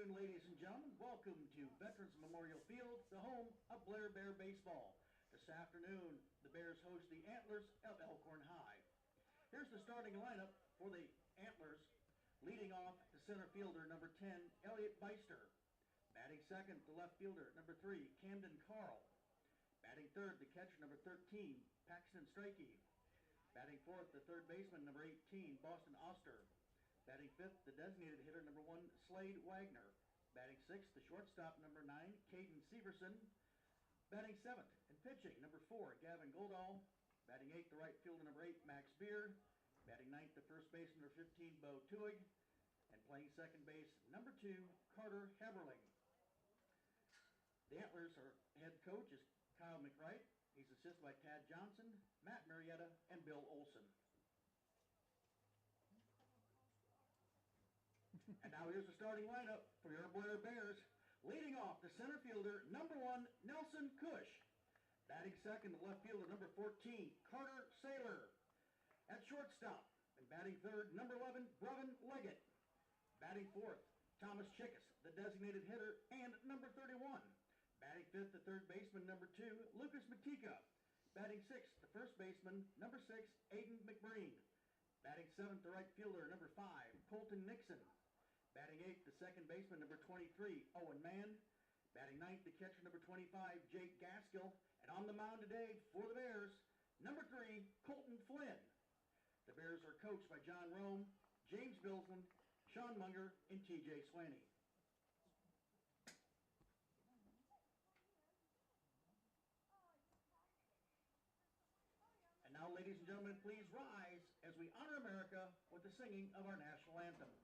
afternoon, ladies and gentlemen. Welcome to Veterans Memorial Field, the home of Blair Bear Baseball. This afternoon, the Bears host the Antlers of Elkhorn High. Here's the starting lineup for the Antlers. Leading off, the center fielder, number 10, Elliot Beister. Batting second, the left fielder, number 3, Camden Carl. Batting third, the catcher, number 13, Paxton Strikey. Batting fourth, the third baseman, number 18, Boston Oster. Batting fifth, the designated hitter, number 1, Slade Wagner. Batting sixth, the shortstop, number 9, Caden Severson. Batting seventh and pitching, number 4, Gavin Goldall. Batting eighth, the right fielder, number 8, Max Beard. Batting ninth, the first baseman, number 15, Bo Tuig. And playing second base, number 2, Carter Heberling. The Antlers, our head coach is Kyle McWright. He's assisted by Tad Johnson, Matt Marietta, and Bill Olson. And now here's the starting lineup for your Blair Bears. Leading off, the center fielder, number 1, Nelson Cush. Batting second, the left fielder, number 14, Carter Saylor. At shortstop, and batting third, number 11, Brevin Leggett. Batting fourth, Thomas Chickus, the designated hitter, and number 31. Batting fifth, the third baseman, number 2, Lucas Matika. Batting sixth, the first baseman, number 6, Aiden McBreen. Batting seventh, the right fielder, number 5, Colton Nixon. Batting eighth, the second baseman, number 23, Owen Mann. Batting ninth, the catcher, number 25, Jake Gaskill. And on the mound today for the Bears, number 3, Colton Flynn. The Bears are coached by John Rome, James Bilsland, Sean Munger, and T.J. Swaney. And now, ladies and gentlemen, please rise as we honor America with the singing of our national anthem.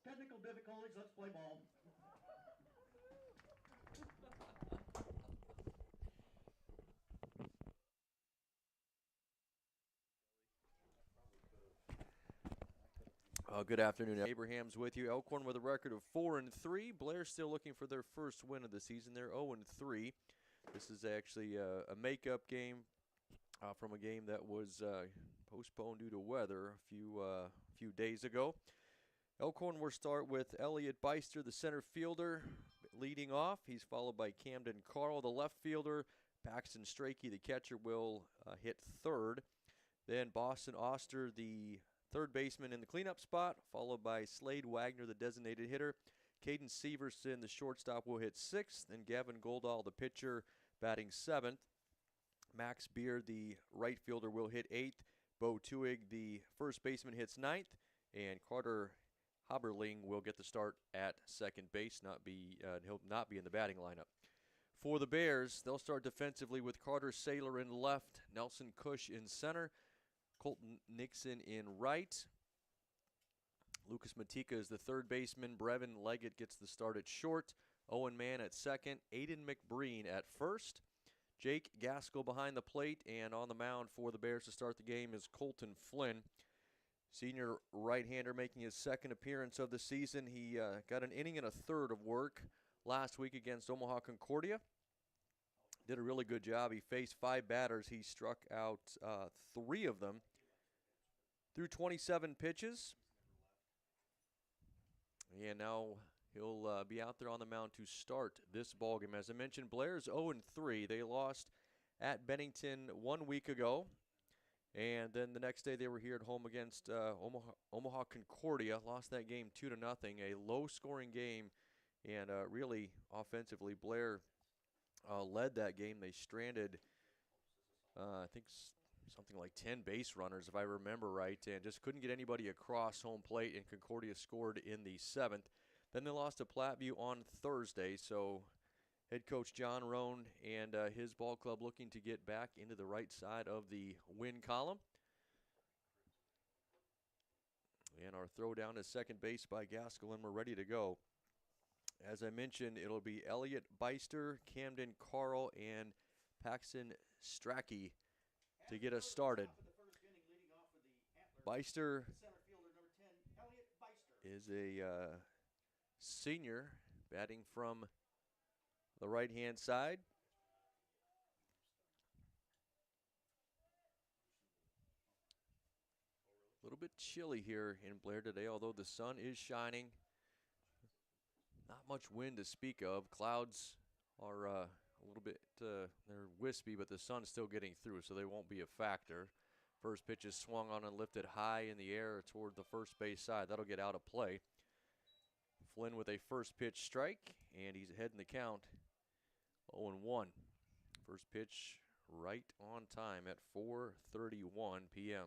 Technical difficulties, let's play ball. Good afternoon. Abraham's with you. Elkhorn with a record of 4-3. Blair still looking for their first win of the season. They're 0-3. This is actually a makeup game from a game that was postponed due to weather a few days ago. Elkhorn will start with Elliot Beister, the center fielder, leading off. He's followed by Camden Carl, the left fielder. Paxton Strachey, the catcher, will hit third. Then Boston Oster, the third baseman in the cleanup spot, followed by Slade Wagner, the designated hitter. Caden Severson, the shortstop, will hit sixth. And Gavin Goldall, the pitcher, batting seventh. Max Beard, the right fielder, will hit eighth. Bo Tuig, the first baseman, hits ninth. And Carter Haberling will get the start at second base. He'll not be in the batting lineup. For the Bears, they'll start defensively with Carter Saylor in left, Nelson Cush in center, Colton Nixon in right. Lucas Matika is the third baseman. Brevin Leggett gets the start at short. Owen Mann at second. Aiden McBreen at first. Jake Gaskill behind the plate, and on the mound for the Bears to start the game is Colton Flynn. Senior right-hander making his second appearance of the season. He got an inning and a third of work last week against Omaha Concordia. Did a really good job. He faced 5 batters. He struck out 3 of them. Threw 27 pitches. And now he'll be out there on the mound to start this ballgame. As I mentioned, Blair's 0-3. They lost at Bennington 1 week ago. And then the next day they were here at home against Omaha Concordia. Lost that game 2-0. A low-scoring game, and really offensively, Blair led that game. They stranded, I think, something like 10 base runners, if I remember right, and just couldn't get anybody across home plate, and Concordia scored in the 7th. Then they lost to Platteview on Thursday, so head coach John Roan and his ball club looking to get back into the right side of the win column. And our throw down to second base by Gaskell, and we're ready to go. As I mentioned, it'll be Elliot Beister, Camden Carl, and Paxton Strachey to get us started. Beister is a senior, batting from the right-hand side. A little bit chilly here in Blair today, although the sun is shining. Not much wind to speak of. Clouds are a little bit, they're wispy, but the sun's still getting through, so they won't be a factor. First pitch is swung on and lifted high in the air toward the first base side. That'll get out of play. Flynn with a first pitch strike, and he's ahead in the count, 0-1. First pitch right on time at 4:31 p.m.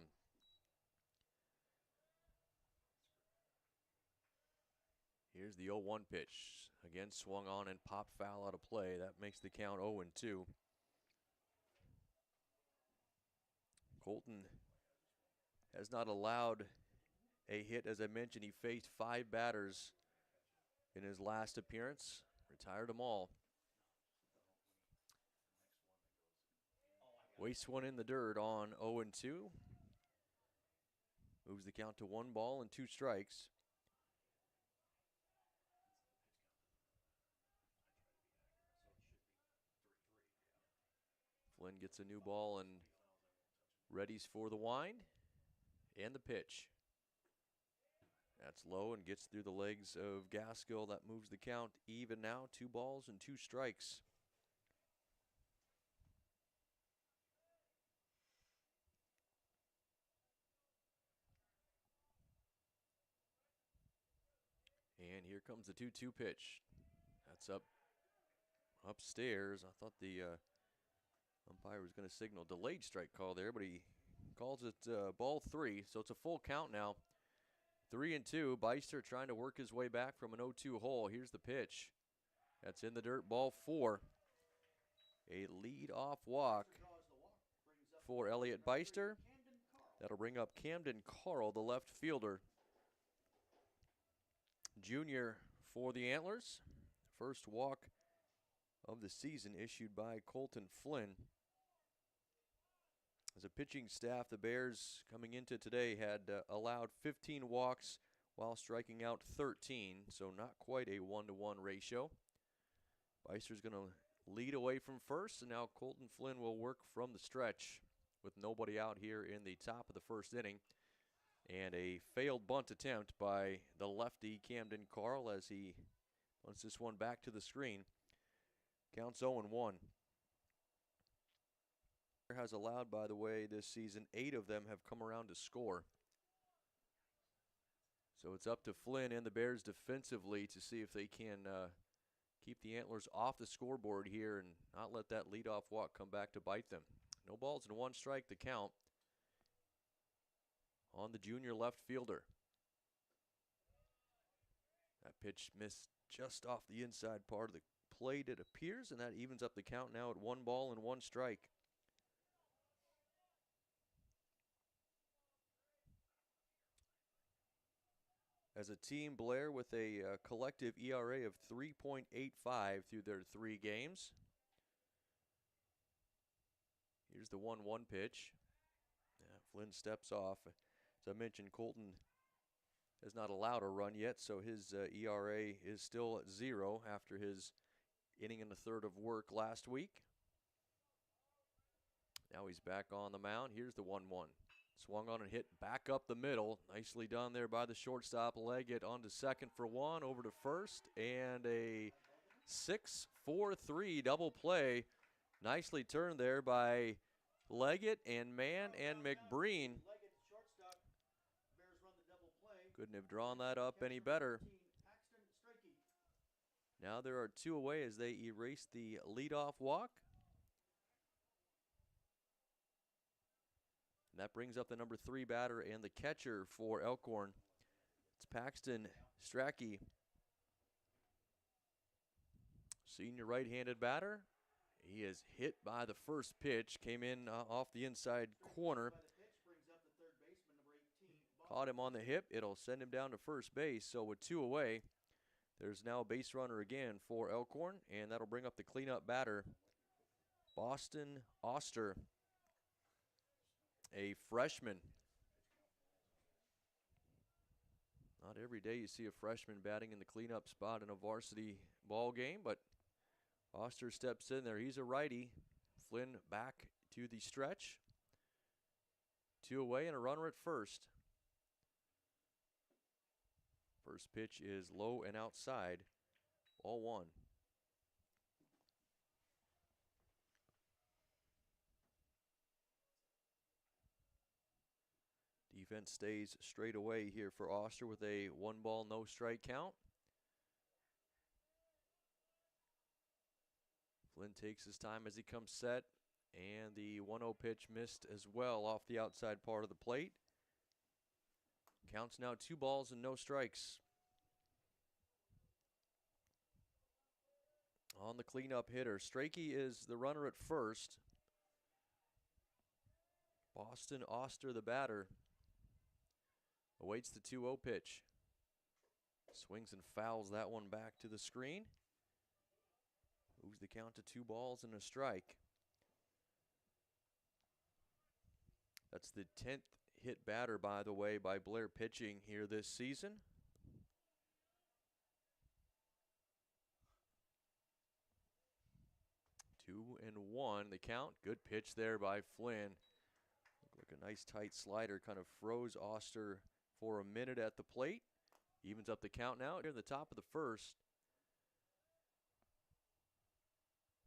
Here's the 0-1 pitch. Again, swung on and popped foul out of play. That makes the count 0-2. Colton has not allowed a hit. As I mentioned, he faced 5 batters in his last appearance. Retired them all. Wastes one in the dirt on 0-2. Moves the count to 1-2 strikes. Flynn gets a new ball and readies for the wind and the pitch. That's low and gets through the legs of Gaskell. That moves the count even now, 2-2 strikes. And here comes the 2-2 pitch. That's upstairs. I thought the umpire was going to signal delayed strike call there, but he calls it ball 3. So it's a full count now. 3-2. Beister trying to work his way back from an 0-2 hole. Here's the pitch. That's in the dirt, ball 4. A lead-off walk for Elliot Beister. That'll bring up Camden Carl, the left fielder. Junior for the Antlers. First walk of the season issued by Colton Flynn. As a pitching staff, the Bears coming into today had allowed 15 walks while striking out 13, so not quite a 1-to-1 ratio. Beister's going to lead away from first, and now Colton Flynn will work from the stretch with nobody out here in the top of the first inning. And a failed bunt attempt by the lefty Camden Carl as he punts this one back to the screen. Counts 0-1. Has allowed, by the way, this season, 8 of them have come around to score. So it's up to Flynn and the Bears defensively to see if they can keep the Antlers off the scoreboard here and not let that leadoff walk come back to bite them. No balls and 1 strike to count on the junior left fielder. That pitch missed just off the inside part of the plate, it appears, and that evens up the count now at 1-1 strike. As a team, Blair with a collective ERA of 3.85 through their 3 games. Here's the 1-1 pitch. Flynn steps off. As I mentioned, Colton has not allowed a run yet, so his ERA is still at 0 after his inning and a third of work last week. Now he's back on the mound. Here's the 1-1. Swung on and hit back up the middle. Nicely done there by the shortstop. Leggett onto second for 1, over to first, and a 6-4-3 double play. Nicely turned there by Leggett and Mann and McBreen. Couldn't have drawn that up any better. Now there are 2 away as they erase the leadoff walk. And that brings up the number 3 batter and the catcher for Elkhorn. It's Paxton Strachey, senior right-handed batter. He is hit by the first pitch, came in off the inside corner. Caught him on the hip. It'll send him down to first base. So with 2 away, there's now a base runner again for Elkhorn, and that'll bring up the cleanup batter, Boston Oster, a freshman. Not every day you see a freshman batting in the cleanup spot in a varsity ball game, but Oster steps in there. He's a righty. Flynn back to the stretch. 2 away and a runner at first. First pitch is low and outside. Ball 1. Defense stays straight away here for Oster with a 1-ball, no strike count. Flynn takes his time as he comes set, and the 1-0 pitch missed as well off the outside part of the plate. Counts now 2 balls and no strikes. On the cleanup hitter, Strachey is the runner at first. Boston Oster, the batter, awaits the 2-0 pitch. Swings and fouls that one back to the screen. Moves the count to 2 balls and a strike. That's the 10th hit batter, by the way, by Blair pitching here this season. 2-1 the count. Good pitch there by Flynn. Looked like a nice tight slider, kind of froze Oster for a minute at the plate. Evens up the count now near the top of the first.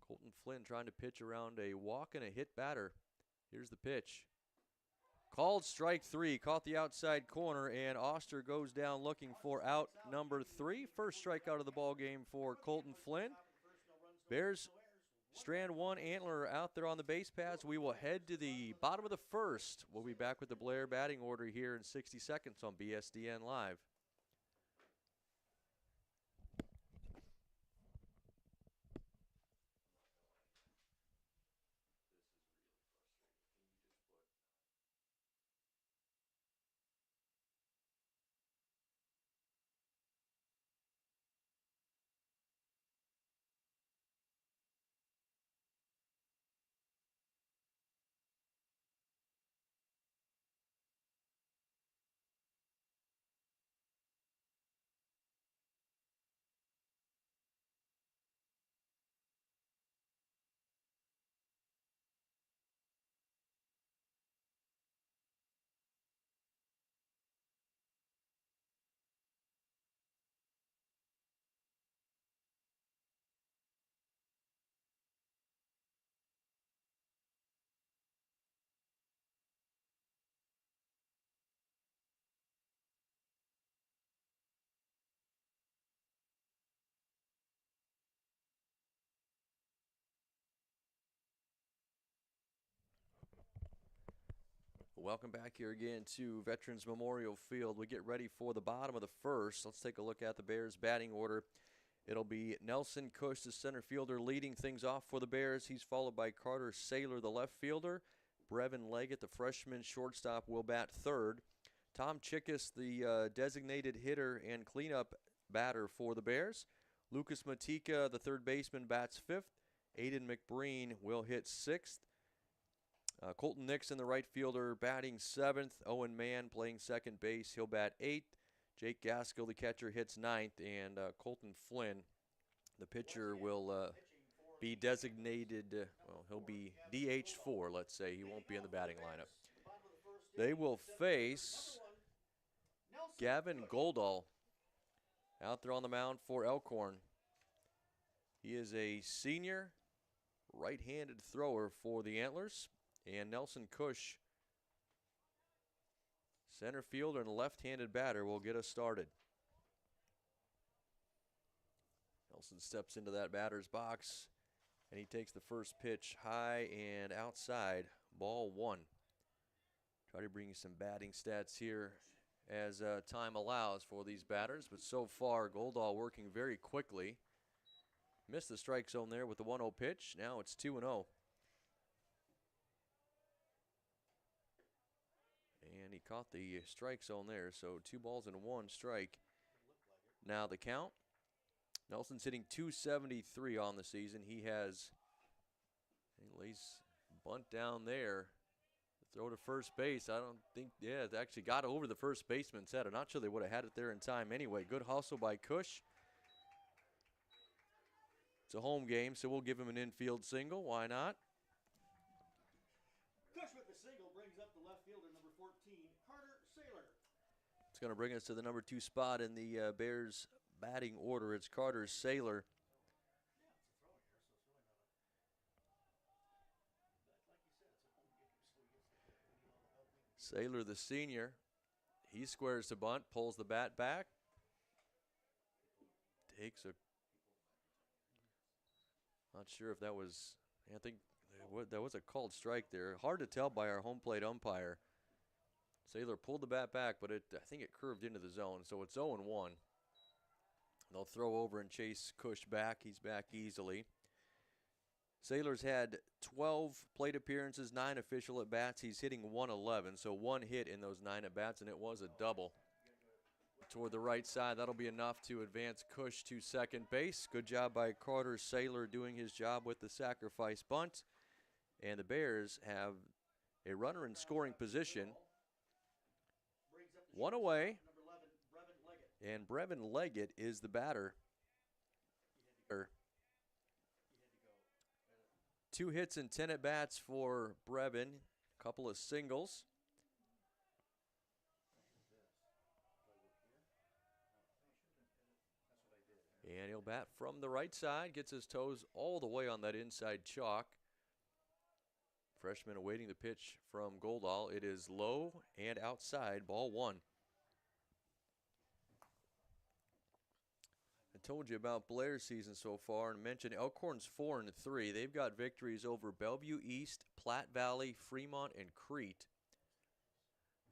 Colton Flynn trying to pitch around a walk and a hit batter. Here's the pitch. Called strike 3, caught the outside corner, and Oster goes down looking for out number 3. First strikeout of the ball game for Colton Flynn. Bears strand 1 antler out there on the base paths. We will head to the bottom of the first. We'll be back with the Blair batting order here in 60 seconds on BSDN Live. Welcome back here again to Veterans Memorial Field. We get ready for the bottom of the first. Let's take a look at the Bears batting order. It'll be Nelson Cush, the center fielder, leading things off for the Bears. He's followed by Carter Saylor, the left fielder. Brevin Leggett, the freshman shortstop, will bat third. Tom Chickus, the designated hitter and cleanup batter for the Bears. Lucas Matika, the third baseman, bats fifth. Aiden McBreen will hit sixth. Colton Nixon, the right fielder, batting seventh. Owen Mann playing second base. He'll bat eighth. Jake Gaskell, the catcher, hits ninth. And Colton Flynn, the pitcher, will be designated, well, he'll be DH'd 4, let's say. He won't be in the batting lineup. They will face Gavin Goldall out there on the mound for Elkhorn. He is a senior right-handed thrower for the Antlers. And Nelson Cush, center fielder and left-handed batter, will get us started. Nelson steps into that batter's box, and he takes the first pitch high and outside, ball 1. Try to bring you some batting stats here as time allows for these batters, but so far Goldall working very quickly. Missed the strike zone there with the 1-0 pitch. Now it's 2-0. And he caught the strike zone there, so 2 balls and 1 strike. Now the count. Nelson's hitting .273 on the season. He lays bunt down there. Throw to first base. I don't think, it actually got over the first baseman's head. I'm not sure they would have had it there in time anyway. Good hustle by Cush. It's a home game, so we'll give him an infield single. Why not? Cush with the single brings up the left fielder, number 14, Carter Saylor. It's going to bring us to the number 2 spot in the Bears batting order. It's Carter Saylor. Saylor, the senior, he squares the bunt, pulls the bat back, takes a, not sure if that was, I think that was a called strike there. Hard to tell by our home plate umpire. Saylor pulled the bat back, but I think it curved into the zone, so it's 0-1. They'll throw over and chase Cush back. He's back easily. Saylor's had 12 plate appearances, 9 official at-bats. He's hitting .111, so 1 hit in those 9 at-bats, and it was a double. Toward the right side, that'll be enough to advance Cush to second base. Good job by Carter Saylor doing his job with the sacrifice bunt. And the Bears have a runner in scoring position. 1 away, and Brevin Leggett is the batter. 2 hits and 10 at-bats for Brevin. A couple of singles. And he'll bat from the right side. Gets his toes all the way on that inside chalk. Freshman awaiting the pitch from Goldall. It is low and outside, ball 1. Told you about Blair's season so far and mentioned Elkhorn's 4-3. They've got victories over Bellevue East, Platte Valley, Fremont, and Crete.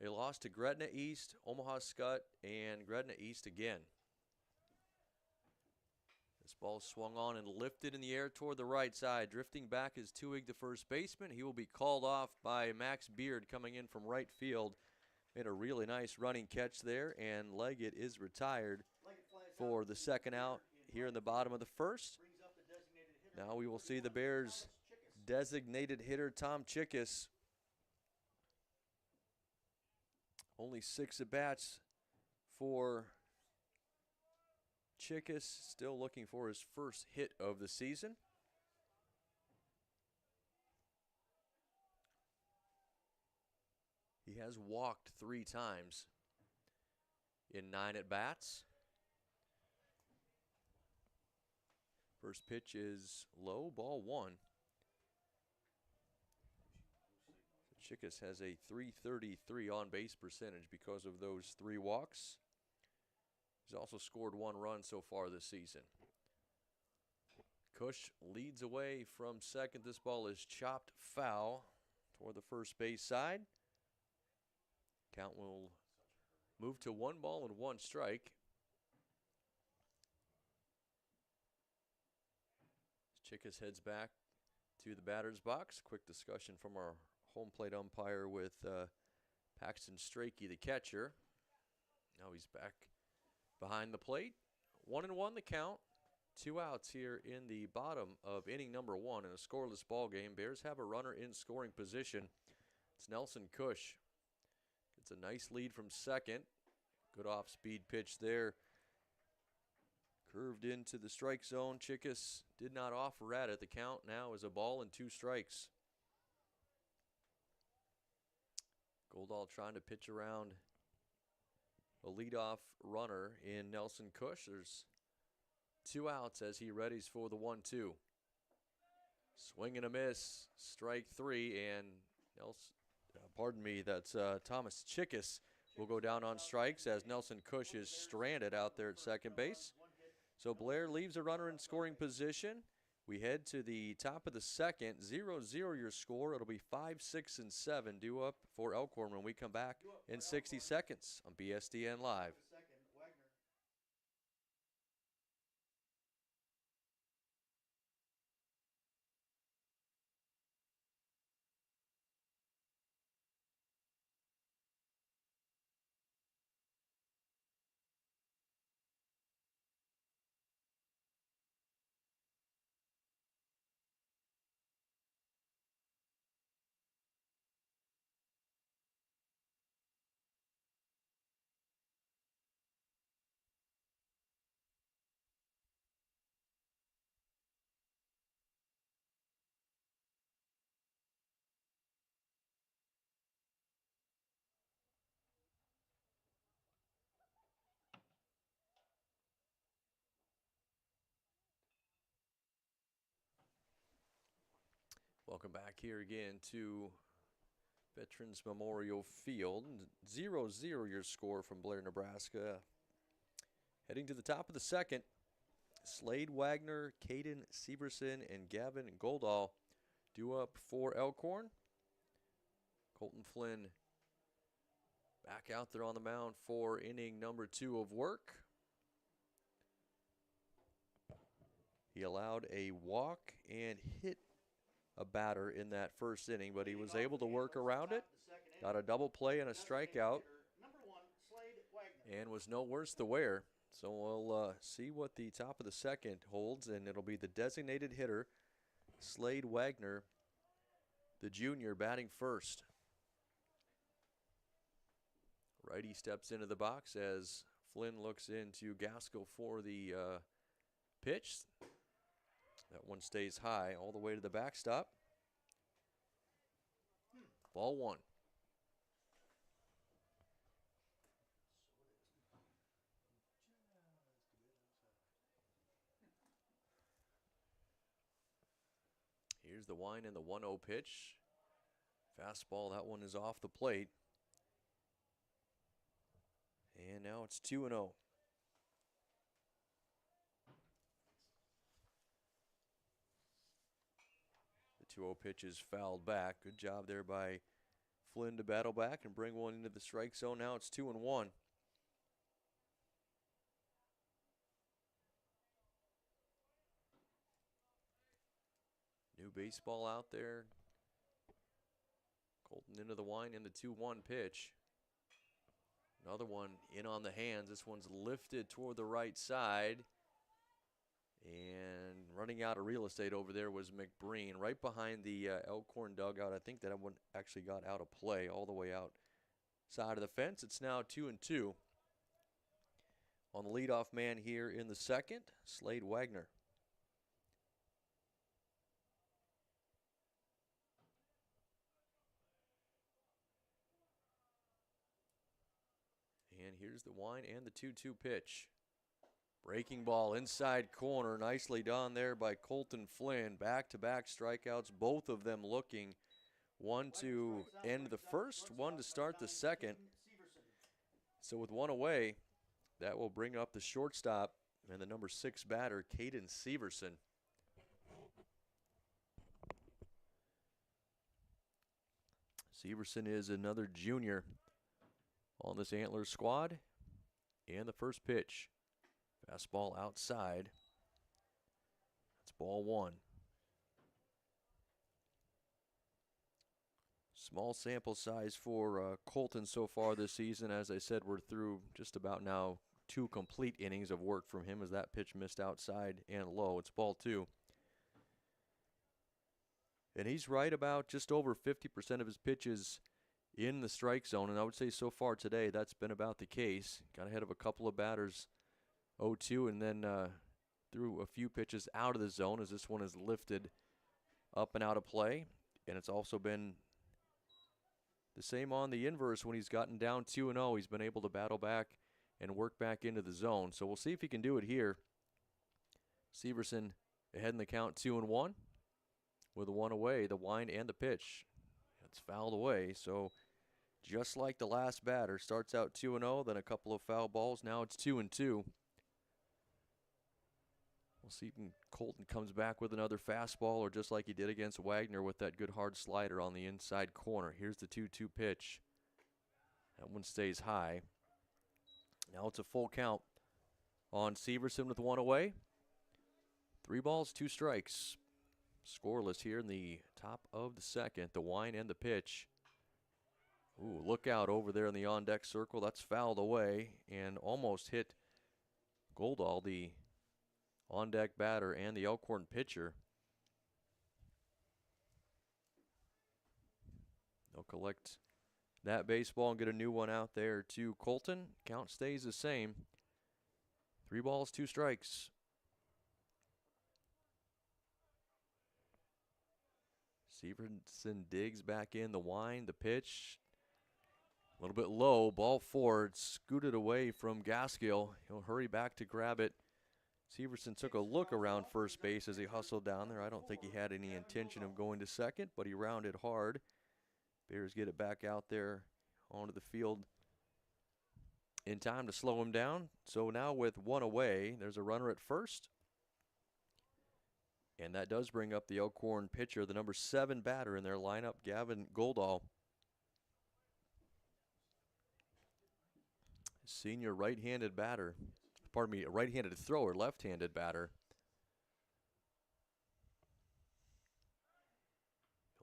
They lost to Gretna East, Omaha Skutt, and Gretna East again. This ball swung on and lifted in the air toward the right side. Drifting back is Tuig, the first baseman. He will be called off by Max Beard coming in from right field. Made a really nice running catch there, and Leggett is retired for the second out here in the bottom of the first. Now we will see the Bears' designated hitter, Tom Chickus. Only 6 at-bats for Chickus, still looking for his first hit of the season. He has walked 3 times in 9 at-bats. First pitch is low, ball 1. Chickus has a .333 on-base percentage because of those 3 walks. He's also scored 1 run so far this season. Cush leads away from second. This ball is chopped foul toward the first base side. Count will move to 1 ball and 1 strike. Chickus heads back to the batter's box. Quick discussion from our home plate umpire with Paxton Strakey, the catcher. Now he's back behind the plate. 1-1 the count. 2 outs here in the bottom of inning number 1 in a scoreless ball game. Bears have a runner in scoring position. It's Nelson Cush. Gets a nice lead from second. Good off-speed pitch there. Curved into the strike zone. Chickus did not offer at it. The count now is a ball and 2 strikes. Goldall trying to pitch around a leadoff runner in Nelson Cush. There's 2 outs as he readies for the 1-2. Swing and a miss. Strike 3, and That's Thomas Chickus will go down on strikes as Nelson Cush is stranded out there at second base. So Blair leaves a runner in scoring position. We head to the top of the second, 0-0 your score. It'll be 5, 6, and 7 due up for Elkhorn when we come back in 60 seconds on BSDN Live. Welcome back here again to Veterans Memorial Field. 0-0 your score from Blair, Nebraska. Heading to the top of the second, Slade Wagner, Caden Severson, and Gavin Goldall due up for Elkhorn. Colton Flynn back out there on the mound for inning number 2 of work. He allowed a walk and hit a batter in that first inning, but he was able to work around it. Got a double play and a strikeout, and was no worse the wear. So we'll see what the top of the second holds, and it'll be the designated hitter, Slade Wagner, the junior, batting first. Righty steps into the box as Flynn looks into Gaskell for the pitch. That one stays high all the way to the backstop. Ball 1. Here's the wind and the 1-0 pitch. Fastball, that one is off the plate. And now it's 2-0. The 2-0 pitch is fouled back. Good job there by Flynn to battle back and bring one into the strike zone. Now it's 2-1. New baseball out there. Colton into the wind and the 2-1 pitch. Another one in on the hands. This one's lifted toward the right side. And running out of real estate over there was McBreen, right behind the Elkhorn dugout. I think that one actually got out of play all the way out side of the fence. It's now 2-2. On the leadoff man here in the second, Slade Wagner. And here's the wind and the 2-2 pitch. Breaking ball inside corner. Nicely done there by Colton Flynn. Back-to-back strikeouts, both of them looking. One to end the first, one to start the second. So with one away, that will bring up the shortstop and the number 6 batter, Caden Severson. Severson is another junior on this Antlers squad. And the first pitch. Fastball outside. That's ball 1. Small sample size for Colton so far this season. As I said, we're through just about now 2 complete innings of work from him as that pitch missed outside and low. It's ball 2. And he's right about just over 50% of his pitches in the strike zone. And I would say so far today that's been about the case. Got ahead of a couple of batters 0-2 and then threw a few pitches out of the zone as this one is lifted up and out of play. And it's also been the same on the inverse when he's gotten down 2-0. He's been able to battle back and work back into the zone. So we'll see if he can do it here. Severson ahead in the count 2-1 with a 1 away, the wind and the pitch. It's fouled away. So just like the last batter, starts out 2-0, then a couple of foul balls. Now it's 2-2. We'll see if Colton comes back with another fastball, or just like he did against Wagner with that good hard slider on the inside corner. Here's the 2-2 pitch. That one stays high. Now it's a full count on Severson with one away. 3 balls, 2 strikes. Scoreless here in the top of the second. The wind and the pitch. Ooh, look out over there in the on-deck circle. That's fouled away and almost hit Goldall, the on-deck batter, and the Elkhorn pitcher. They'll collect that baseball and get a new one out there to Colton. Count stays the same. 3 balls, 2 strikes. Severson digs back in, the wind, the pitch. A little bit low, ball forward, scooted away from Gaskill. He'll hurry back to grab it. Severson took a look around first base as he hustled down there. I don't think he had any intention of going to second, but he rounded hard. Bears get it back out there onto the field in time to slow him down. So now with one away, there's a runner at first. And that does bring up the Elkhorn pitcher, the number 7 batter in their lineup, Gavin Goldall. Senior right-handed batter. Pardon me, a right-handed thrower, left-handed batter.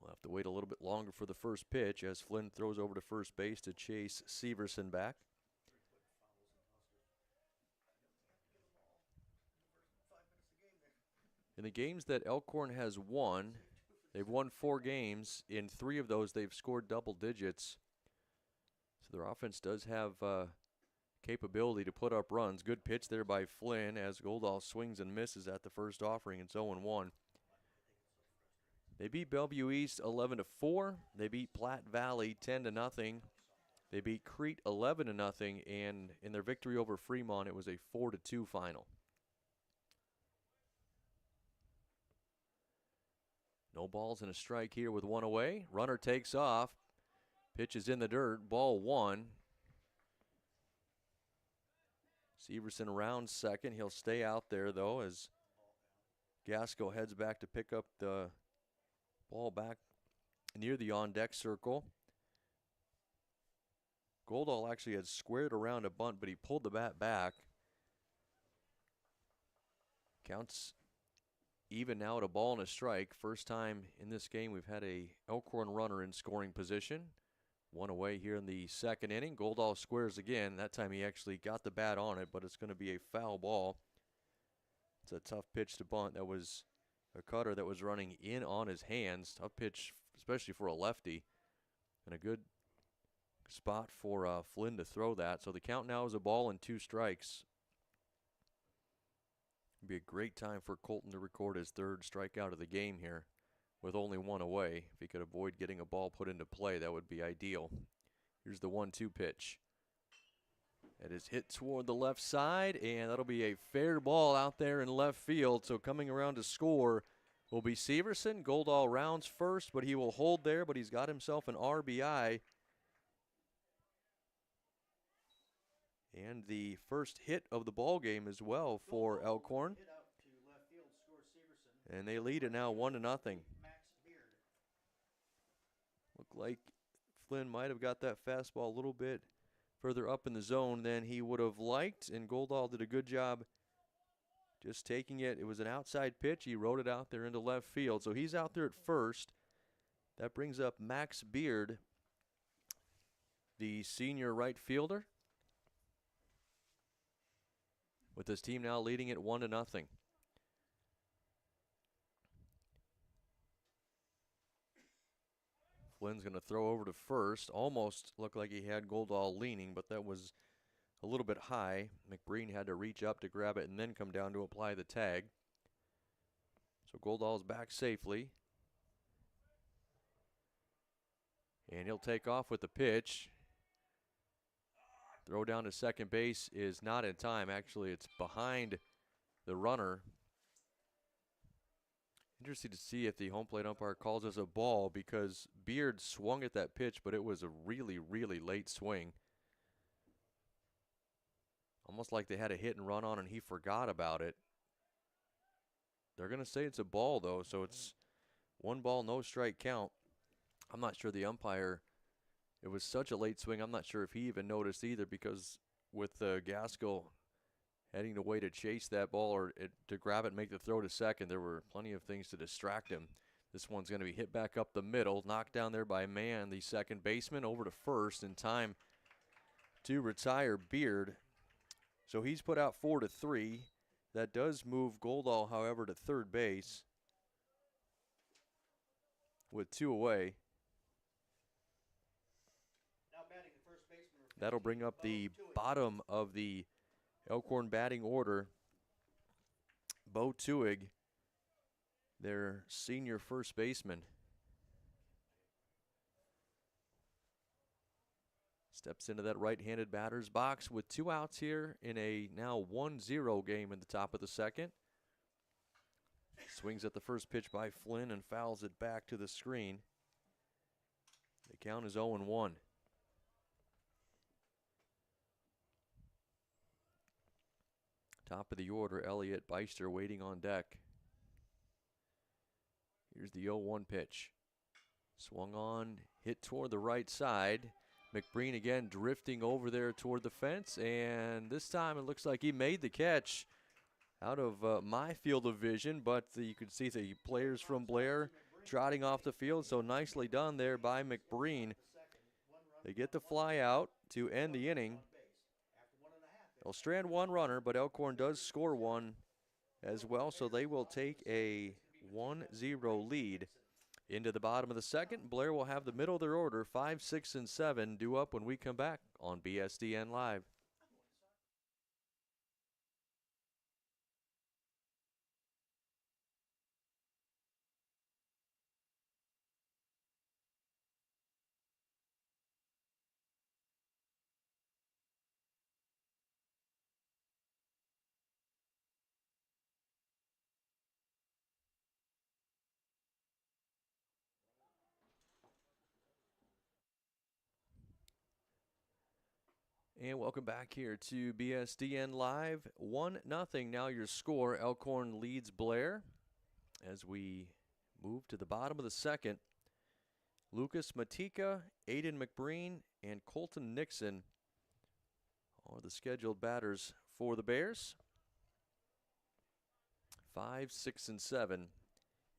We'll have to wait a little bit longer for the first pitch as Flynn throws over to first base to chase Severson back. In the games that Elkhorn has won, they've won 4 games. In 3 of those, they've scored double digits. So their offense does have capability to put up runs. Good pitch there by Flynn as Goldall swings and misses at the first offering. It's 0-1. They beat Bellevue East 11-4. They beat Platte Valley 10-0. They beat Crete 11-0, and in their victory over Fremont, it was a 4-2 final. No balls and a strike here with one away. Runner takes off. Pitch is in the dirt. Ball 1. Severson rounds second. He'll stay out there, though, as Gaskell heads back to pick up the ball back near the on-deck circle. Goldall actually had squared around a bunt, but he pulled the bat back. Counts even now at a ball and a strike. First time in this game we've had a Elkhorn runner in scoring position. One away here in the second inning. Goldall squares again. That time he actually got the bat on it, but it's going to be a foul ball. It's a tough pitch to bunt. That was a cutter that was running in on his hands. Tough pitch, especially for a lefty. And a good spot for Flynn to throw that. So the count now is a ball and 2 strikes. It'd be a great time for Colton to record his 3rd strikeout of the game here with only 1 away. If he could avoid getting a ball put into play, that would be ideal. Here's the 1-2 pitch. It is hit toward the left side, and that'll be a fair ball out there in left field. So coming around to score will be Severson. Goldall rounds first, but he will hold there, but he's got himself an RBI. And the first hit of the ball game as well for Elkhorn. And they lead it now 1-0. Look like Flynn might have got that fastball a little bit further up in the zone than he would have liked, and Goldall did a good job just taking it. It was an outside pitch. He rode it out there into left field. So he's out there at first. That brings up Max Beard, the senior right fielder, with his team now leading it 1-0. Flynn's going to throw over to first. Almost looked like he had Goldall leaning, but that was a little bit high. McBreen had to reach up to grab it and then come down to apply the tag. So Goldall's back safely. And he'll take off with the pitch. Throw down to second base is not in time. Actually, it's behind the runner. interested to see if the home plate umpire calls us a ball because Beard swung at that pitch, but it was a really, really late swing. Almost like they had a hit and run on and he forgot about it. They're going to say it's a ball, though, so it's 1 ball, no strike count. I'm not sure the umpire, it was such a late swing, I'm not sure if he even noticed either because with Gaskell heading away to chase that ball or to grab it and make the throw to second, there were plenty of things to distract him. This one's going to be hit back up the middle, knocked down there by Mann, the second baseman, over to first in time to retire Beard. So he's put out 4-3. That does move Goldall, however, to third base with 2 away. Now batting the first baseman. That'll bring up the bottom of the Elkhorn batting order. Bo Tuig, their senior first baseman, steps into that right-handed batter's box with 2 outs here in a now 1-0 game in the top of the second. Swings at the first pitch by Flynn and fouls it back to the screen. The count is 0-1. Top of the order, Elliott Beister waiting on deck. Here's the 0-1 pitch. Swung on, hit toward the right side. McBreen again drifting over there toward the fence, and this time it looks like he made the catch out of my field of vision, but you could see the players from Blair trotting off the field, so nicely done there by McBreen. They get the fly out to end the inning. They'll strand 1 runner, but Elkhorn does score 1 as well, so they will take a 1-0 lead into the bottom of the second. Blair will have the middle of their order, 5, 6, and 7, due up when we come back on BSDN Live. And welcome back here to BSDN Live. 1-0 now your score. Elkhorn leads Blair as we move to the bottom of the second. Lucas Matika, Aiden McBreen, and Colton Nixon are the scheduled batters for the Bears. 5, 6, and 7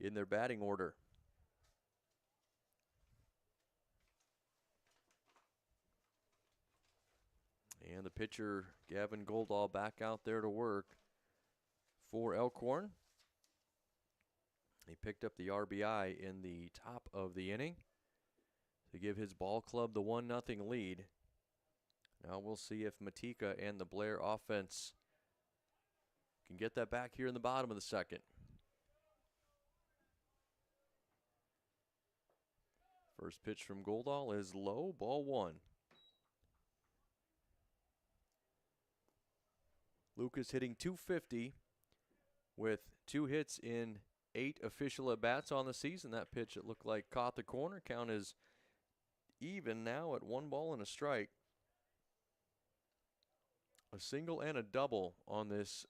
in their batting order. And the pitcher, Gavin Goldall, back out there to work for Elkhorn. He picked up the RBI in the top of the inning to give his ball club the 1-0 lead. Now we'll see if Matika and the Blair offense can get that back here in the bottom of the second. First pitch from Goldall is low, ball 1. Lucas hitting .250 with 2 hits in 8 official at-bats on the season. That pitch, it looked like, caught the corner. Count is even now at 1 ball and a strike. A single and a double on this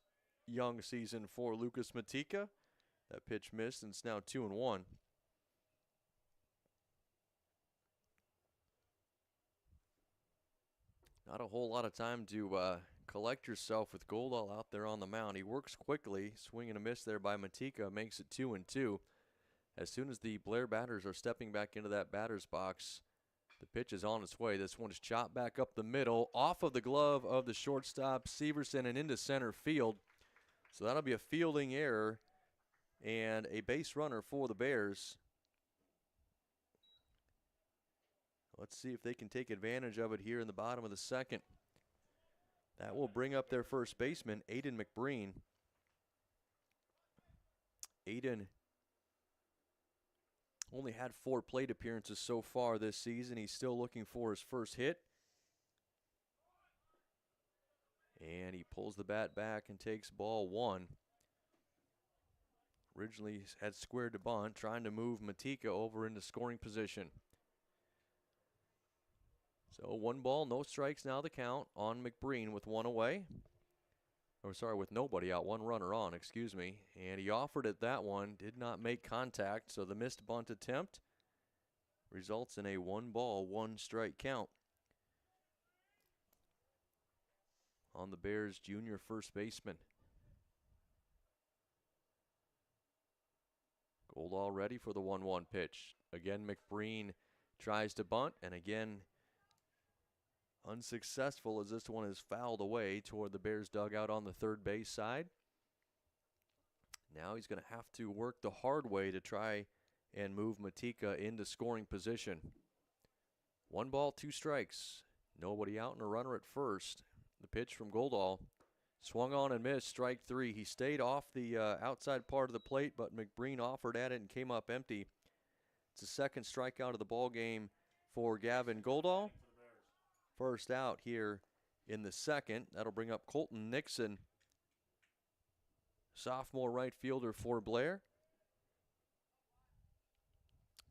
young season for Lucas Matika. That pitch missed, and it's now 2-1. Not a whole lot of time to collect yourself with Goldall out there on the mound. He works quickly. Swing and a miss there by Matika makes it 2-2. As soon as the Blair batters are stepping back into that batter's box, the pitch is on its way. This one is chopped back up the middle, off of the glove of the shortstop, Severson, and into center field. So that'll be a fielding error and a base runner for the Bears. Let's see if they can take advantage of it here in the bottom of the second. That will bring up their first baseman, Aiden McBreen. Aiden only had 4 plate appearances so far this season. He's still looking for his first hit. And he pulls the bat back and takes ball 1. Originally had squared to bunt, trying to move Matika over into scoring position. So 1 ball, no strikes now the count on McBreen with 1 away. Or sorry, with nobody out, 1 runner on, excuse me. And he offered at that one, did not make contact, so the missed bunt attempt results in a 1 ball, 1 strike count on the Bears' junior first baseman. Goldall ready for the 1-1 pitch. Again, McBreen tries to bunt, and again, unsuccessful as this one is fouled away toward the Bears dugout on the third base side. Now he's going to have to work the hard way to try and move Matika into scoring position. 1 ball, 2 strikes. Nobody out and a runner at first. The pitch from Goldall. Swung on and missed, strike 3. He stayed off the outside part of the plate, but McBreen offered at it and came up empty. It's the second strikeout of the ball game for Gavin Goldall. First out here in the second. That'll bring up Colton Nixon, sophomore right fielder for Blair.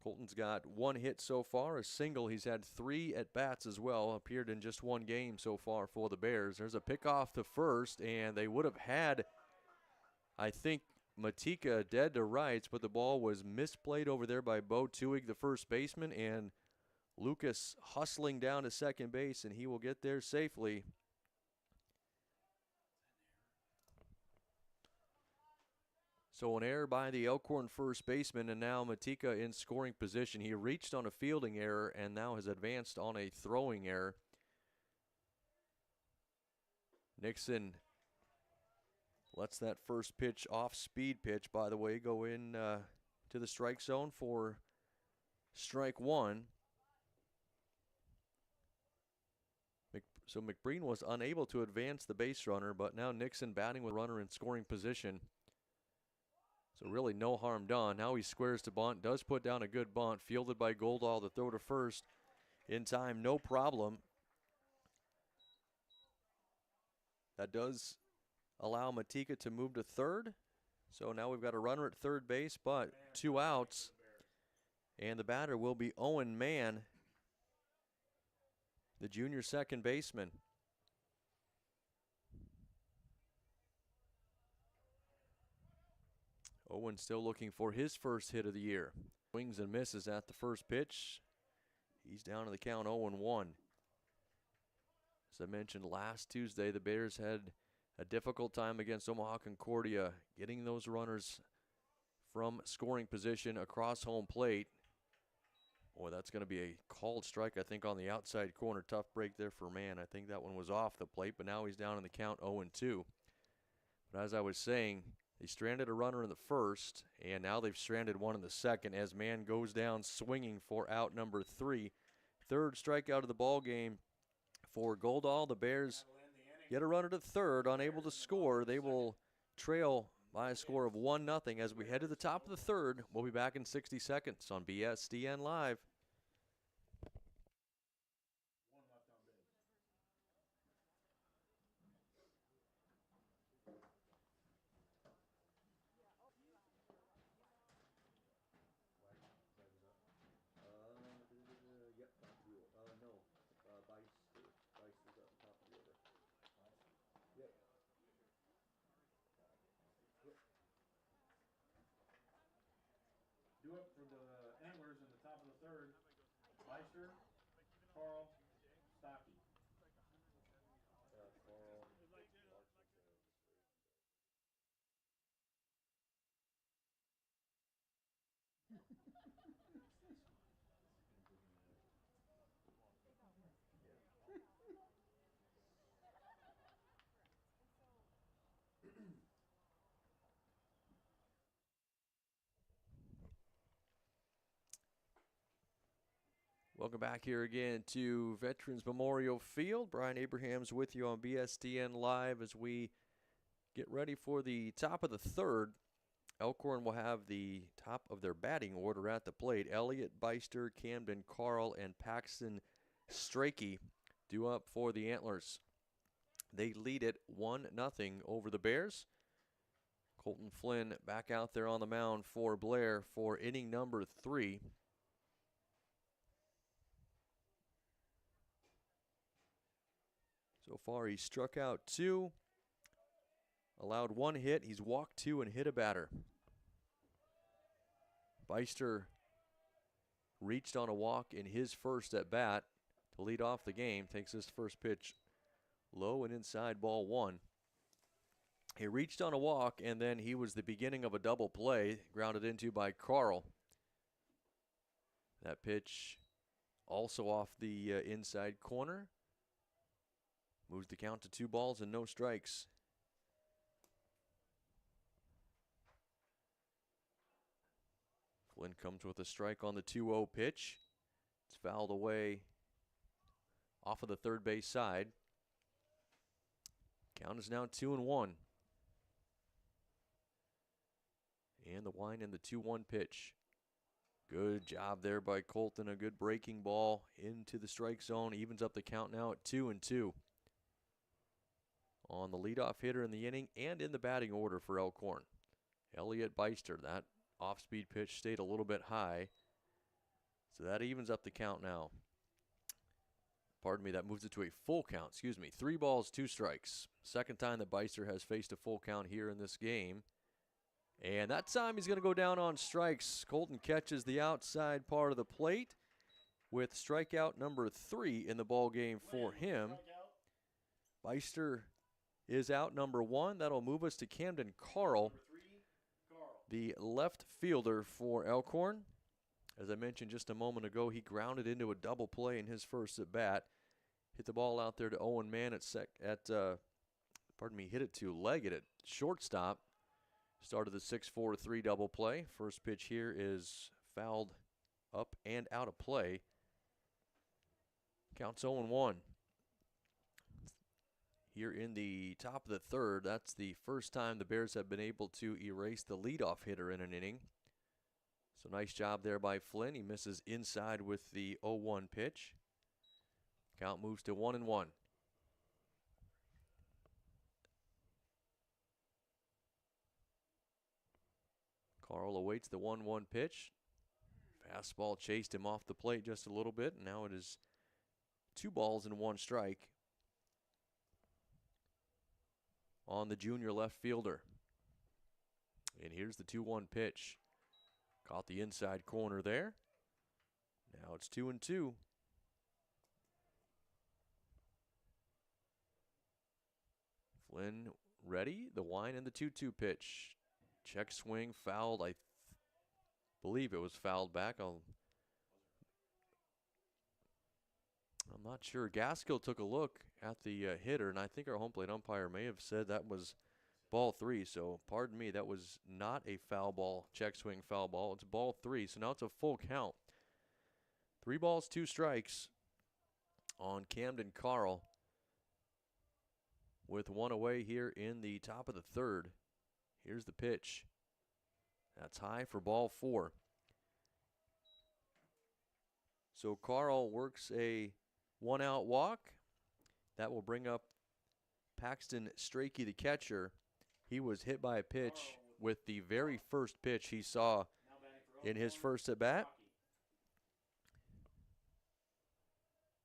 Colton's got 1 hit so far, a single. He's had 3 at-bats as well, appeared in just 1 game so far for the Bears. There's a pickoff to first, and they would have had, I think, Matika dead to rights, but the ball was misplayed over there by Bo Tuig, the first baseman, and Lucas hustling down to second base, and he will get there safely. So an error by the Elkhorn first baseman, and now Matika in scoring position. He reached on a fielding error and now has advanced on a throwing error. Nixon lets that first pitch off speed pitch, by the way, go in to the strike zone for strike 1. So McBreen was unable to advance the base runner, but now Nixon batting with runner in scoring position. So really no harm done. Now he squares to bunt, does put down a good bunt, fielded by Goldall to throw to first in time, no problem. That does allow Matika to move to third. So now we've got a runner at third base, but 2 outs. And the batter will be Owen Mann, the junior second baseman. Owen still looking for his first hit of the year. Swings and misses at the first pitch. He's down to the count 0-1. As I mentioned last Tuesday, the Bears had a difficult time against Omaha Concordia, getting those runners from scoring position across home plate. Boy, that's going to be a called strike, I think, on the outside corner. Tough break there for Mann. I think that one was off the plate, but now he's down in the count 0-2. But as I was saying, they stranded a runner in the first, and now they've stranded one in the second as Mann goes down swinging for out number 3. Third strikeout of the ball game for Goldall. The Bears get a runner to third, unable to score. They will trail by a score of 1-0 as we head to the top of the third. We'll be back in 60 seconds on BSDN Live. Due up for the Antlers in the top of the third, Beister, Carl, Stocky. Welcome back here again to Veterans Memorial Field. Brian Abrahams with you on BSDN Live as we get ready for the top of the third. Elkhorn will have the top of their batting order at the plate. Elliott, Beister, Camden, Carl, and Paxton Strachey due up for the Antlers. They lead it 1-0 over the Bears. Colton Flynn back out there on the mound for Blair for inning number 3. So far, he's struck out 2, allowed 1 hit. He's walked 2 and hit a batter. Beister reached on a walk in his first at bat to lead off the game. Takes his first pitch low and inside, ball 1. He reached on a walk, and then he was the beginning of a double play, grounded into by Carl. That pitch also off the inside corner. Moves the count to 2 balls and no strikes. Flynn comes with a strike on the 2-0 pitch. It's fouled away off of the third base side. Count is now 2-1. And the wind and the 2-1 pitch. Good job there by Colton. A good breaking ball into the strike zone. Evens up the count now at 2-2. On the leadoff hitter in the inning and in the batting order for Elkhorn, Elliot Beister. That off-speed pitch stayed a little bit high, so that evens up the count now. Pardon me, that moves it to a full count. 3 balls, 2 strikes. Second time that Beister has faced a full count here in this game. And that time he's going to go down on strikes. Colton catches the outside part of the plate with strikeout number 3 in the ball game for him. Beister is out number 1. That'll move us to Camden Carl, the left fielder for Elkhorn. As I mentioned just a moment ago, he grounded into a double play in his first at bat. Hit the ball out there to Owen Mann hit it to Leggett at shortstop. Started the 6-4-3 double play. First pitch here is fouled up and out of play. Counts 0-1. Here in the top of the third, that's the first time the Bears have been able to erase the leadoff hitter in an inning. So nice job there by Flynn. He misses inside with the 0-1 pitch. Count moves to 1-1. Carl awaits the 1-1 pitch. Fastball chased him off the plate just a little bit, and now it is 2 balls and 1 strike on the junior left fielder. And here's the 2-1 pitch. Caught the inside corner there. Now it's 2-2. Flynn ready. The wind and the 2-2 pitch. Check swing, fouled. I believe it was fouled back. I'm not sure. Gaskill took a look at the hitter, and I think our home plate umpire may have said that was ball 3. So, pardon me, that was not a foul ball, check swing foul ball. It's ball 3, so now it's a full count. 3 balls, 2 strikes on Camden Carl with 1 away here in the top of the third. Here's the pitch. That's high for ball 4. So Carl works a 1-out walk. That will bring up Paxton Strachey, the catcher. He was hit by a pitch with the very first pitch he saw in his first at bat.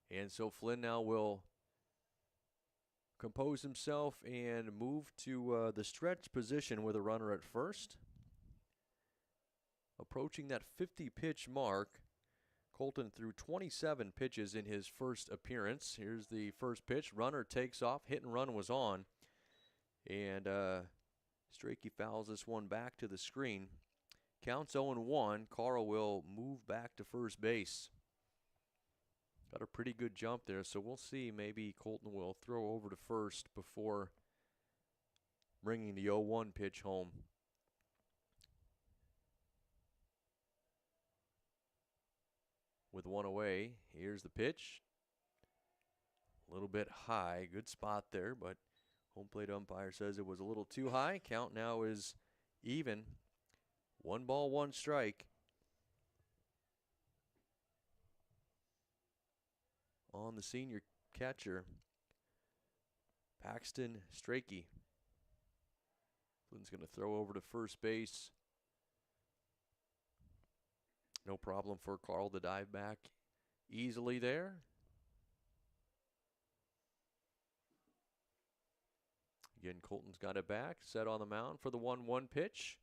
And so Flynn now will compose himself and move to the stretch position with a runner at first. Approaching that 50-pitch mark. Colton threw 27 pitches in his first appearance. Here's the first pitch. Runner takes off. Hit and run was on. And Strachey fouls this one back to the screen. Counts 0-1. Carl will move back to first base. Got a pretty good jump there, so we'll see. Maybe Colton will throw over to first before bringing the 0-1 pitch home. With 1 away, here's the pitch. A little bit high. Good spot there, but home plate umpire says it was a little too high. Count now is even. 1 ball, 1 strike. On the senior catcher, Paxton Strachey. Flynn's going to throw over to first base. No problem for Carl to dive back easily there. Again, Colton's got it back, set on the mound for the 1-1 pitch.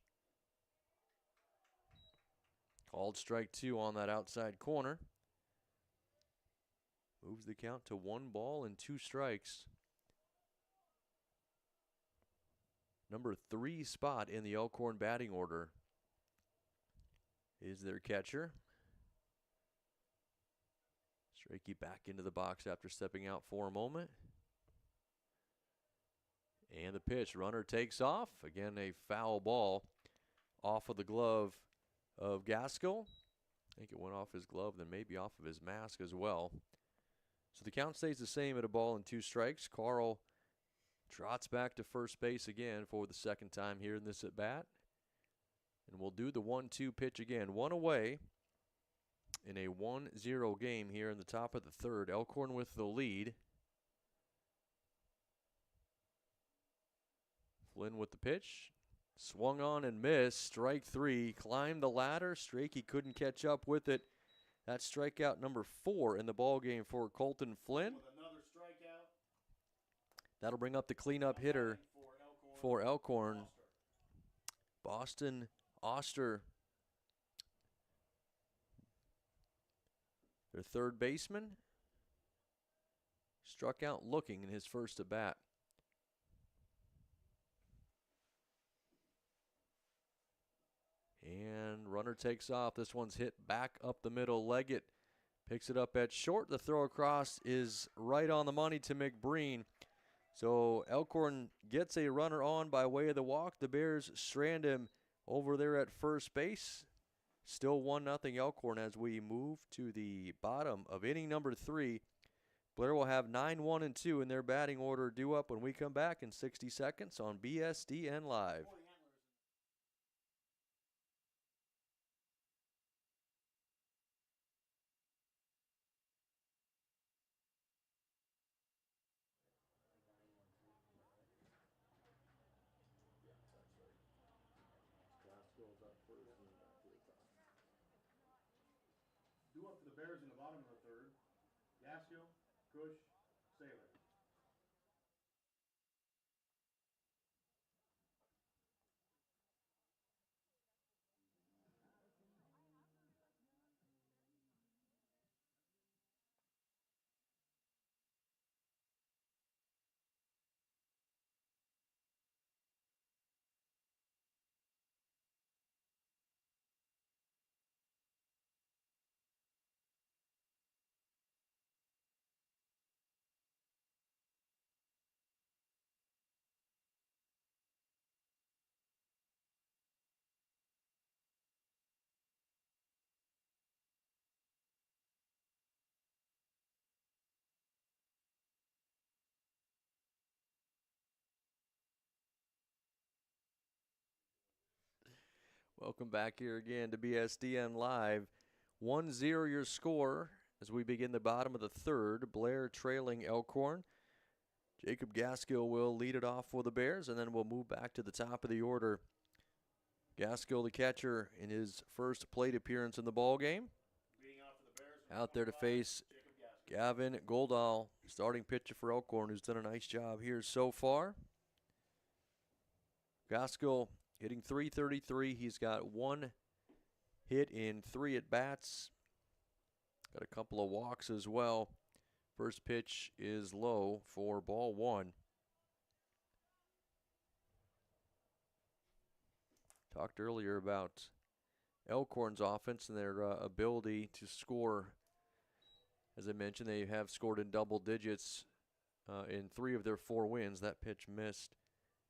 Called strike 2 on that outside corner. Moves the count to 1-2 strikes. Number 3 spot in the Elkhorn batting order is their catcher. Strachey back into the box after stepping out for a moment. And the pitch, runner takes off. Again, a foul ball off of the glove of Gaskell. I think it went off his glove, then maybe off of his mask as well. So the count stays the same at 1-2 strikes. Carl trots back to first base again for the second time here in this at-bat. And we'll do the 1-2 pitch again. One away in a 1-0 game here in the top of the third. Elkhorn with the lead. Flynn with the pitch. Swung on and missed. Strike 3. Climbed the ladder. Strachey couldn't catch up with it. That's strikeout number 4 in the ballgame for Colton Flynn. With another strikeout. That'll bring up the cleanup hitter for Elkhorn. Boston Oster, their third baseman, struck out looking in his first at-bat. And runner takes off. This one's hit back up the middle. Leggett picks it up at short. The throw across is right on the money to McBreen. So Elkhorn gets a runner on by way of the walk. The Bears strand him over there at first base. Still 1-0 Elkhorn as we move to the bottom of inning number 3. Blair will have 9-1-2 in their batting order due up when we come back in 60 seconds on BSDN Live. Due up for the Bears in the bottom of the third. Gaskell, Cush, Saylor. Welcome back here again to BSDN Live. 1-0 your score as we begin the bottom of the third. Blair trailing Elkhorn. Jacob Gaskell will lead it off for the Bears, and then we'll move back to the top of the order. Gaskell, the catcher, in his first plate appearance in the ballgame. Out there to face Gavin Goldall, starting pitcher for Elkhorn, who's done a nice job here so far. Gaskell hitting .333. He's got 1 hit in 3 at-bats. Got a couple of walks as well. First pitch is low for ball 1. Talked earlier about Elkhorn's offense and their ability to score. As I mentioned, they have scored in double digits in 3 of their 4 wins. That pitch missed.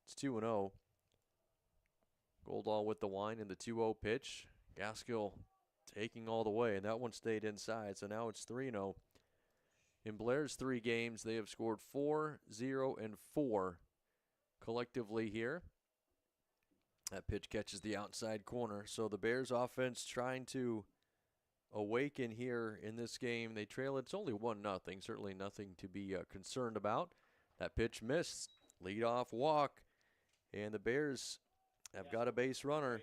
It's 2-0. Goldall with the wind in the 2-0 pitch. Gaskell taking all the way, and that one stayed inside, so now it's 3-0. In Blair's 3 games, they have scored 4, 0, and 4 collectively here. That pitch catches the outside corner, so the Bears offense trying to awaken here in this game. They trail. It's only 1-0, certainly nothing to be concerned about. That pitch missed. Leadoff walk, and the Bears have got a base runner.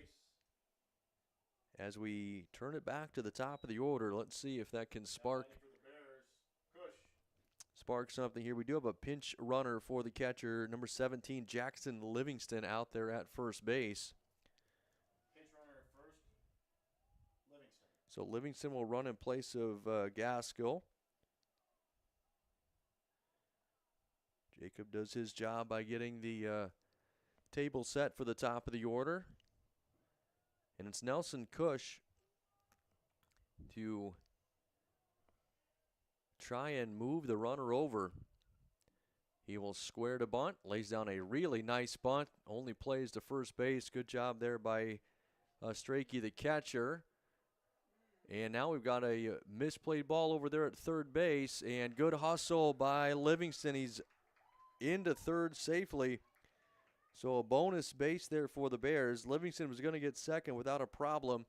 As we turn it back to the top of the order, let's see if that can spark something here. We do have a pinch runner for the catcher, number 17, Jackson Livingston, out there at first base. Pinch runner first, Livingston. So Livingston will run in place of Gaskell. Jacob does his job by getting the table set for the top of the order. And it's Nelson Cush to try and move the runner over. He will square to bunt, lays down a really nice bunt, only plays to first base. Good job there by Strachey, the catcher. And now we've got a misplayed ball over there at third base, and good hustle by Livingston. He's into third safely. So a bonus base there for the Bears. Livingston was going to get second without a problem.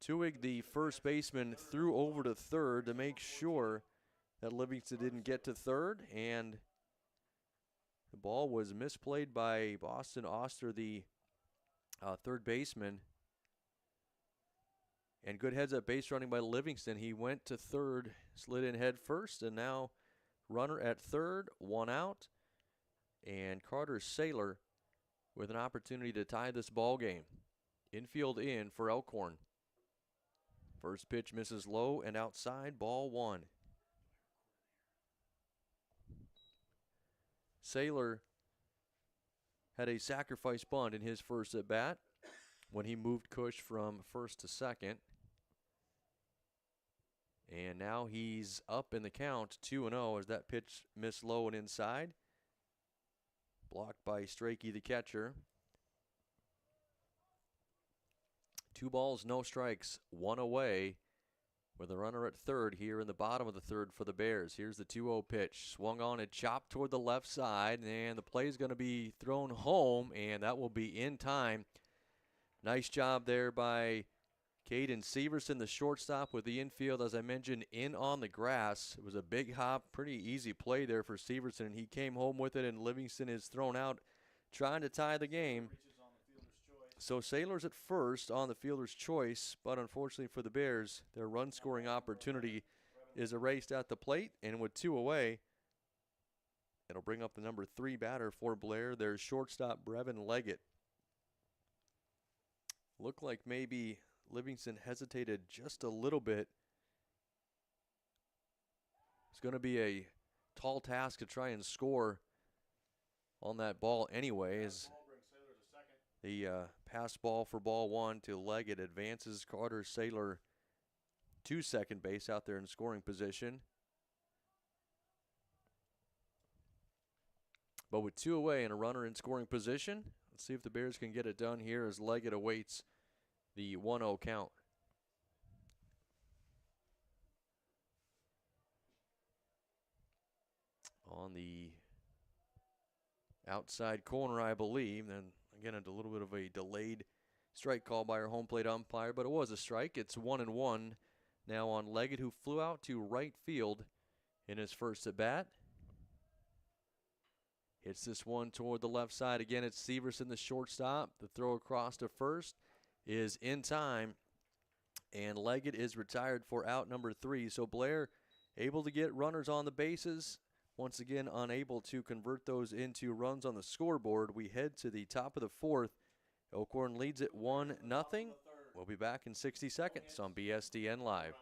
Tuig, the first baseman, threw over to third to make sure that Livingston didn't get to third, and the ball was misplayed by Boston Oster, the third baseman. And good heads-up base running by Livingston. He went to third, slid in head first, and now runner at third, one out. And Carter Saylor with an opportunity to tie this ball game. Infield in for Elkhorn. First pitch misses low and outside, ball one. Saylor had a sacrifice bunt in his first at bat when he moved Cush from first to second. And now he's up in the count, 2-0, as that pitch missed low and inside. Blocked by Strachey, the catcher. 2 balls, no strikes, 1 away with a runner at third here in the bottom of the third for the Bears. Here's the 2-0 pitch. Swung on and chopped toward the left side, and the play is going to be thrown home, and that will be in time. Nice job there by Caden Severson, the shortstop, with the infield, as I mentioned, in on the grass. It was a big hop, pretty easy play there for Severson, and he came home with it, and Livingston is thrown out trying to tie the game. So Saylor's at first on the fielder's choice, but unfortunately for the Bears, their run-scoring opportunity is erased at the plate, and with 2 away, it'll bring up the number 3 batter for Blair, their shortstop, Brevin Leggett. Looked like maybe Livingston hesitated just a little bit. It's going to be a tall task to try and score on that ball anyway, as the pass ball for ball one to Leggett advances Carter Saylor to second base out there in scoring position. But with 2 away and a runner in scoring position, let's see if the Bears can get it done here as Leggett awaits the 1-0 count. On the outside corner, I believe. Then again, a little bit of a delayed strike call by our home plate umpire, but it was a strike. It's 1-1 now on Leggett, who flew out to right field in his first at bat. Hits this one toward the left side. Again, it's Severson, the shortstop. The throw across to first is in time, and Leggett is retired for out number 3. So Blair able to get runners on the bases. Once again, unable to convert those into runs on the scoreboard. We head to the top of the 4th. Elkhorn leads it 1-0. We'll be back in 60 seconds on BSDN Live.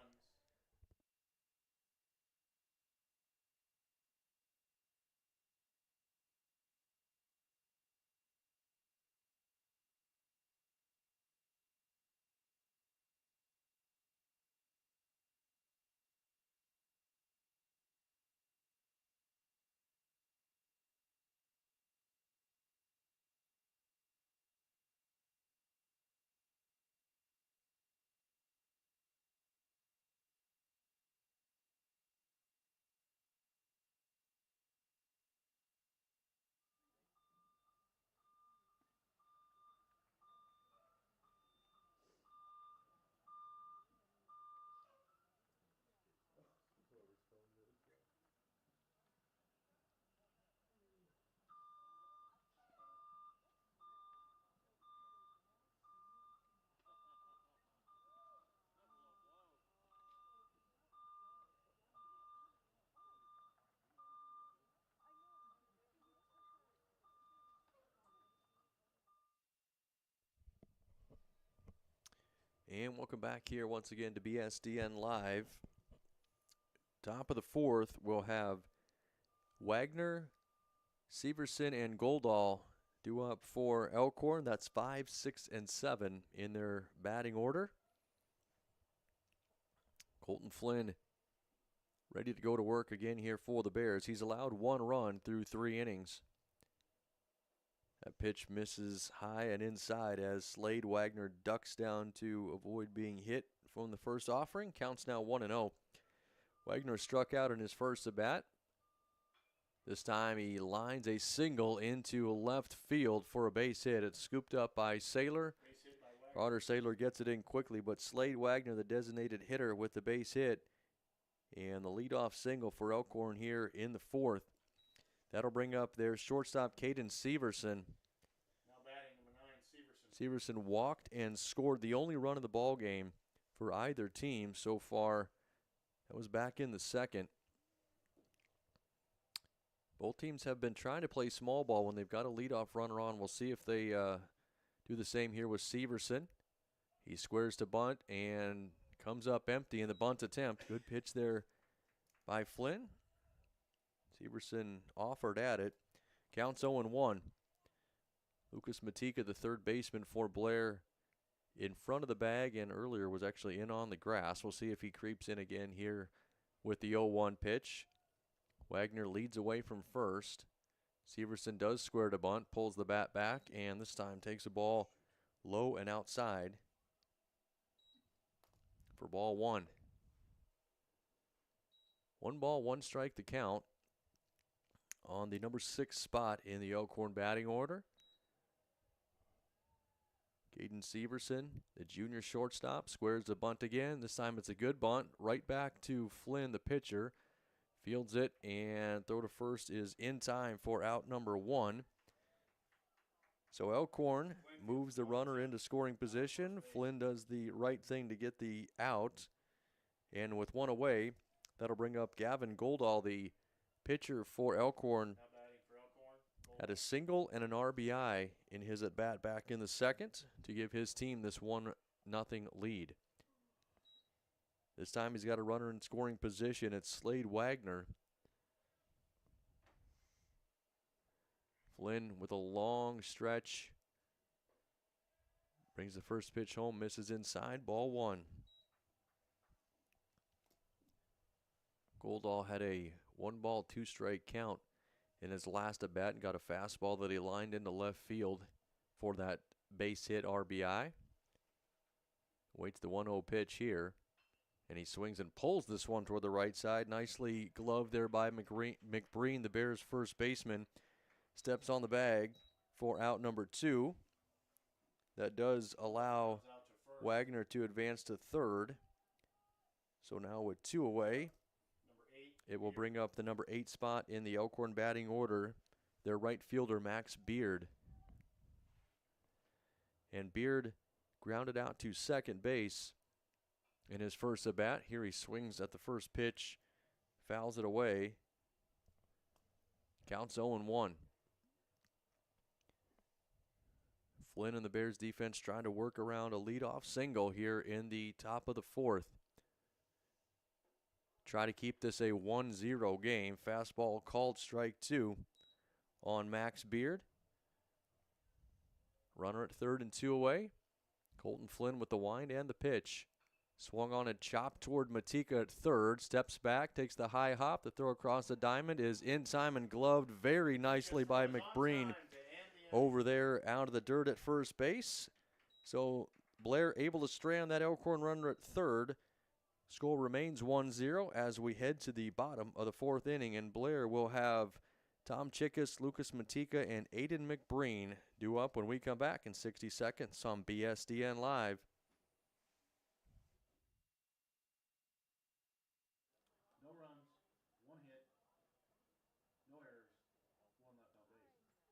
And welcome back here once again to BSDN Live. Top of the fourth, we'll have Wagner, Severson, and Goldall due up for Elkhorn. That's 5, 6, and 7 in their batting order. Colton Flynn ready to go to work again here for the Bears. He's allowed 1 run through 3 innings. That pitch misses high and inside as Slade Wagner ducks down to avoid being hit from the first offering. Counts now 1-0. Wagner struck out in his first at bat. This time he lines a single into left field for a base hit. It's scooped up by Saylor. Carter Saylor gets it in quickly, but Slade Wagner, the designated hitter, with the base hit. And the leadoff single for Elkhorn here in the fourth. That'll bring up their shortstop, Caden Severson. Now batting number 9, Severson. Severson walked and scored the only run of the ball game for either team so far. That was back in the second. Both teams have been trying to play small ball when they've got a leadoff runner on. We'll see if they do the same here with Severson. He squares to bunt and comes up empty in the bunt attempt. Good pitch there by Flynn. Severson offered at it. Counts 0-1. Lucas Matika, the third baseman for Blair, in front of the bag and earlier was actually in on the grass. We'll see if he creeps in again here with the 0-1 pitch. Wagner leads away from first. Severson does square to bunt, pulls the bat back, and this time takes the ball low and outside for ball 1. 1 ball, 1 strike to count on the number 6 spot in the Elkhorn batting order. Caden Severson, the junior shortstop, squares the bunt again. This time it's a good bunt. Right back to Flynn, the pitcher. Fields it, and throw to first is in time for out number 1. So Elkhorn moves the runner into scoring position. Flynn does the right thing to get the out. And with 1 away, that'll bring up Gavin Goldall, the pitcher for Elkhorn. Had a single and an RBI in his at-bat back in the second to give his team this 1-0 lead. This time he's got a runner in scoring position. It's Slade Wagner. Flynn with a long stretch. Brings the first pitch home, misses inside, ball 1. Goldall had a 1 ball, 2 strike count in his last at bat and got a fastball that he lined into left field for that base hit RBI. Waits the 1-0 pitch here. And he swings and pulls this one toward the right side. Nicely gloved there by McBreen, the Bears' first baseman. Steps on the bag for out number 2. That does allow Wagner to advance to third. So now with 2 away, it will bring up the number 8 spot in the Elkhorn batting order, their right fielder, Max Beard. And Beard grounded out to second base in his first at bat. Here he swings at the first pitch, fouls it away. Counts 0-1. Flynn and the Bears defense trying to work around a leadoff single here in the top of the fourth. Try to keep this a 1-0 game. Fastball called strike 2 on Max Beard. Runner at third and 2 away. Colton Flynn with the wind and the pitch. Swung on and chopped toward Matika at third. Steps back, takes the high hop. The throw across the diamond is in time and gloved very nicely by McBreen over there out of the dirt at first base. So Blair able to strand that Elkhorn runner at third. Score remains 1-0 as we head to the bottom of the fourth inning, and Blair will have Tom Chickus, Lucas Matika, and Aiden McBreen due up when we come back in 60 seconds on BSDN Live. No runs, 1 hit, no errors, 1 left on base.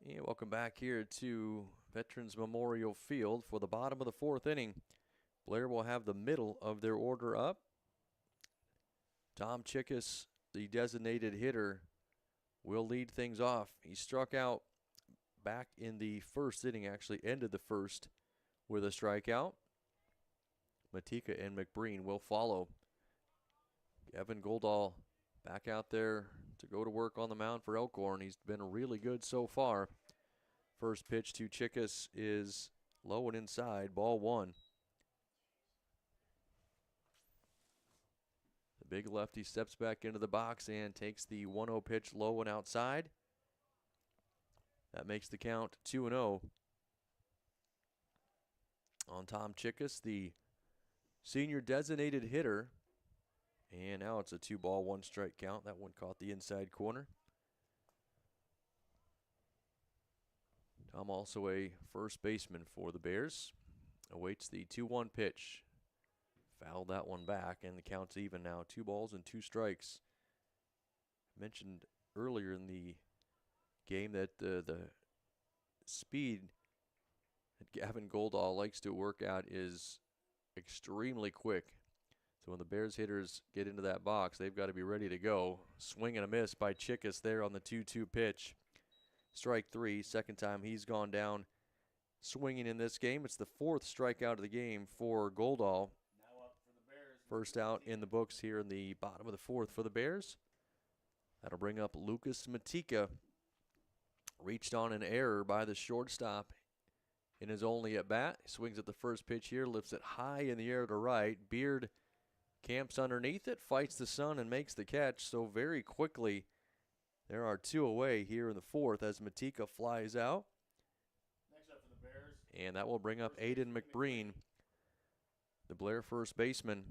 And welcome back here to Veterans Memorial Field for the bottom of the 4th inning. Blair will have the middle of their order up. Tom Chickus, the designated hitter, will lead things off. He struck out back in the 1st inning, actually ended the 1st with a strikeout. Matika and McBreen will follow. Evan Goldall back out there to go to work on the mound for Elkhorn. He's been really good so far. First pitch to Chickus is low and inside, ball 1. The big lefty steps back into the box and takes the 1-0 pitch low and outside. That makes the count 2-0 on Tom Chickus, the senior designated hitter. And now it's a 2-ball, 1-strike count. That one caught the inside corner. Tom, also a first baseman for the Bears, awaits the 2-1 pitch. Fouled that one back, and the count's even now. 2 balls and 2 strikes. Mentioned earlier in the game that the speed that Gavin Goldall likes to work out is extremely quick. So when the Bears hitters get into that box, they've got to be ready to go. Swing and a miss by Chickus there on the 2-2 pitch. Strike 3, second time he's gone down swinging in this game. It's the 4th strikeout of the game for Goldall. Now up for the Bears. First out in the books here in the bottom of the 4th for the Bears. That'll bring up Lucas Matika. Reached on an error by the shortstop in his only at bat. He swings at the first pitch here, lifts it high in the air to right. Beard camps underneath it, fights the sun, and makes the catch. So very quickly, there are 2 away here in the 4th as Matika flies out. Next up for the Bears. And that will bring up Aiden McBreen, the Blair first baseman.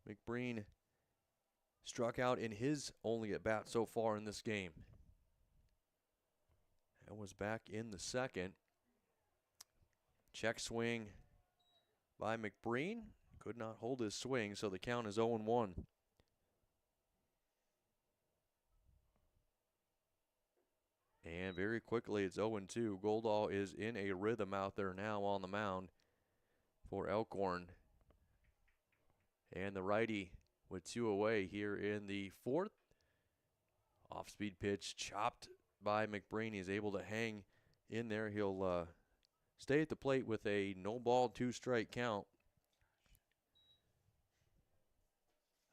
McBreen struck out in his only at bat so far in this game. That was back in the 2nd. Check swing by McBreen. Could not hold his swing, so the count is 0-1. And very quickly, it's 0-2. Goldall is in a rhythm out there now on the mound for Elkhorn. And the righty with 2 away here in the 4th. Off-speed pitch chopped by McBreen. He's able to hang in there. He'll stay at the plate with a no-ball, 2-strike count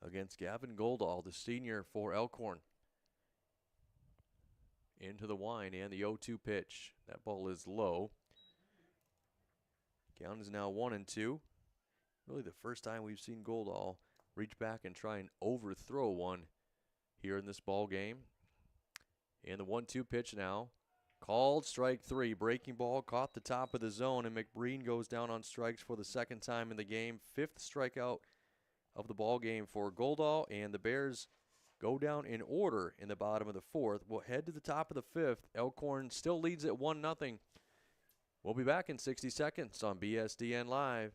against Gavin Goldall, the senior for Elkhorn. Into the wind and the 0-2 pitch. That ball is low. Count is now 1-2. Really the first time we've seen Goldall reach back and try and overthrow one here in this ball game. And the 1-2 pitch now. Called strike 3. Breaking ball caught the top of the zone, and McBreen goes down on strikes for the 2nd time in the game. 5th strikeout of the ball game for Goldall, and the Bears go down in order in the bottom of the 4th. We'll head to the top of the 5th. Elkhorn still leads at 1-0. We'll be back in 60 seconds on BSDN Live.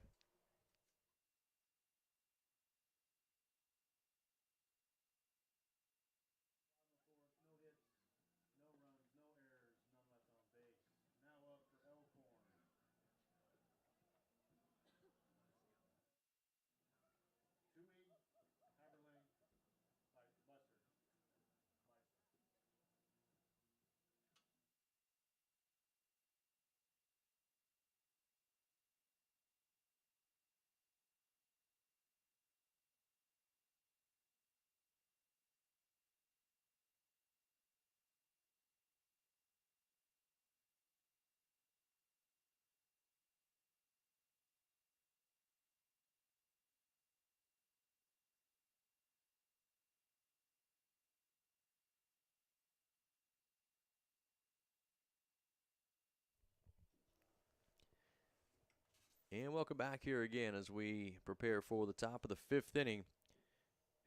And welcome back here again as we prepare for the top of the 5th inning.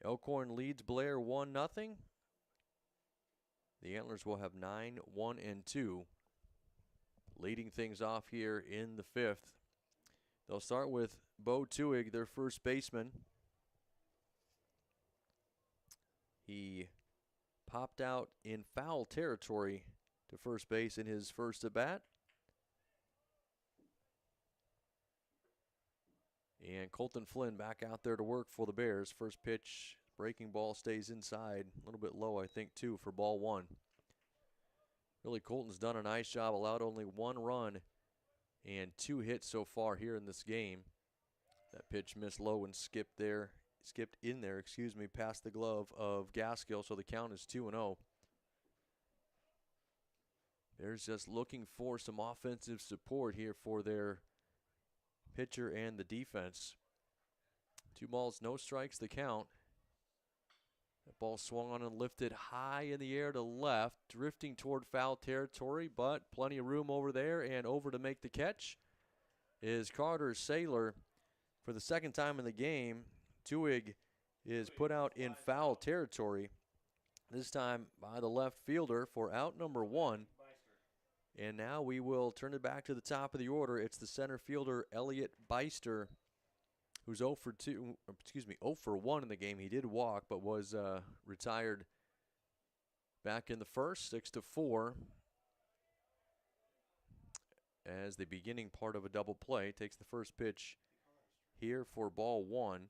Elkhorn leads Blair 1-0. The Antlers will have 9-1-2. Leading things off here in the 5th. They'll start with Bo Tuig, their first baseman. He popped out in foul territory to first base in his first at bat. And Colton Flynn back out there to work for the Bears. First pitch, breaking ball stays inside. A little bit low, I think, too, for ball one. Really, Colton's done a nice job. Allowed only 1 run and 2 hits so far here in this game. That pitch missed low and skipped in there, past the glove of Gaskill, so the count is 2-0. Bears just looking for some offensive support here for their pitcher and the defense. 2 balls, no strikes, the count. That ball swung on and lifted high in the air to left, drifting toward foul territory, but plenty of room over there, and over to make the catch is Carter Saylor. For the second time in the game, Tuig is put out in foul territory, this time by the left fielder for out number 1. And now we will turn it back to the top of the order. It's the center fielder, Elliot Beister, who's 0 for 1 in the game. He did walk, but was retired back in the first, 6-4. As the beginning part of a double play, takes the first pitch here for ball 1.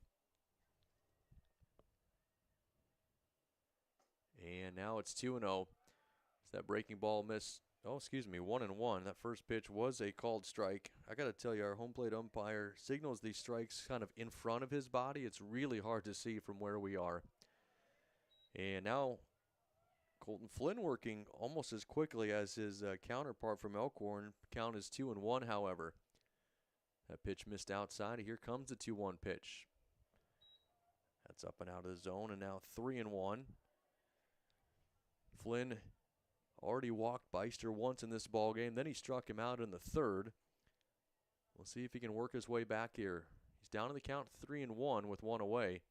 And now it's 2-0. That breaking ball missed. 1-1. That first pitch was a called strike. I got to tell you, our home plate umpire signals these strikes kind of in front of his body. It's really hard to see from where we are. And now Colton Flynn working almost as quickly as his counterpart from Elkhorn. Count is 2-1, however. That pitch missed outside. Here comes the 2-1 pitch. That's up and out of the zone, and now 3-1. Flynn already walked Beister once in this ball game. Then he struck him out in the third. We'll see if he can work his way back here. He's down in the count 3-1 with 1 away.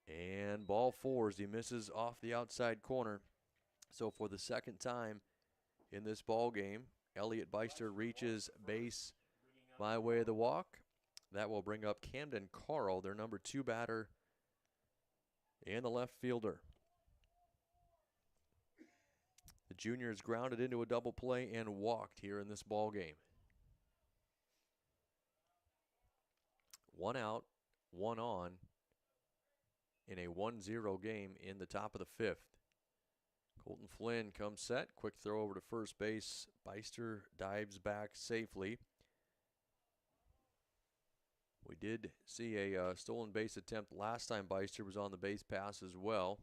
And ball 4 as he misses off the outside corner. So for the second time in this ball game, Elliot Beister reaches base by way of the walk. That will bring up Camden Carl, their number 2 batter, and the left fielder. The junior is grounded into a double play and walked here in this ball game. 1 out, 1 on in a 1-0 game in the top of the 5th. Colton Flynn comes set. Quick throw over to first base. Beister dives back safely. We did see a stolen base attempt last time Beister was on the base pass as well.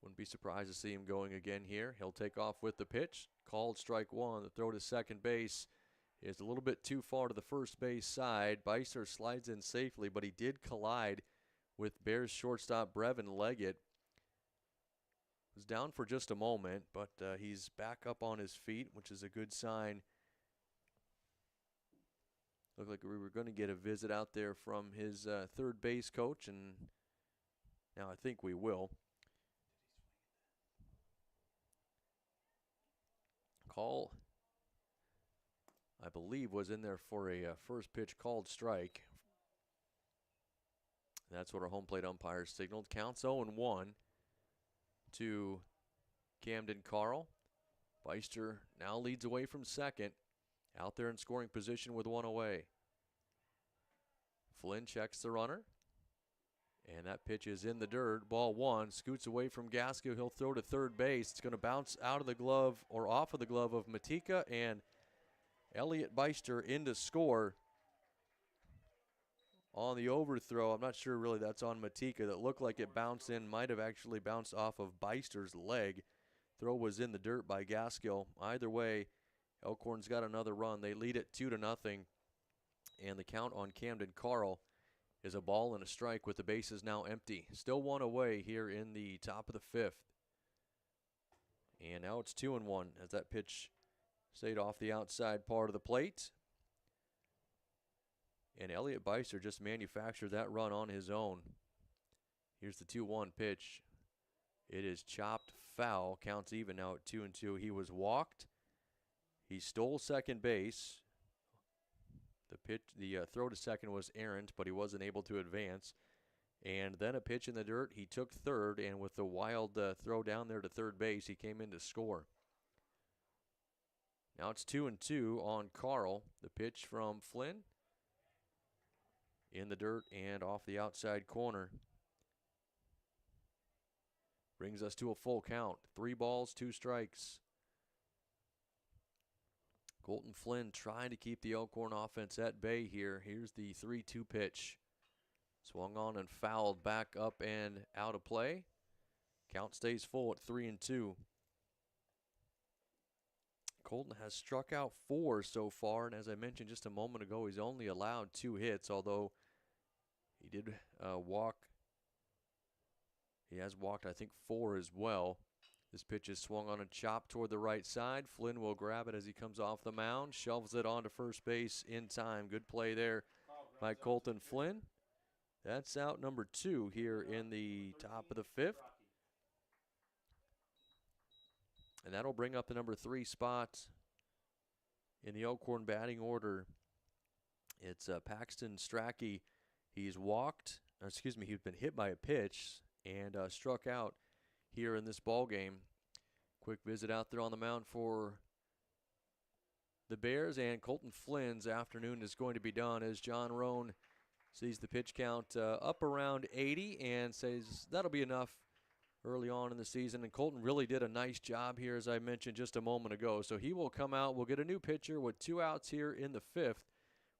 Wouldn't be surprised to see him going again here. He'll take off with the pitch. Called strike 1. The throw to second base is a little bit too far to the first base side. Beister slides in safely, but he did collide with Bears shortstop Brevin Leggett. Was down for just a moment, but he's back up on his feet, which is a good sign. Looked like we were going to get a visit out there from his third base coach, and now I think we will. Call, I believe, was in there for a first pitch called strike. That's what our home plate umpire signaled. Counts 0-1 to Camden Carl. Beister now leads away from second. Out there in scoring position with 1 away. Flynn checks the runner. And that pitch is in the dirt. Ball 1. Scoots away from Gaskill. He'll throw to third base. It's going to bounce out of the glove or off of the glove of Matika. And Elliot Beister in to score on the overthrow. I'm not sure really that's on Matika. That looked like it bounced in. Might have actually bounced off of Beister's leg. Throw was in the dirt by Gaskill. Either way, Elkhorn's got another run. They lead it 2-0. And the count on Camden Carl is a ball and a strike with the bases now empty. Still 1 away here in the top of the 5th. And now it's 2-1 as that pitch stayed off the outside part of the plate. And Elliot Beister just manufactured that run on his own. Here's the 2-1 pitch. It is chopped foul. Counts even now at 2-2. He was walked. He stole second base. The throw to second was errant, but he wasn't able to advance. And then a pitch in the dirt. He took third, and with the wild throw down there to third base, he came in to score. Now it's 2-2 on Carl. The pitch from Flynn in the dirt and off the outside corner. Brings us to a full count. 3 balls, 2 strikes. Colton Flynn trying to keep the Elkhorn offense at bay here. Here's the 3-2 pitch. Swung on and fouled back up and out of play. Count stays full at 3-2. Colton has struck out 4 so far, and as I mentioned just a moment ago, he's only allowed 2 hits, although he did walk. He has walked, I think, 4 as well. This pitch is swung on and chopped toward the right side. Flynn will grab it as he comes off the mound, shovels it onto first base in time. Good play there by Colton Flynn. That's out number 2 here in the top of the 5th. And that'll bring up the number 3 spot in the Elkhorn batting order. It's Paxton Strachey. He's been hit by a pitch and struck out here in this ball game. Quick visit out there on the mound for the Bears, and Colton Flynn's afternoon is going to be done as John Roan sees the pitch count up around 80 and says that'll be enough early on in the season. And Colton really did a nice job here, as I mentioned just a moment ago. So he will come out. We'll get a new pitcher with 2 outs here in the 5th.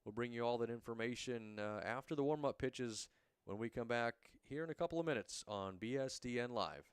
We'll bring you all that information after the warm-up pitches when we come back here in a couple of minutes on BSDN Live.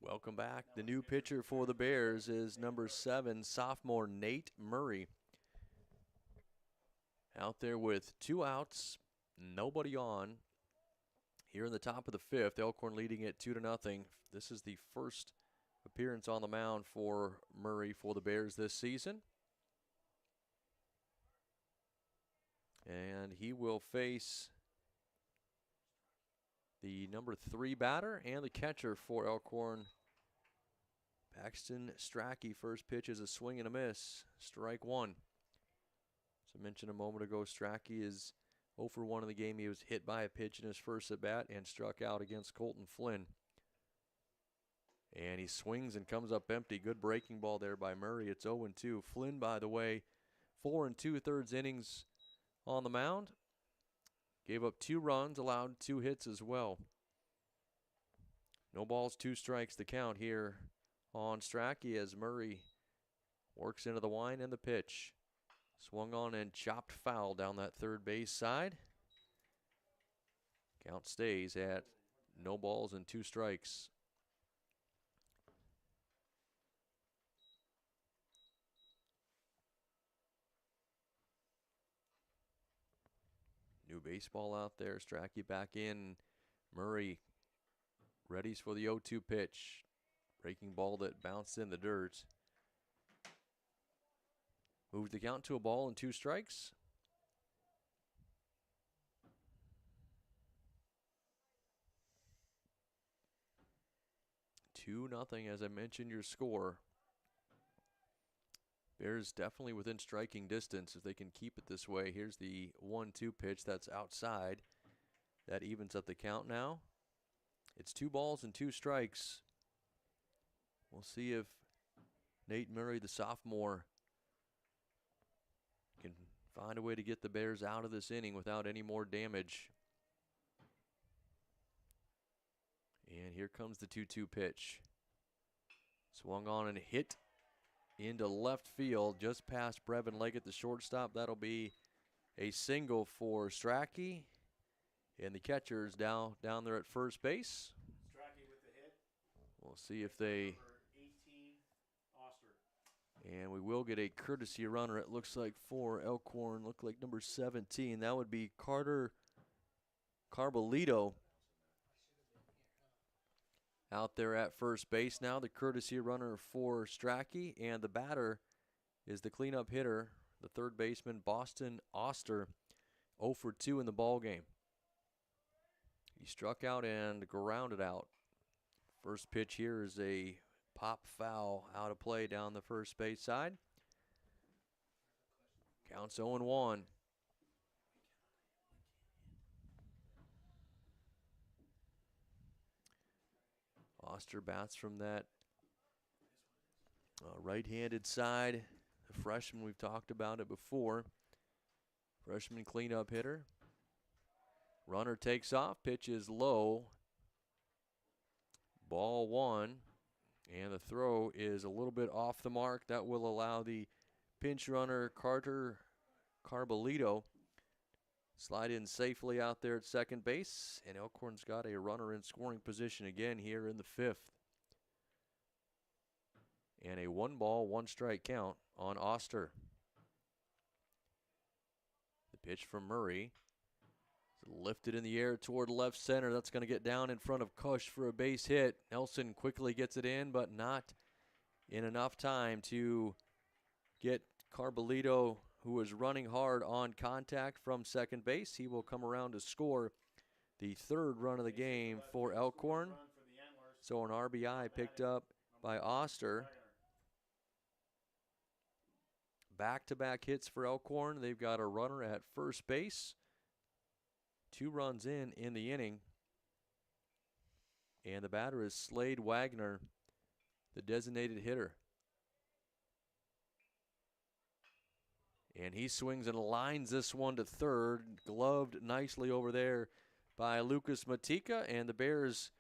Welcome back. The new pitcher for the Bears is number 7, sophomore Nate Murray. Out there with 2 outs, nobody on. Here in the top of the 5th, Elkhorn leading it 2-0. This is the first appearance on the mound for Murray for the Bears this season. And he will face the number 3 batter and the catcher for Elkhorn, Paxton Strachey. First pitch is a swing and a miss. Strike 1. As I mentioned a moment ago, Strachey is 0 for 1 in the game. He was hit by a pitch in his first at-bat and struck out against Colton Flynn. And he swings and comes up empty. Good breaking ball there by Murray. It's 0-2. Flynn, by the way, 4 2/3 innings on the mound. Gave up 2 runs, allowed 2 hits as well. No balls, 2 strikes the count here on Strachey as Murray works into the wind and the pitch. Swung on and chopped foul down that third base side. Count stays at no balls and 2 strikes. baseball out there. Strachey back in. Murray readies for the 0-2 pitch. Breaking ball that bounced in the dirt. Moves the count to a ball and 2 strikes. Two nothing, as I mentioned, your score. Bears definitely within striking distance if they can keep it this way. Here's the 1-2 pitch that's outside. That evens up the count now. It's 2 balls and 2 strikes. We'll see if Nate Murray, the sophomore, can find a way to get the Bears out of this inning without any more damage. And here comes the 2-2 pitch. Swung on and hit into left field just past Brevin Leggett, the shortstop. That'll be a single for Strachey. And the catcher's down there at first base. Strachey with the hit. We'll see if they... Number 18, Oster. And we will get a courtesy runner, it looks like, for Elkhorn. Look like number 17. That would be Carter Carbolito out there at first base now. The courtesy runner for Strachey. And the batter is the cleanup hitter, the third baseman, Boston Oster, 0 for 2 in the ball game. He struck out and grounded out. First pitch here is a pop foul out of play down the first base side. Counts 0-1. Oster bats from that right-handed side. The freshman, we've talked about it before. Freshman cleanup hitter. Runner takes off, pitch is low. Ball 1, and the throw is a little bit off the mark. That will allow the pinch runner, Carter Carbolito, slide in safely out there at second base. And Elkhorn's got a runner in scoring position again here in the 5th. And a 1-ball, 1-strike count on Oster. The pitch from Murray. Lifted in the air toward left center. That's going to get down in front of Cush for a base hit. Nelson quickly gets it in, but not in enough time to get Carbolito, who is running hard, on contact from second base. He will come around to score the 3rd run of the game for Elkhorn. So an RBI picked up by Oster. Back-to-back hits for Elkhorn. They've got a runner at first base. 2 runs in the inning. And the batter is Slade Wagner, the designated hitter. And he swings and lines this one to third. Gloved nicely over there by Lucas Matika. And the Bears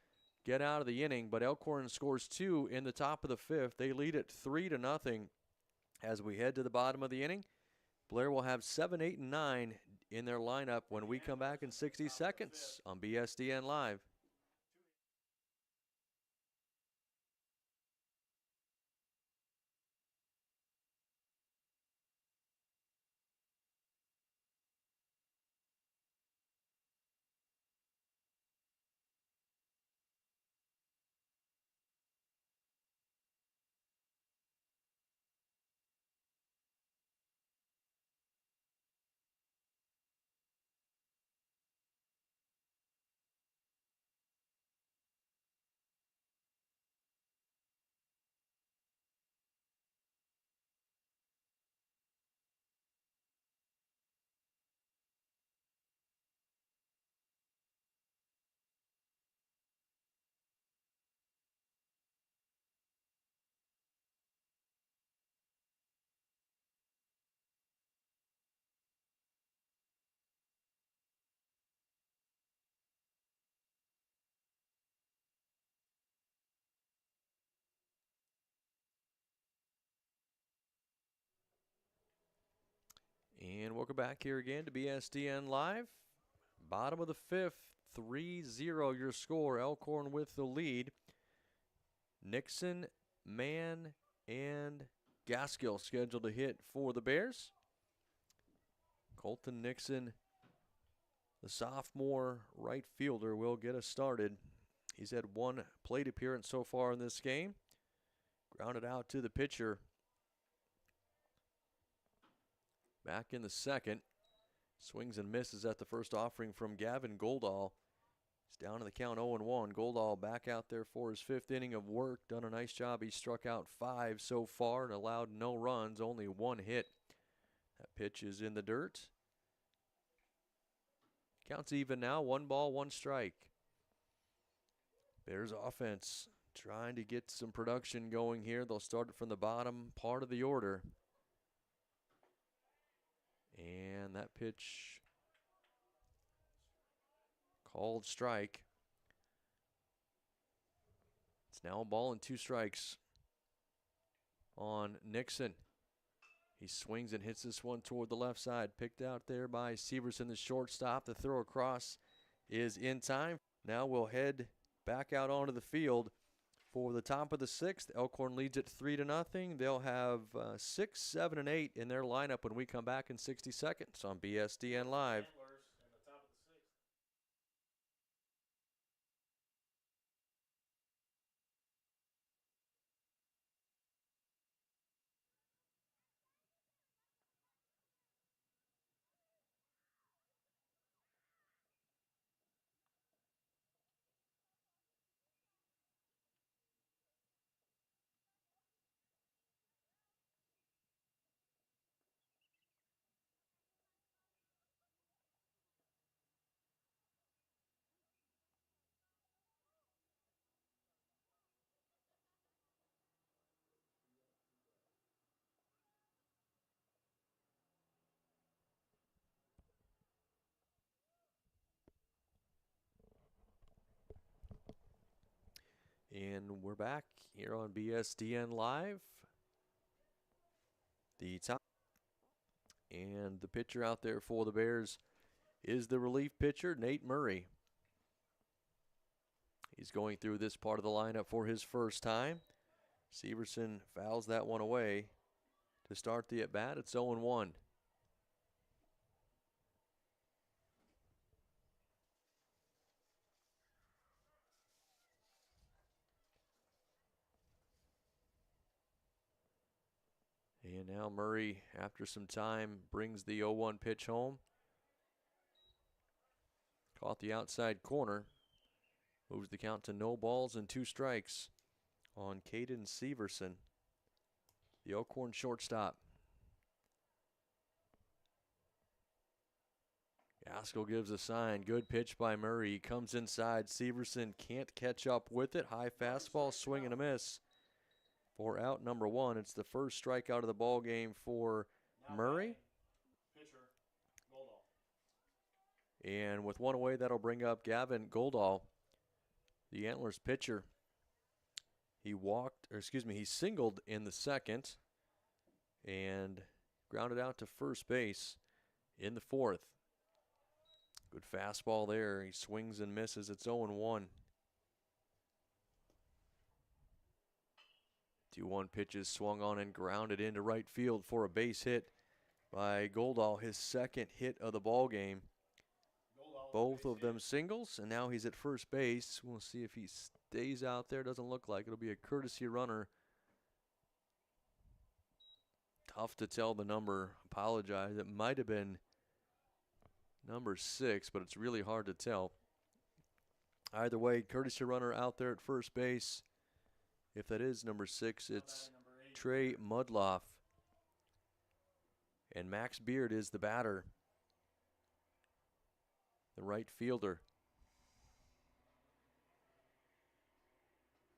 get out of the inning. But Elkhorn scores 2 in the top of the 5th. They lead it 3-0 as we head to the bottom of the inning. Blair will have 7, 8, and 9 in their lineup when we come back in 60 seconds on BSDN Live. And welcome back here again to BSDN Live. Bottom of the 5th, 3-0 your score. Elkhorn with the lead. Nixon, Mann, and Gaskill scheduled to hit for the Bears. Colton Nixon the sophomore right fielder, will get us started. He's had one plate appearance so far in this game. Grounded out to the pitcher. Back in the second. Swings and misses at the first offering from Gavin Goldall. He's down in the count 0-1. Goldall back out there for his fifth inning of work. Done a nice job. He struck out 5 so far and allowed no runs, only 1 hit. That pitch is in the dirt. Counts even now, 1 ball, 1 strike. Bears offense trying to get some production going here. They'll start it from the bottom part of the order. And that pitch called strike. It's now a ball and 2 strikes on Nixon. He swings and hits this one toward the left side. Picked out there by Severson, the shortstop. The throw across is in time. Now we'll head back out onto the field for the top of the 6th. Elkhorn leads it 3-0. They'll have 6, 7, and 8 in their lineup when we come back in 60 seconds on BSDN Live. And we're back here on BSDN Live. The top and the pitcher out there for the Bears is the relief pitcher, Nate Murray. He's going through this part of the lineup for his first time. Severson fouls that one away to start the at-bat. It's 0-1. And now Murray, after some time, brings the 0-1 pitch home. Caught the outside corner. Moves the count to no balls and 2 strikes on Caden Severson, the Elkhorn shortstop. Gaskell gives a sign. Good pitch by Murray. He comes inside. Severson can't catch up with it. High fastball, swing and a miss. For out number 1, it's the first strikeout of the ball game for Murray. Pitcher, Goldall. And with 1 away, that'll bring up Gavin Goldall, the Antlers pitcher. He singled in the second and grounded out to first base in the 4th. Good fastball there. He swings and misses. It's 0-1. 2-1 pitches swung on and grounded into right field for a base hit by Goldall, his second hit of the ball game. Both of them singles, and now he's at first base. We'll see if he stays out there. Doesn't look like it'll be a courtesy runner. Tough to tell the number. Apologize. It might have been number 6, but it's really hard to tell. Either way, courtesy runner out there at first base. If that is number 6, it's Trey Mudloff. And Max Beard is the batter, the right fielder.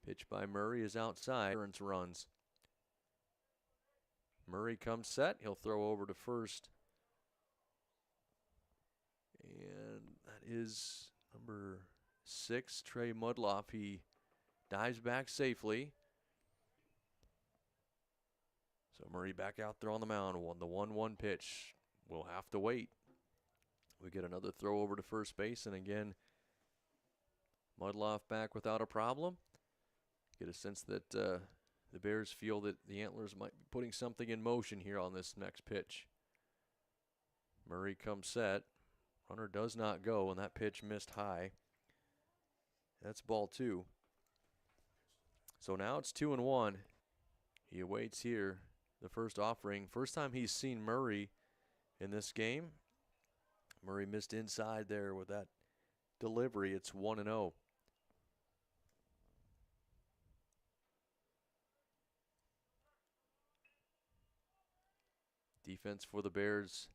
Pitch by Murray is outside. Runs. Murray comes set. He'll throw over to first. And that is number 6, Trey Mudloff. He dives back safely. So Murray back out there on the mound. The 1-1 pitch. We'll have to wait. We get another throw over to first base, and again, Mudloff back without a problem. Get a sense that the Bears feel that the Antlers might be putting something in motion here on this next pitch. Murray comes set. Runner does not go, and that pitch missed high. That's ball 2. So now it's 2-1. He awaits here the first offering. First time he's seen Murray in this game. Murray missed inside there with that delivery. It's 1-0. Defense for the Bears.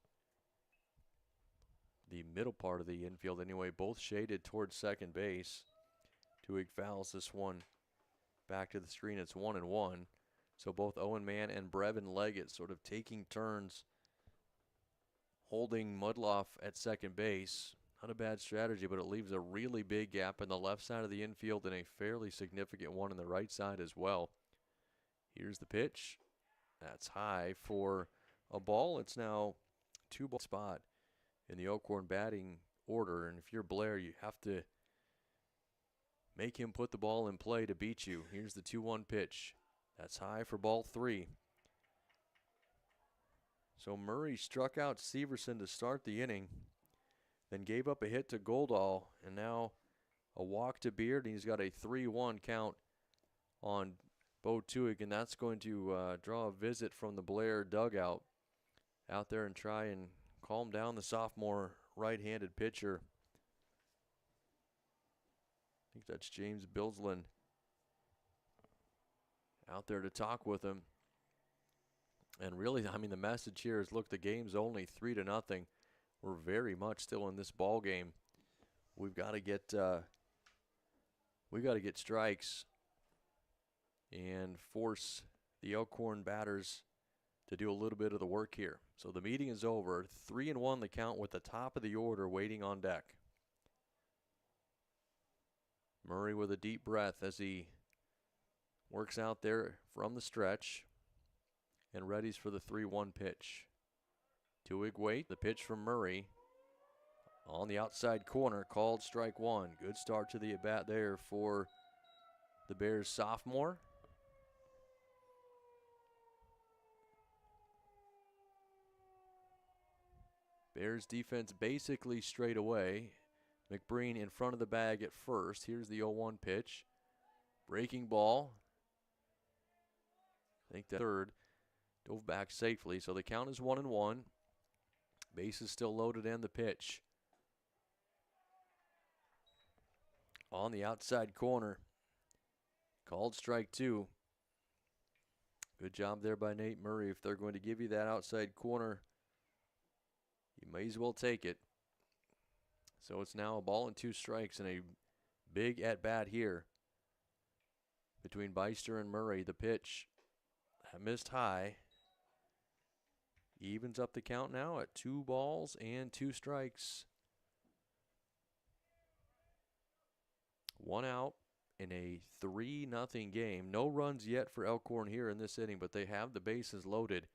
The middle part of the infield anyway, both shaded towards second base. Tuig fouls this one back to the screen. It's 1-1. So both Owen Mann and Brevin Leggett sort of taking turns holding Mudloff at second base. Not a bad strategy, but it leaves a really big gap in the left side of the infield and a fairly significant one on the right side as well. Here's the pitch. That's high for a ball. It's now 2-ball spot in the Elkhorn batting order. And if you're Blair, you have to make him put the ball in play to beat you. Here's the 2-1 pitch. That's high for ball 3. So Murray struck out Severson to start the inning, then gave up a hit to Goldall, and now a walk to Beard, and he's got a 3-1 count on Bo Tuig, and that's going to draw a visit from the Blair dugout out there and try and calm down the sophomore right-handed pitcher. I think that's James Bilsland out there to talk with him. And really, I mean, the message here is, look, the game's only 3-0. We're very much still in this ball game. We've got to get strikes and force the Elkhorn batters to do a little bit of the work here. So the meeting is over. 3-1 the count with the top of the order waiting on deck. Murray with a deep breath as he works out there from the stretch and readies for the 3-1 pitch. Tuig wait, the pitch from Murray on the outside corner, called strike 1. Good start to the at-bat there for the Bears sophomore. Bears defense basically straight away. McBreen in front of the bag at first. Here's the 0-1 pitch. Breaking ball. I think the third dove back safely. So the count is 1-1. Base is still loaded and the pitch. On the outside corner. Called strike 2. Good job there by Nate Murray. If they're going to give you that outside corner, you may as well take it. So it's now a ball and 2 strikes and a big at-bat here between Beister and Murray. The pitch missed high. Evens up the count now at 2 balls and 2 strikes. 1 out in a 3-0 game. No runs yet for Elkhorn here in this inning, but they have the bases loaded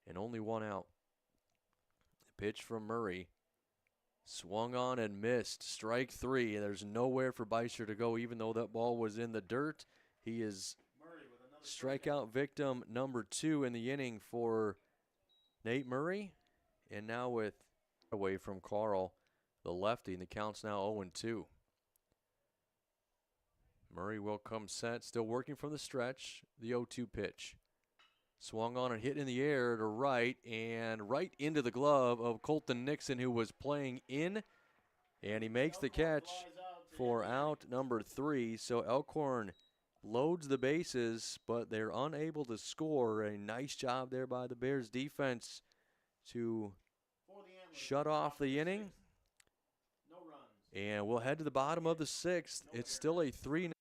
and only 1 out. The pitch from Murray. Swung on and missed. Strike 3. There's nowhere for Beister to go, even though that ball was in the dirt. He is strikeout victim number 2 in the inning for Nate Murray. And now with away from Carl, the lefty, and the count's now 0-2. Murray will come set, still working from the stretch. The 0-2 pitch. Swung on and hit in the air to right, and right into the glove of Colton Nixon, who was playing in, and he makes the catch for out number 3. So Elkhorn loads the bases, but they're unable to score. A nice job there by the Bears defense to shut off the inning. And we'll head to the bottom of the 6th. It's still a 3-0.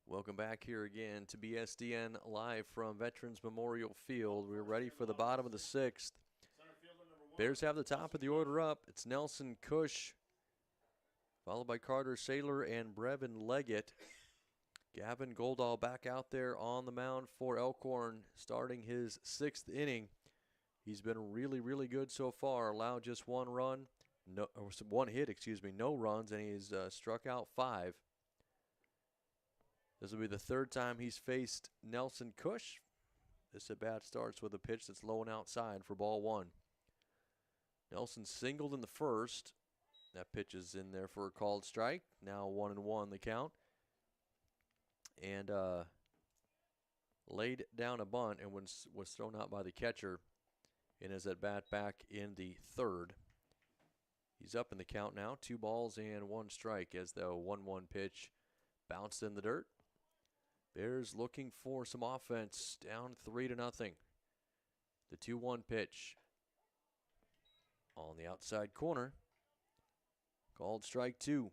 Welcome back here again to BSDN live from Veterans Memorial Field. We're ready for the bottom of the sixth. Bears have the top of the order up. It's Nelson Cush, followed by Carter Saylor and Brevin Leggett. Gavin Goldall back out there on the mound for Elkhorn, starting his sixth inning. He's been really, really good so far. Allowed just one hit, no runs, and he's struck out 5. This will be the third time he's faced Nelson Cush. This at-bat starts with a pitch that's low and outside for ball 1. Nelson singled in the first. That pitch is in there for a called strike. Now 1-1 the count. And laid down a bunt and was thrown out by the catcher in his at-bat back in the third. He's up in the count now. 2 balls and 1 strike as the 1-1 pitch bounced in the dirt. Bears looking for some offense, down 3-0. The 2-1 pitch on the outside corner. Called strike 2.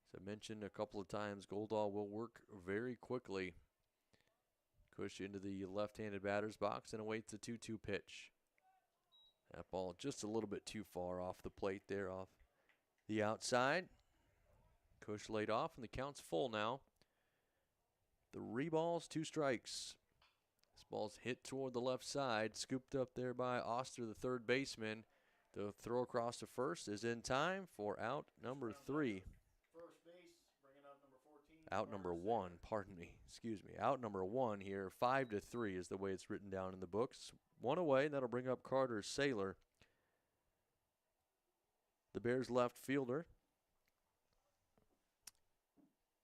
As I mentioned a couple of times, Goldall will work very quickly. Cush into the left-handed batter's box and awaits the 2-2 pitch. That ball just a little bit too far off the plate there, off the outside. Cush laid off, and the count's full now. 3 balls, 2 strikes. This ball's hit toward the left side, scooped up there by Oster, the third baseman. The throw across to first is in time for out number 3. First base, bringing up number 14. Out number 1, pardon me, excuse me. Out number 1 here, 5-3 is the way it's written down in the books. 1 away, and that'll bring up Carter Saylor, the Bears left fielder.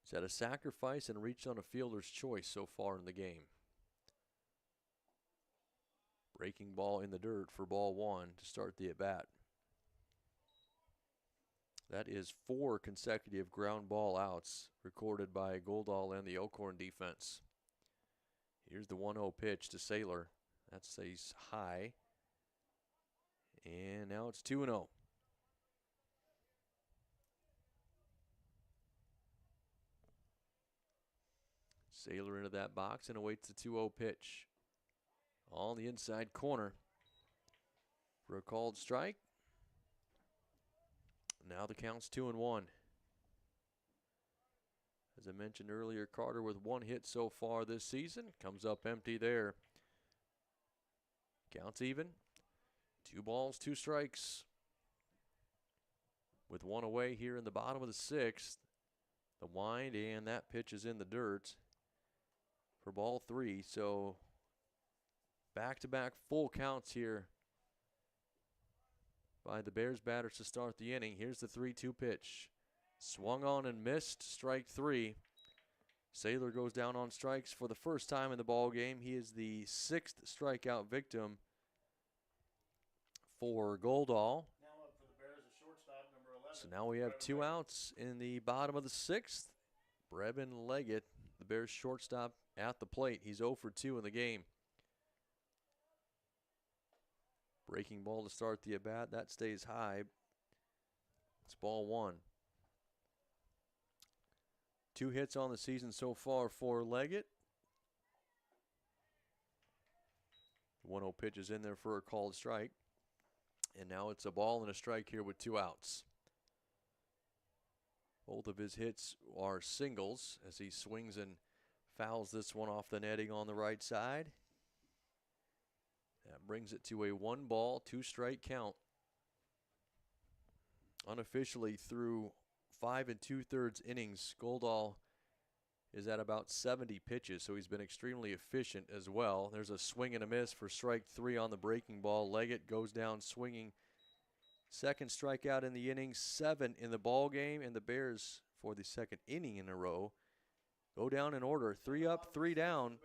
He's had a sacrifice and reached on a fielder's choice so far in the game. Breaking ball in the dirt for ball 1 to start the at-bat. That is 4 consecutive ground ball outs recorded by Goldall and the Elkhorn defense. Here's the 1-0 pitch to Saylor. That stays high. And now it's 2-0. Saylor into that box and awaits the 2-0 pitch. On the inside corner for a called strike. Now the count's 2-1. As I mentioned earlier, Carter with 1 hit so far this season. Comes up empty there. Counts even. 2 balls, 2 strikes. With 1 away here in the bottom of the 6th. The wind and that pitch is in the dirt for ball 3. So back-to-back full counts here by the Bears batters to start the inning. Here's the 3-2 pitch. Swung on and missed, strike 3. Saylor goes down on strikes for the first time in the ball game. He is the 6th strikeout victim for Goldall. Now up for the Bears, a shortstop, number 11. So now we have 2 outs in the bottom of the 6th. Brevin Leggett, the Bears shortstop, at the plate. He's 0 for 2 in the game. Breaking ball to start the at-bat. That stays high. It's ball 1. 2 hits on the season so far for Leggett. The 1-0 pitch is in there for a called strike. And now it's a ball and a strike here with 2 outs. Both of his hits are singles as he swings and fouls this one off the netting on the right side. That brings it to a 1-ball, 2-strike count. Unofficially through 5 2/3 innings, Goldall is at about 70 pitches, so he's been extremely efficient as well. There's a swing and a miss for strike 3 on the breaking ball. Leggett goes down swinging. Second strikeout in the inning, 7 in the ball game, and the Bears, for the second inning in a row, go down in order. 3 up, 3 down.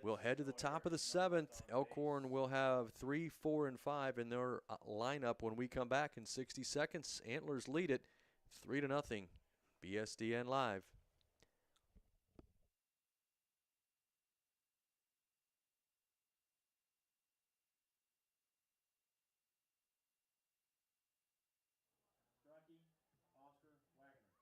We'll head to the top of the 7th. Elkhorn will have 3, 4, and 5 in their lineup when we come back in 60 seconds. Antlers lead it 3-0. BSDN Live. Rocky, Oscar, Wagner.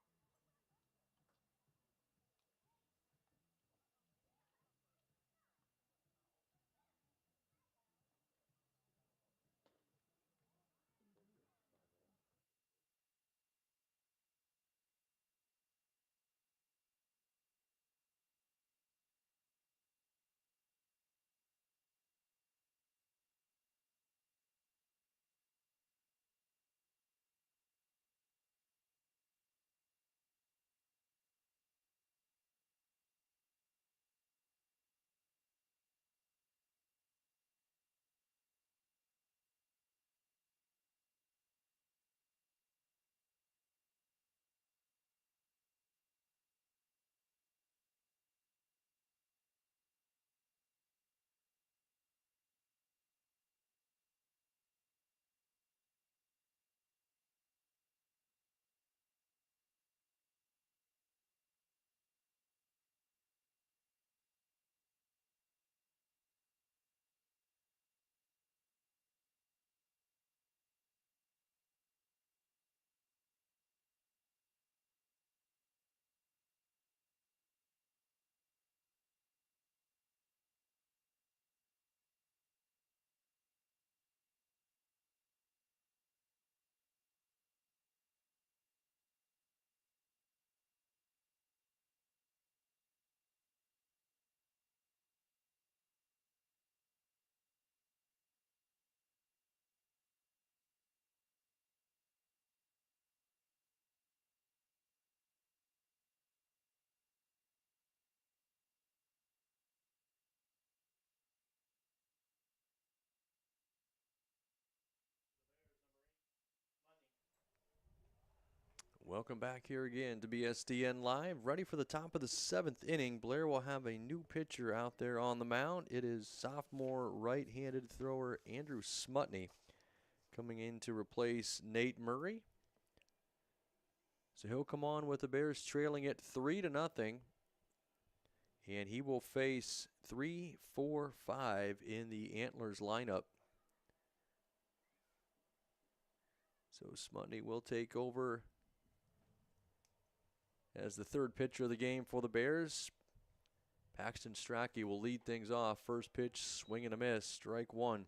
Welcome back here again to BSDN Live. Ready for the top of the 7th inning. Blair will have a new pitcher out there on the mound. It is sophomore right-handed thrower Andrew Smutney coming in to replace Nate Murray. So he'll come on with the Bears trailing it 3-0. And he will face 3, 4, 5 in the Antlers lineup. So Smutney will take over as the third pitcher of the game for the Bears. Paxton Strachey will lead things off. First pitch, swing and a miss, strike one.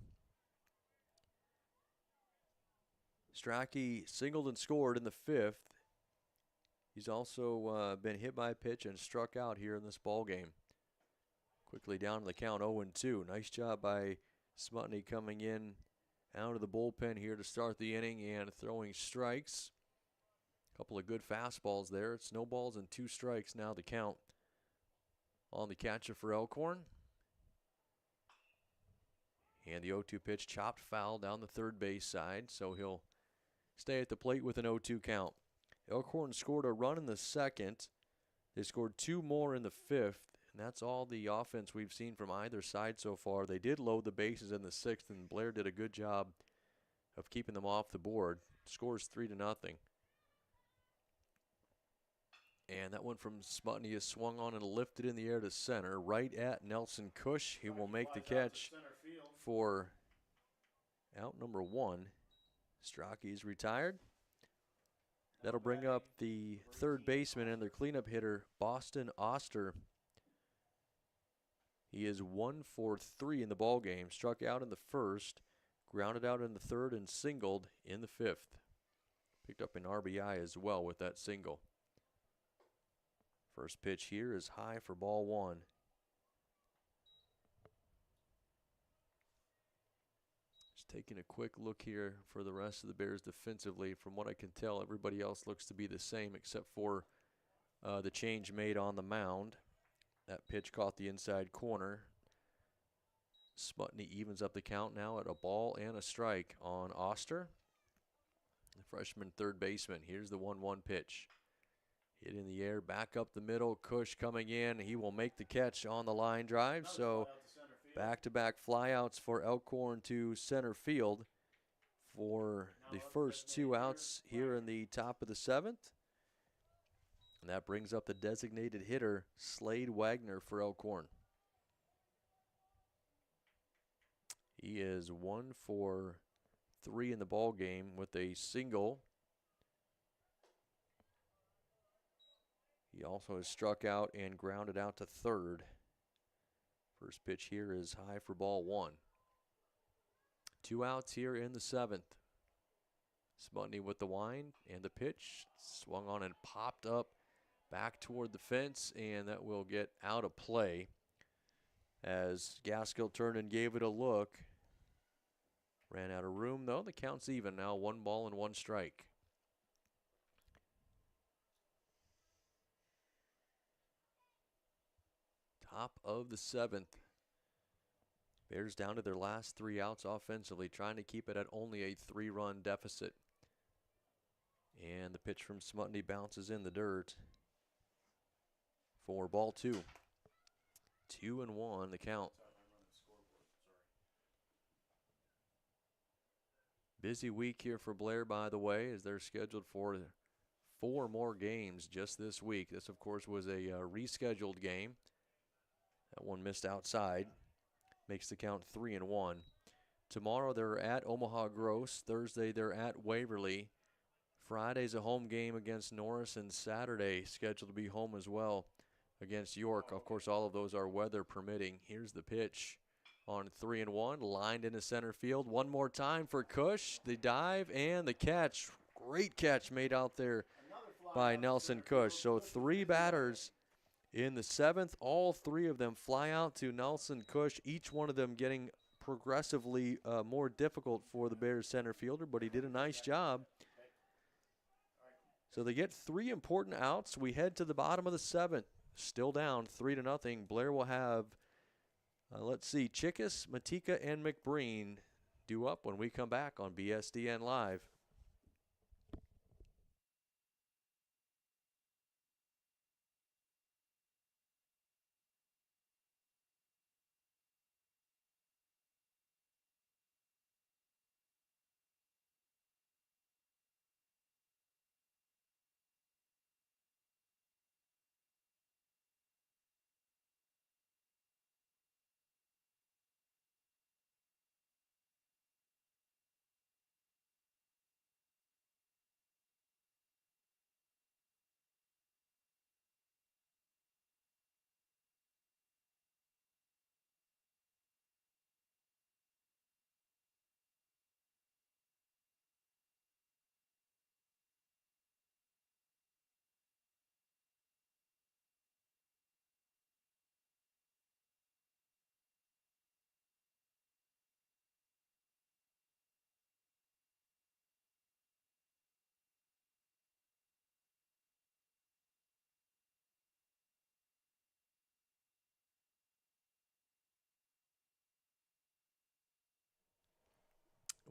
Strachey singled and scored in the 5th. He's also been hit by a pitch and struck out here in this ball game. Quickly down to the count, 0-2. Nice job by Smutney coming in out of the bullpen here to start the inning and throwing strikes. A couple of good fastballs there. It's no balls and 2 strikes now to count on the catcher for Elkhorn. And the 0-2 pitch chopped foul down the third base side, so he'll stay at the plate with an 0-2 count. Elkhorn scored a run in the 2nd. They scored 2 more in the 5th, and that's all the offense we've seen from either side so far. They did load the bases in the 6th, and Blair did a good job of keeping them off the board. Scores 3-0. And that one from Smutney is swung on and lifted in the air to center, right at Nelson Cush. He will make the catch for out number 1. Strachey is retired. That'll bring up the third baseman and their cleanup hitter, Boston Oster. He is 1 for 3 in the ball game. Struck out in the 1st, grounded out in the 3rd, and singled in the 5th. Picked up an RBI as well with that single. First pitch here is high for ball 1. Just taking a quick look here for the rest of the Bears defensively. From what I can tell, everybody else looks to be the same except for the change made on the mound. That pitch caught the inside corner. Smutney evens up the count now at a ball and a strike on Oster, the freshman third baseman. Here's the 1-1 pitch. Hit in the air, back up the middle. Cush coming in. He will make the catch on the line drive. So back-to-back flyouts for Elkhorn to center field for the first 2 outs here in the top of the 7th. And that brings up the designated hitter, Slade Wagner, for Elkhorn. He is 1 for 3 in the ball game with a single. He also has struck out and grounded out to 3rd. First pitch here is high for ball 1. 2 outs here in the 7th. Smutney with the wind and the pitch. Swung on and popped up back toward the fence, and that will get out of play as Gaskill turned and gave it a look. Ran out of room, though. The count's even now, 1 ball and 1 strike. Top of the 7th. Bears down to their last 3 outs offensively, trying to keep it at only a 3-run deficit. And the pitch from Smutney bounces in the dirt for ball 2. 2-1 the count. Busy week here for Blair, by the way, as they're scheduled for 4 more games just this week. This, of course, was a rescheduled game. That one missed outside. Makes the count 3-1. Tomorrow they're at Omaha Gross. Thursday they're at Waverly. Friday's a home game against Norris, and Saturday scheduled to be home as well against York. Of course, all of those are weather permitting. Here's the pitch on 3-1, lined into center field. One more time for Cush. The dive and the catch. Great catch made out there by Nelson Cush. So 3 batters in the 7th, all 3 of them fly out to Nelson Cush, each one of them getting progressively more difficult for the Bears center fielder, but he did a nice job. So they get 3 important outs. We head to the bottom of the 7th, still down 3-0. Blair will have, let's see, Chickus, Matika, and McBreen due up when we come back on BSDN Live.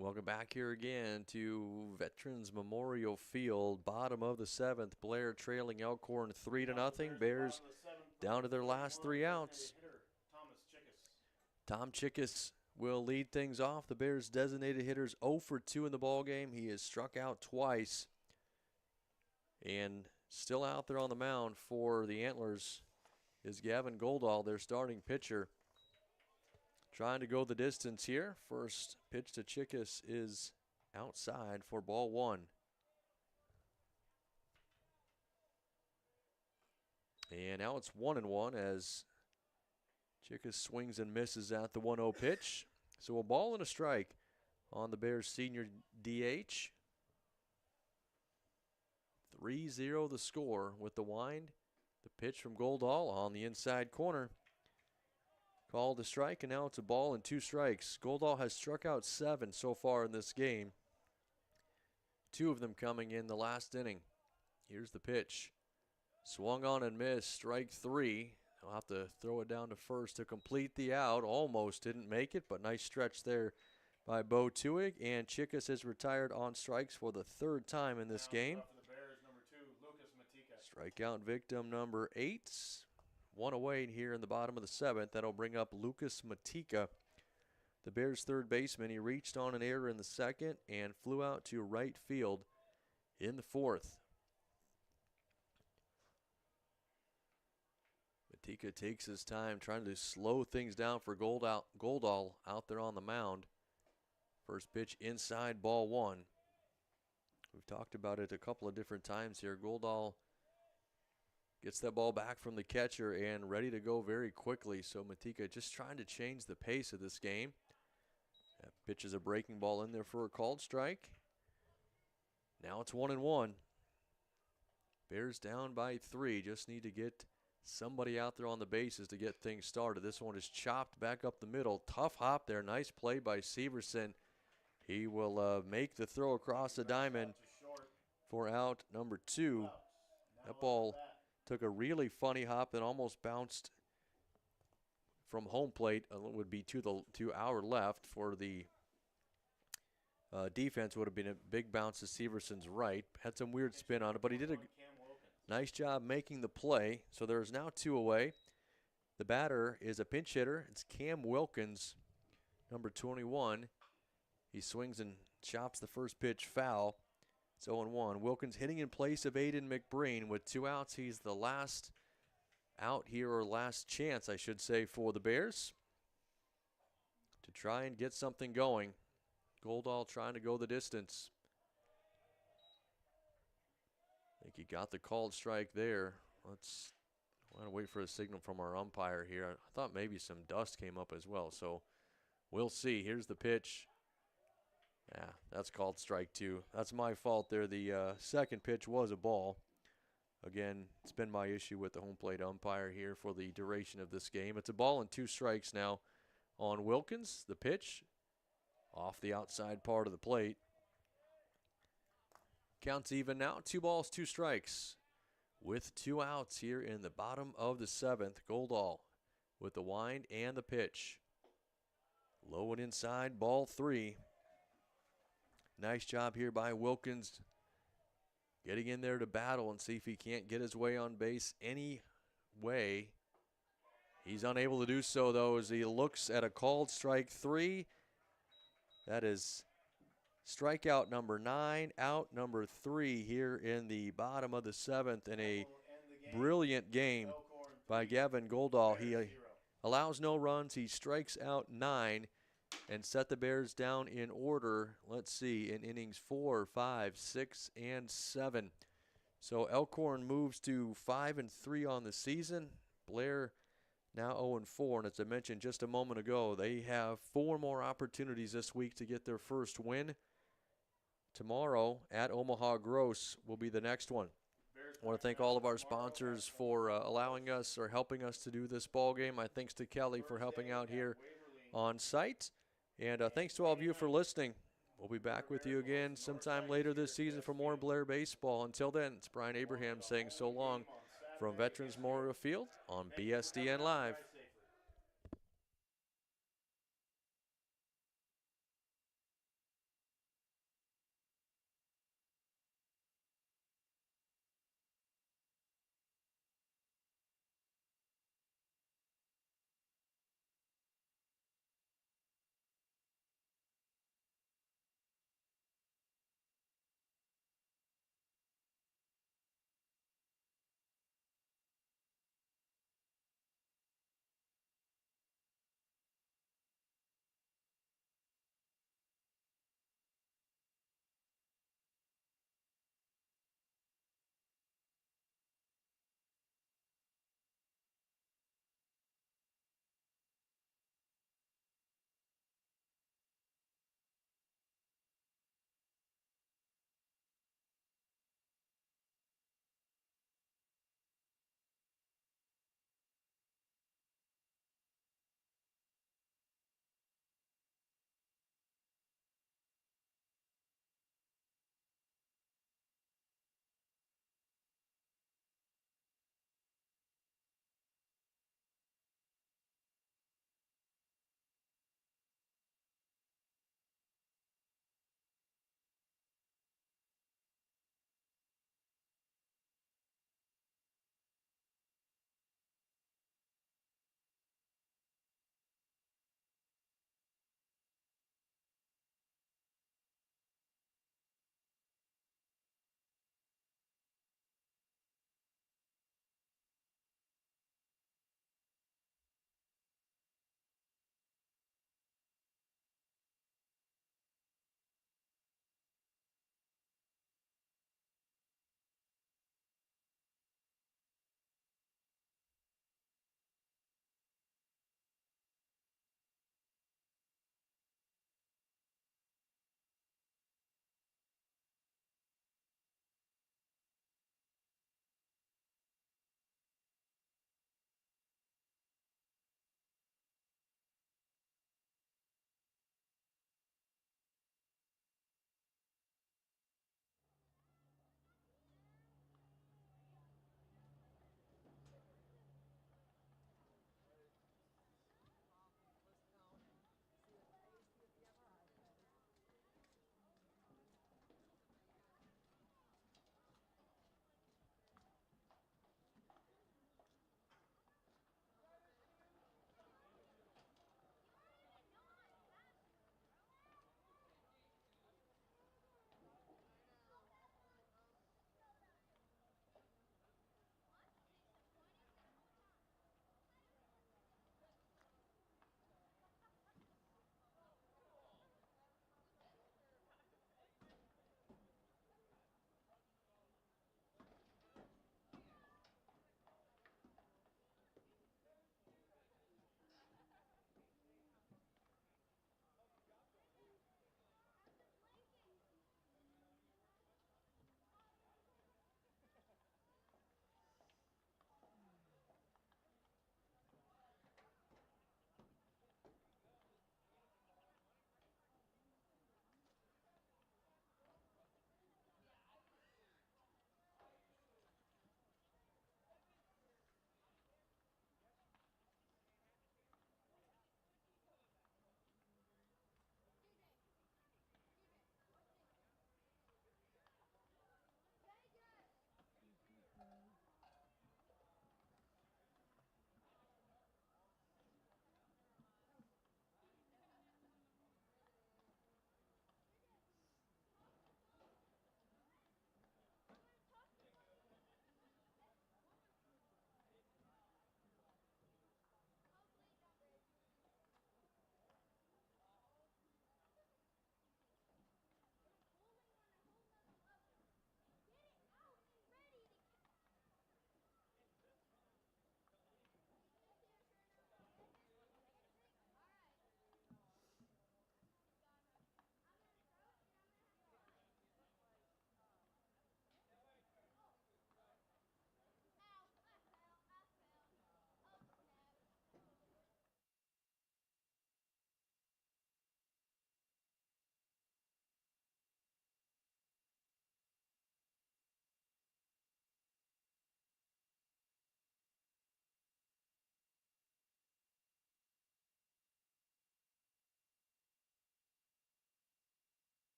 Welcome back here again to Veterans Memorial Field, bottom of the 7th. Blair trailing Elkhorn 3-0. Bears down to their last 3 outs. Tom Chickus will lead things off. The Bears' designated hitter's 0 for 2 in the ballgame. He has struck out twice. And still out there on the mound for the Antlers is Gavin Goldall, their starting pitcher. Trying to go the distance here. First pitch to Chickus is outside for ball 1. And now it's 1-1 as Chickus swings and misses at the 1-0 pitch. So a ball and a strike on the Bears senior DH. 3-0 the score with the wind. The pitch from Goldall on the inside corner. Called a strike, and now it's a ball and 2 strikes. Goldall has struck out 7 so far in this game. 2 of them coming in the last inning. Here's the pitch. Swung on and missed, strike 3. He'll have to throw it down to first to complete the out. Almost didn't make it, but nice stretch there by Bo Tuig. And Chickus is retired on strikes for the 3rd time in this game. Strikeout victim number 8. 1 away here in the bottom of the 7th. That'll bring up Lucas Matika, the Bears' 3rd baseman. He reached on an error in the 2nd and flew out to right field in the 4th. Matika takes his time trying to slow things down for Goldall out there on the mound. First pitch inside, ball 1. We've talked about it a couple of different times here. Goldall gets that ball back from the catcher and ready to go very quickly. So Matika just trying to change the pace of this game. That pitches a breaking ball in there for a called strike. Now it's 1-1. Bears down by 3. Just need to get somebody out there on the bases to get things started. This one is chopped back up the middle. Tough hop there. Nice play by Severson. He will make the throw across the diamond for out number 2. That ball took a really funny hop that almost bounced from home plate. Would be to our left for the defense. Would have been a big bounce to Severson's right. Had some weird spin on it, but he did a nice job making the play. So there's now 2 away. The batter is a pinch hitter. It's Cam Wilkins, number 21. He swings and chops the first pitch foul. It's 0-1. Wilkins hitting in place of Aiden McBreen with 2 outs. He's the last out here, or last chance, I should say, for the Bears to try and get something going. Goldall trying to go the distance. I think he got the called strike there. I want to wait for a signal from our umpire here. I thought maybe some dust came up as well, so we'll see. Here's the pitch. Yeah, that's called strike 2. That's my fault there. The second pitch was a ball. Again, it's been my issue with the home plate umpire here for the duration of this game. It's a ball and 2 strikes now on Wilkins. The pitch off the outside part of the plate. Counts even now. 2 balls, 2 strikes with 2 outs here in the bottom of the 7th. Goldall with the wind and the pitch. Low and inside, ball 3. Nice job here by Wilkins, getting in there to battle and see if he can't get his way on base any way. He's unable to do so, though, as he looks at a called strike 3. That is strikeout number 9, out number 3 here in the bottom of the 7th, in a brilliant game by Gavin Goldall. He allows no runs. He strikes out 9. And set the Bears down in order, let's see, in innings 4, 5, 6, and 7. So Elkhorn moves to 5-3 on the season. Blair now 0-4. And as I mentioned just a moment ago, they have 4 more opportunities this week to get their first win. Tomorrow at Omaha Gross will be the next one. I want to thank all of our sponsors for allowing us or helping us to do this ball game. My thanks to Kelly for helping out here on site. And thanks to all of you for listening. We'll be back with you again sometime later this season for more Blair baseball. Until then, it's Brian Abraham saying so long from Veterans Memorial Field on BSDN Live.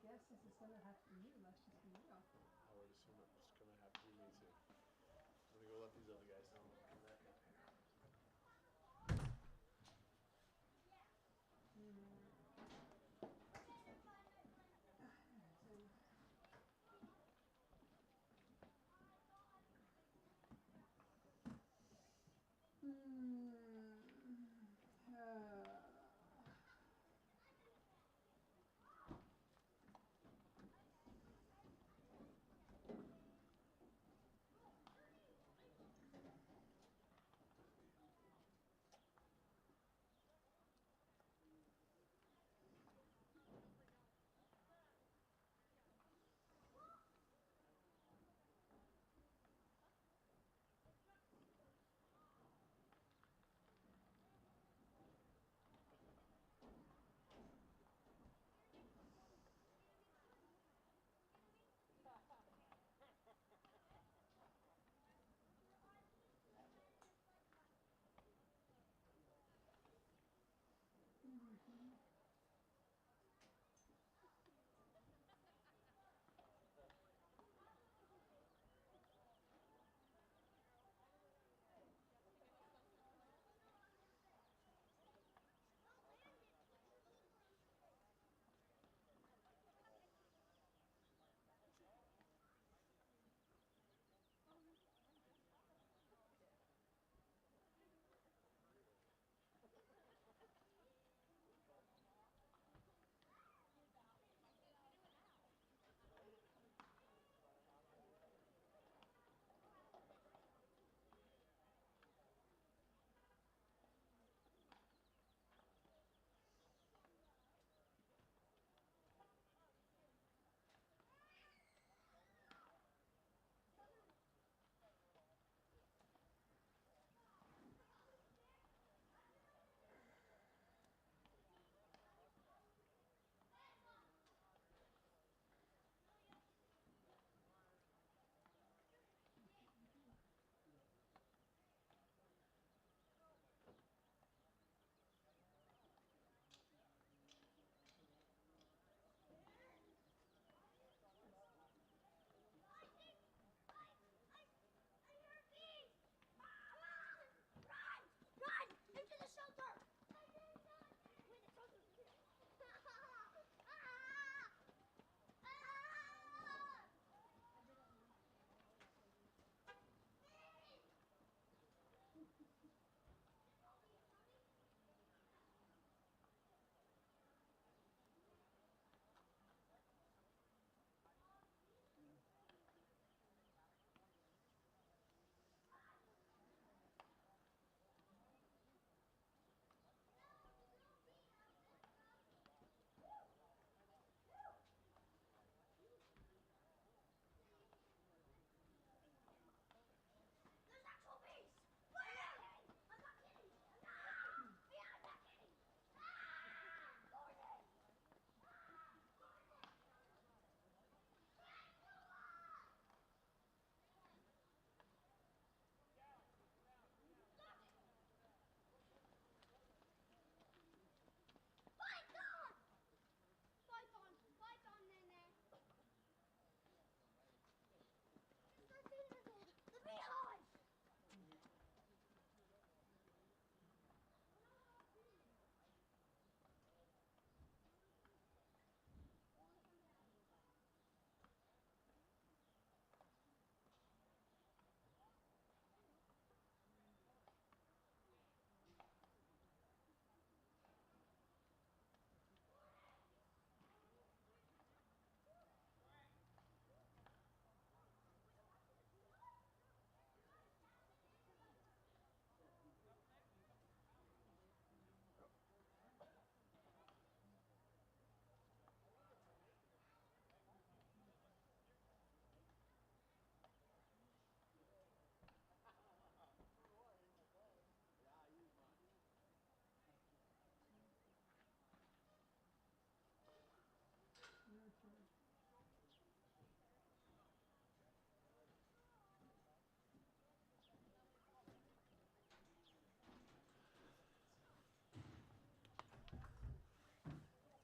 guess since it's going to have to be you, it must just be you. I would assume it's going to have to be me too. I'm going to go let these other guys know I'm coming back down here.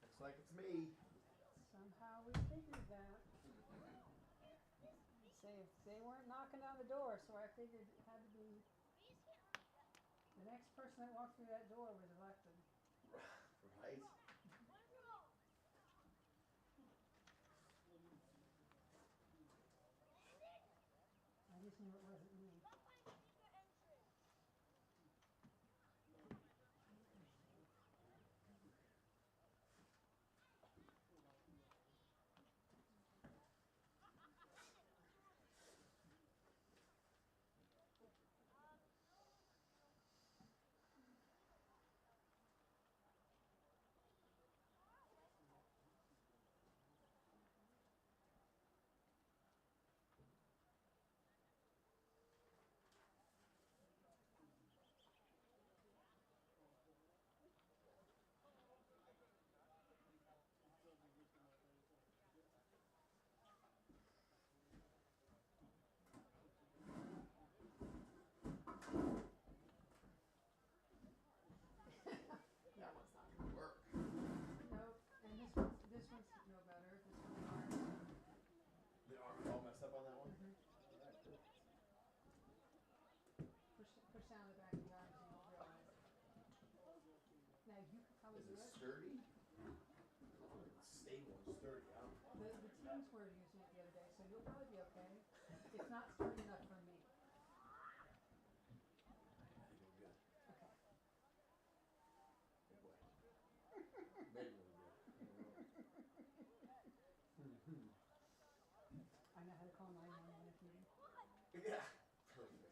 Looks like it's me. Somehow we figured that. Say, they weren't knocking on the door, so I figured it had to be the next person that walked through that door was elected. Right? I just knew it wasn't me. That one's not gonna work. Nope. And this one's no better. This one's ours. The arm's all messed up on that one? Mhm. Alright, perfect. Push down the back of the arms and you'll realize it. Now you could probably Is do it it. sturdy? It's stable and sturdy. I don't know. The teens were using it the other day, so you'll probably be okay. It's not sturdy enough for me. I think I'm good. Okay. Oh boy. Maybe we'll be good. I know how to call 911 if needed. Yeah. Perfect.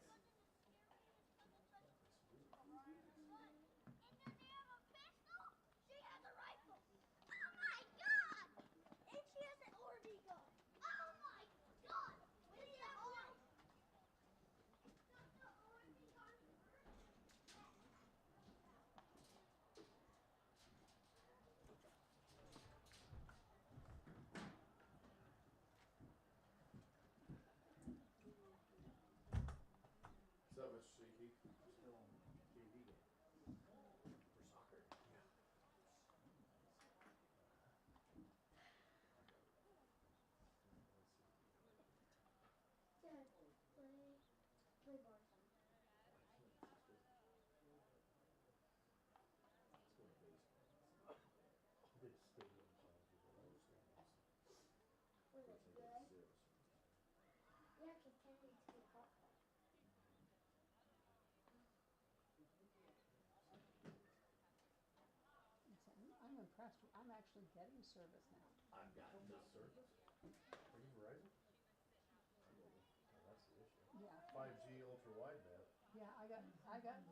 So much shaky. Still on JV game. For soccer? Yeah. This stadium size is a little I'm impressed. I'm actually getting service now. I've gotten this service. Are you Verizon? Oh, that's the issue. Yeah. 5G ultra wideband. Yeah, I got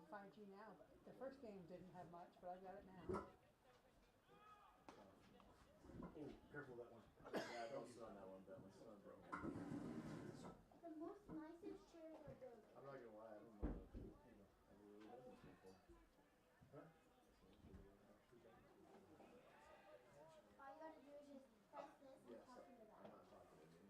5G now, but the first game didn't have much, but I've got it now. Oh, careful that one. Yeah, don't sit on that one, Ben. It's not broken. The most nicest chairs are those. I'm not gonna lie, I don't know if you know, I've really done this before. Huh? All you gotta do is just press this and Yes, talk into that. I'm not talking to me.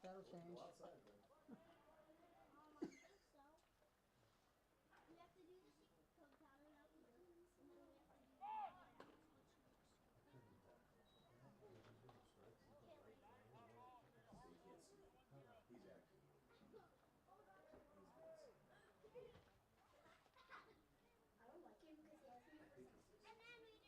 That'll Go change. outside then. We have to do the powder out here, and then we have to do So you can't see. He's acting. He's good. I don't like him because he has I think it's this. And then we do this.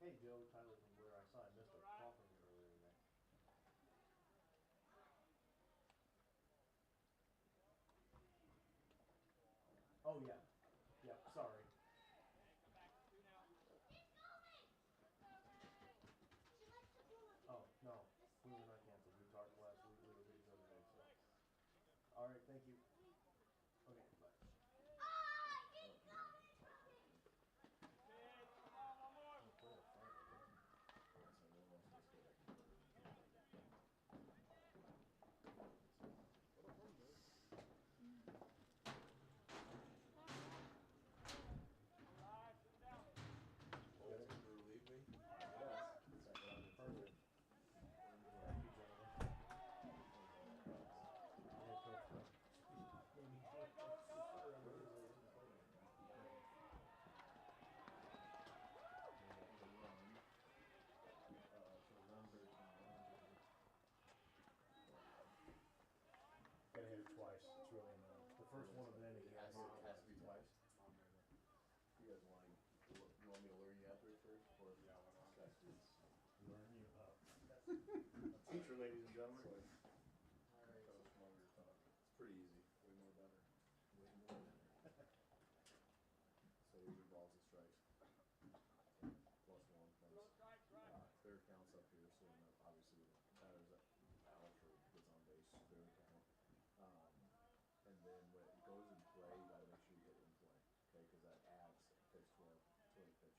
Hey, Joe, Tyler from Blair. I saw I missed a call from you earlier today. Oh, yeah. Yep, sorry. Oh, no. We were not canceled. We talked last week. We were good to go today, so. All right, thank you. Okay, bye. Relieve me. Perfect. Thank you, gentlemen. Head coach gave me Gotta hit it twice. It's really annoying. The first one of the inning, you gotta hit it has to be twice. You guys want me to learn you out there first? Or Yeah, why not? okay. Learn you up. Teacher, ladies and gentlemen. So, Coach Munger talk. It's pretty easy. Way more better. Way more better. So these are balls and strikes. Plus one. Clear counts up here, so obviously the batter's out or gets on base, clear count. And then when it goes in play, you gotta make sure you hit in play. Okay, because that adds pitch to a pitcher.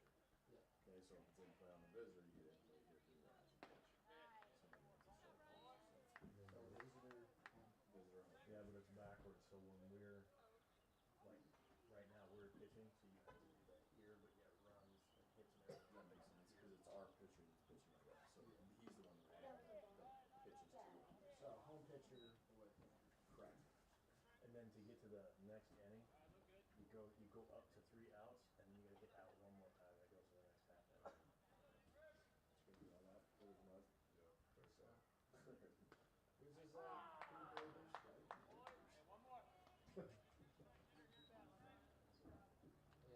Yeah. Okay, so if it's in play on the visitor, you hit in play here because it adds a pitch. Somebody wants to strike first. So visitor. Visitor home. Yeah, but it's backwards. So when we're like right now, we're pitching, so you have to do that here, but yeah, runs and hits and everything. That makes sense because it's our pitcher that's pitching to us. So he's the one that added the pitches to it. So home pitcher would. Correct. And then to get to the next inning, you go up to 3 outs, and then you gotta hit out one more time. That goes to the next half inning. Should we do all that? There's mud. Yeah. There's This is pretty good strike.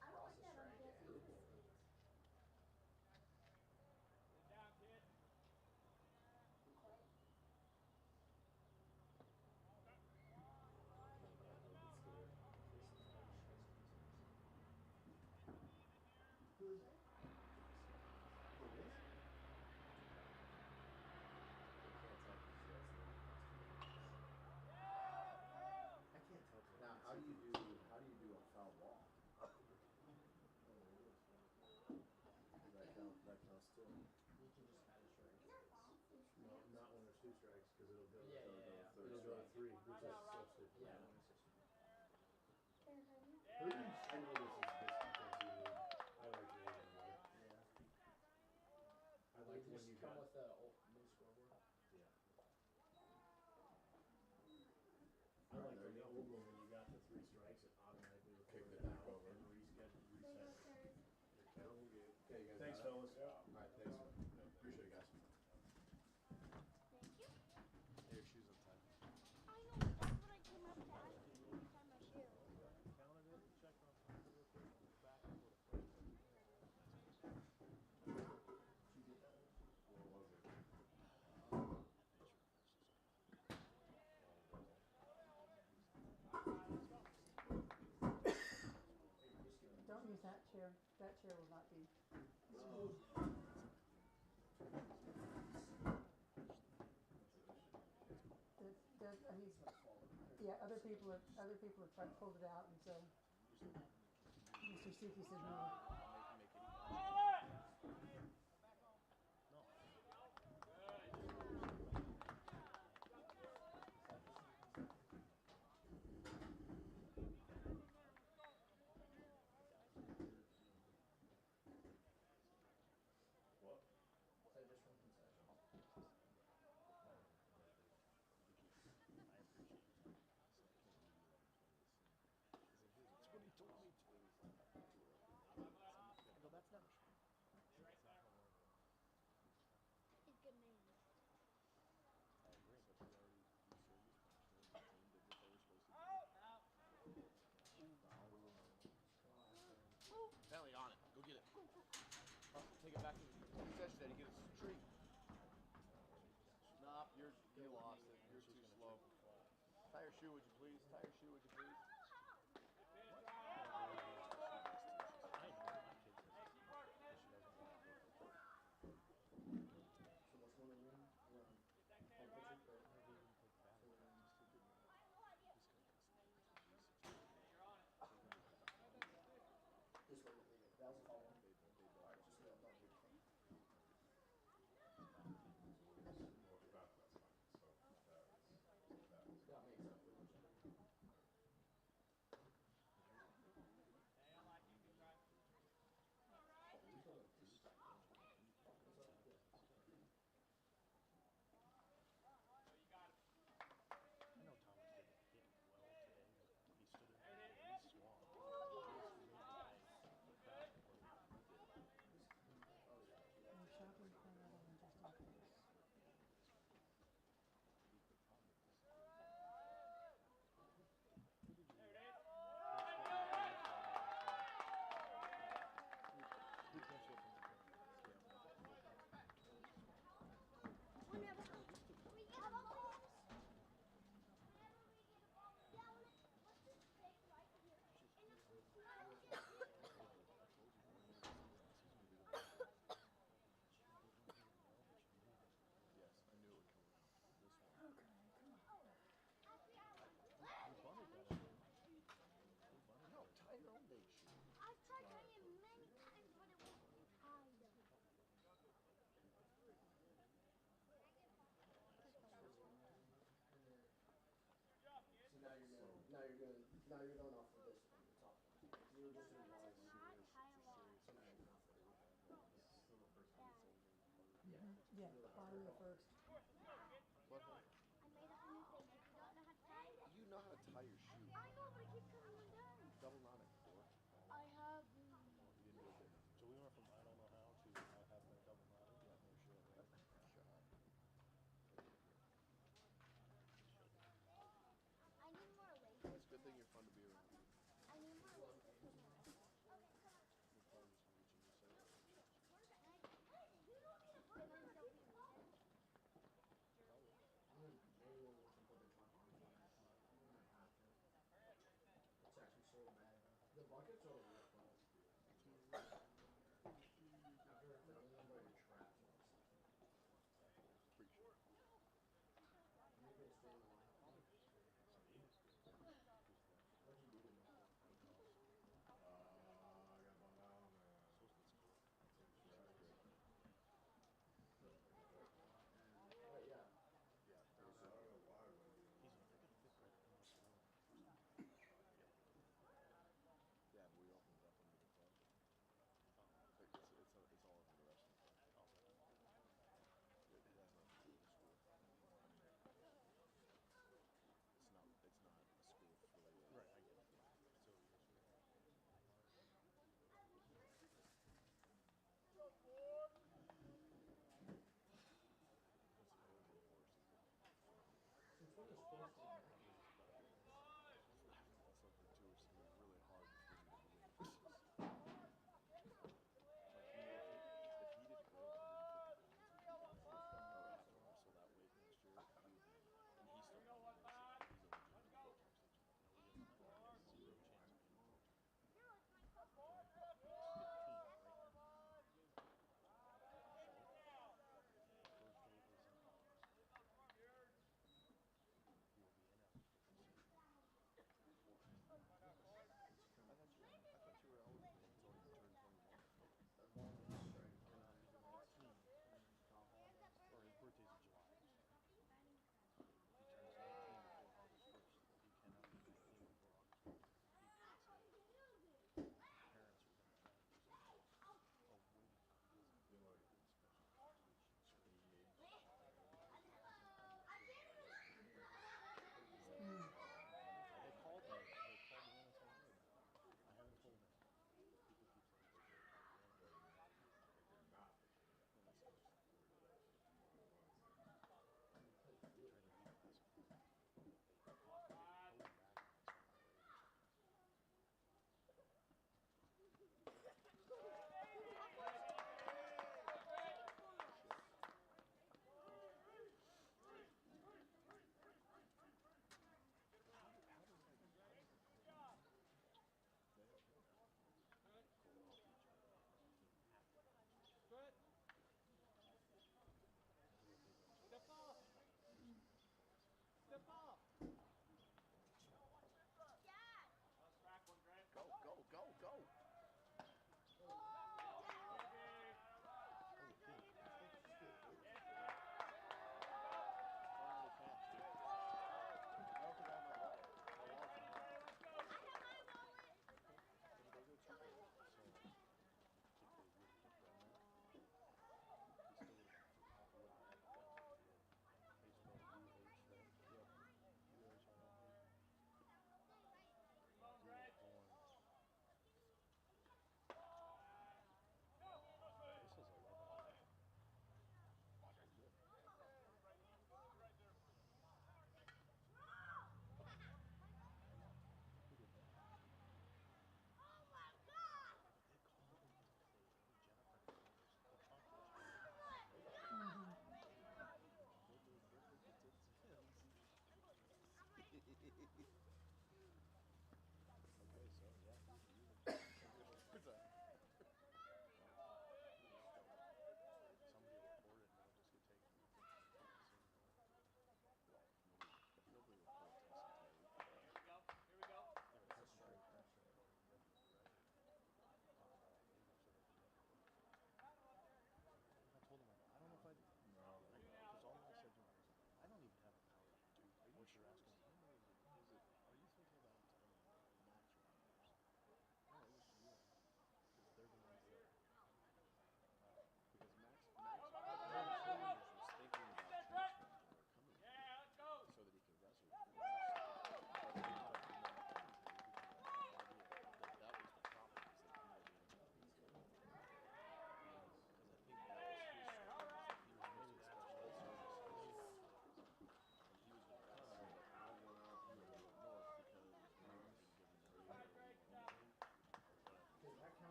I like that on Disney. Who is it? Who is? I can't tell. Now, how do you do a foul ball? That counts too. You can just add a strike. No, not when there's 2 strikes, because it'll go. Yeah. It'll go to 3, which is substitute. Yeah. I know this is fancy league. I like the Asian better. Yeah. I like when you come got. with the new scoreboard. Yeah. I like the old one when you got the 3 strikes, it automatically would Kick kick it it back out over. and reset. Okay, you guys. Thanks, got it? fellas. All right, thanks. Appreciate it, guys. Thank you. Your shoes untied. I know, that's what I came up to ask you when you tied my shoe. Counted it and checked on something real quick. Back and forth. Did you get that one? What was it? Don't use that chair. That chair will not be. Yeah, other people have tried to pull it out, and so Mr. Suki said no. What? Is that just from concession? That's what he told me to. said, he gets a streak. Nope, you lost it. You're too slow. Tie your shoe, would you please? Tie your shoe, would you please? So what's one of them? Home pitcher? This one, that was a foul one. Alright, just let that be. That makes up for it. We're shopping for another one just in case. Whenever we get a ball, whenever we get a ball, yeah, let's just stick right here. And if we Yes, I knew it would come around. This one. Okay, come on. No, tie your own date shoe. I've tried tying it many times, but it won't be tied. So now you're going off of this one, the top one. You were just doing Not lines. tie a lot. So now you're going off of it. Yeah, bottom of the first. What? I made up a new thing. If you don't know how to tie it, You know how to tie your shoe. I know, but it keeps coming undone. Double knot it. I have. You didn't do it there. So we went from I don't know how to I have been double knotted. Yeah, no shit, right? God. I need more laces. It's a good thing you're fun to be around. I need more laces. Okay, come on. We're probably just reaching your center. You don't need to put them so we can. Maybe we'll put the top on. We might have to. It's actually so bad. The buckets are real fun. After it's done, everybody traps on something. Pretty sure. Maybe it's staying on. What'd you do tonight? I got bummed out on that. Right, yeah. Yeah, found out. I don't know why I wouldn't be on that. Yeah, we all.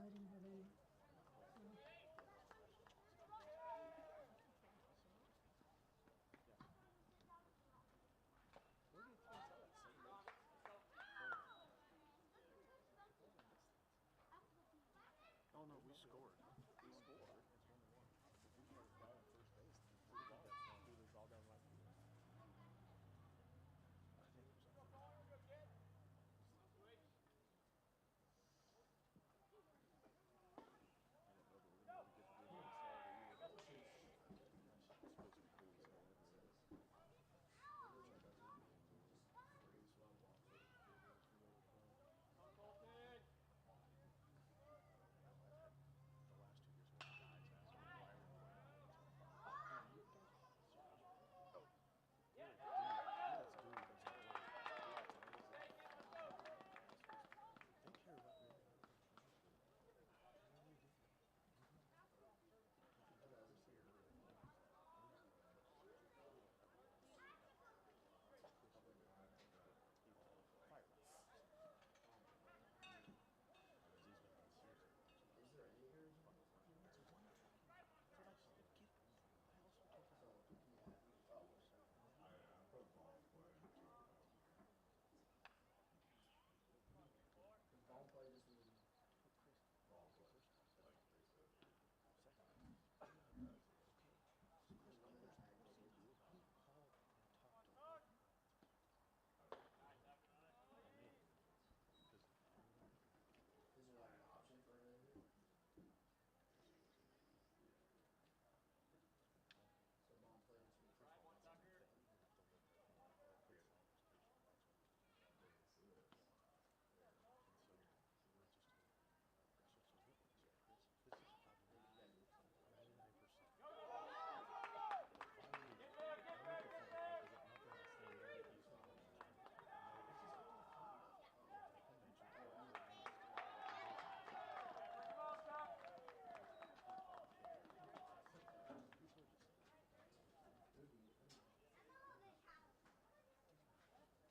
I didn't have any. Oh no, we scored. We scored. It's 1-1. We had a guy on first base. Threw the ball down right field. I think it was on first base. I don't know, but we're gonna get the game on Saturday either. It's supposed to be cool as hell everywhere. The last 2 years, one of the guys asked me why are we playing games on Friday. You guys are serious. Oh, yeah, dude. Yes, dude. That's the word. That's amazing. They care about me more than the fans do. They really do. You know why? Because you're Chris here, and Andy's there. Andy's the owner. We don't have an owner. Chris is the owner. He fire not fire. Because he's been seriously watching us. Is there any here? Fucking watching. It's a 1-1 game. That's what I said. Get it. Why else would you have it? Yeah. Oh. Does ball play this weekend? Oh, Chris. First of all, second base. Second base. Okay. So Chris called. There's nothing to do about it. He called and talked to both umpires. And me. Because everybody. Is there like an option for it in here? Chris was in there. So ball play this week. First of all, that's a good thing. You don't have to live there for long. Chris is on vacation next week. Yeah. And so we're just told. So he'll answer Chris. This is probably 99%. But if I leave, I'll make a phone call because nothing else saying that he's not on the line. I know it's just going to be fun. And he'll mention to me, he's like, man, he's doing well. He knows he's doing well. He called me. So he'll just say that. And I know it's fine. Like, come on.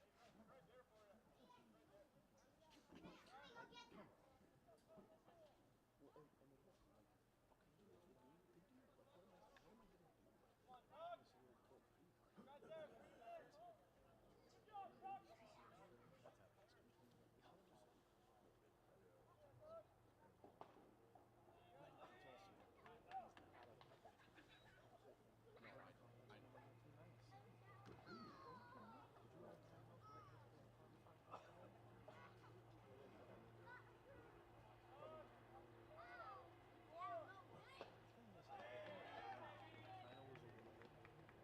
Well, and it is. I'm like, okay, you want me to do what they do? Like, what am I gonna do? I'm not gonna sit here and quote Pete. Friends here. That's how it has to be. We have to sit here and quote Pete. But it's also he's not a pitcher. No, I know. But he's nice. Did you know Cardinals might hit the top 5 fastball? Whatever. The thing is, like,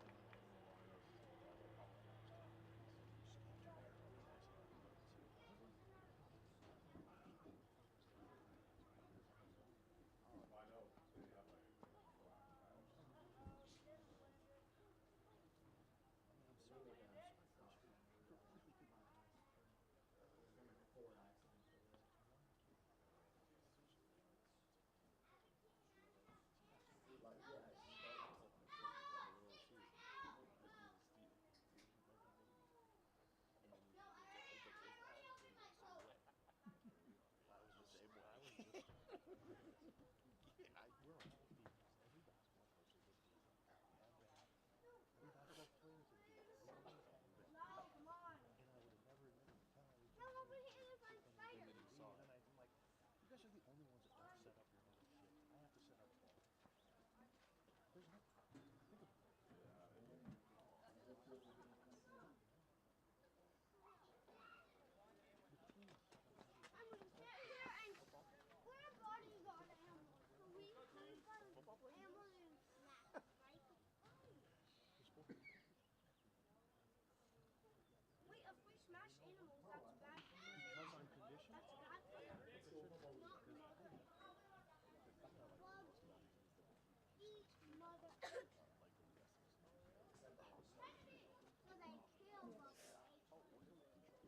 the thing that kind of was a little bit, and I don't know why this is like, I apologize to him, is Scantron had a really nice arm, but it was he was like 30 years old. I know, they have like I mean, I'm sorry for Chase. For really good guys. There's been like 4 accidents over there. Why can't seriously, like, he has to Like, be. yeah, Oh, I'm sure he's done a little too. Like maybe. And then he gets his bag and he gets wet. I was just yeah, we're all females. Every basketball person would do that. Have that. Every basketball player would do that. We always had that. No, come on. And I would have never admitted it until I was No, in over high here, school. there's And my then you spider. saw it. And then I'm like, you guys are the only ones that don't set up your own shit. I have to set up all of it. There's no, think about it. The team is 700 I'm guys. gonna sit Okay, here and football players. put a bodyguard animal. So we Football players? animals and snacks, right? There's 400 people. Wait, if we smash animals, that's bad for them. Because I'm conditioned? That's bad for them. It shouldn't be. Not Because mother. I'm not like the rest of the teams that would beat us. Eat mother. Like the rest of us teams. So they kill mother. Oh, we're going to control season, Chris.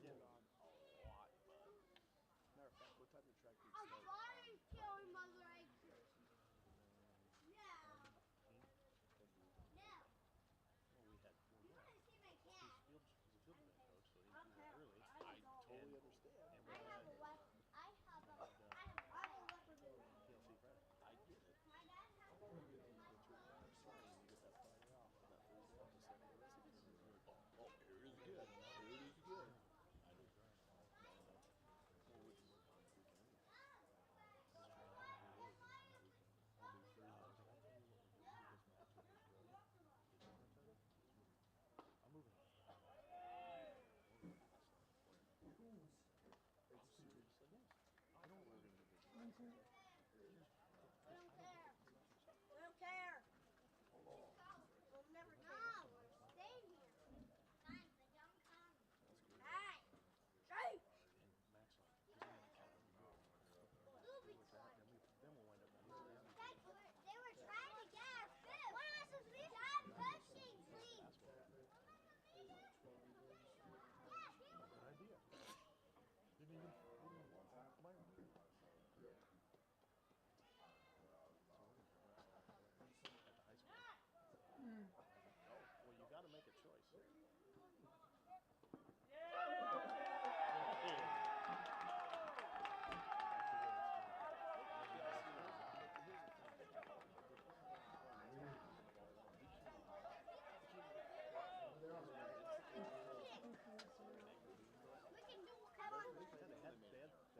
Yeah. On a lot, bud. Matter of fact, what time did track meet A start? fire killing mother acres. No. 15? No. Well, we had, well, You yeah. want to see my He's cat? he's a field event coach, so he Okay. was early. I I totally And understand. I have a left. I have a. I have We don't care. We don't care. We'll never care. No, we're staying here. Fine, but don't come. Hey! Hey! And Max like, We'll be quiet. then we'll wind up They were trying to get our fish. What else is we stop fishing, please? good idea. Didn't even come on. At the high school. Oh, well, you got to make a choice. We can do. Come on.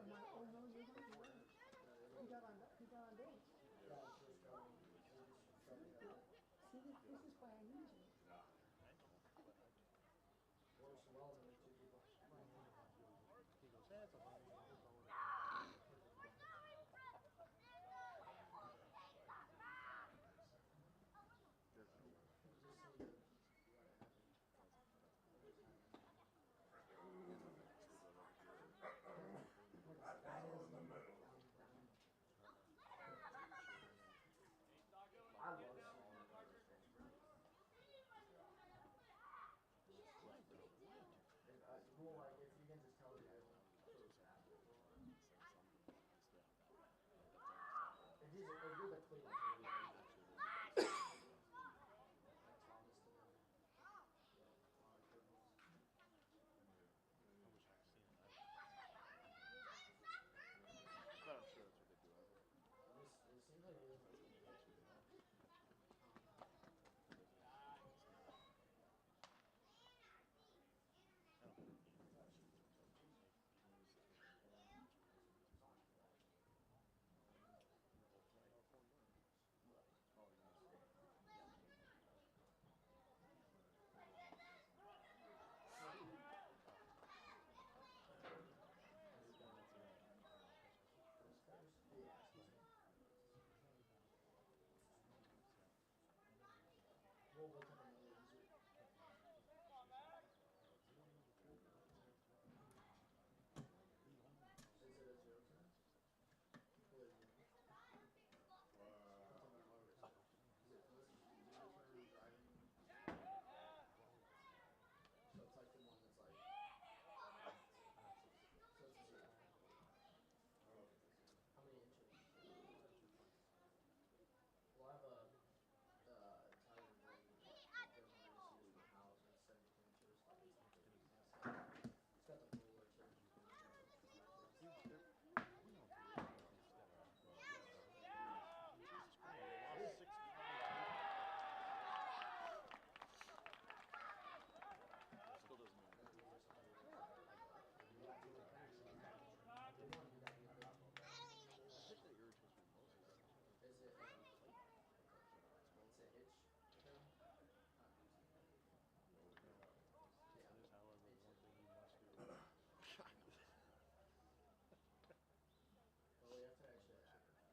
I'm like, oh no, you're going to work. He got on dates. See, this is why I need you. Works well when there's two people. He goes, that's a whole I love smaller guys. Well, like if you can just tell the guy when sort of after. If you're the Cleveland, like Thomas to them. But I'm sure that's what they do. It seems like it is. We'll look at another user. Is it a zero turn? Or is it? So it's like the one that's like. So it's a zero. How many inches? Well, I have a Tiger Blade. The house is 17 inches. Like it's got the roller too. Still doesn't mean I think that irritates me most is Is it? It's an itch thing. that is, however, one thing you must do. Well, we have to actually advertise.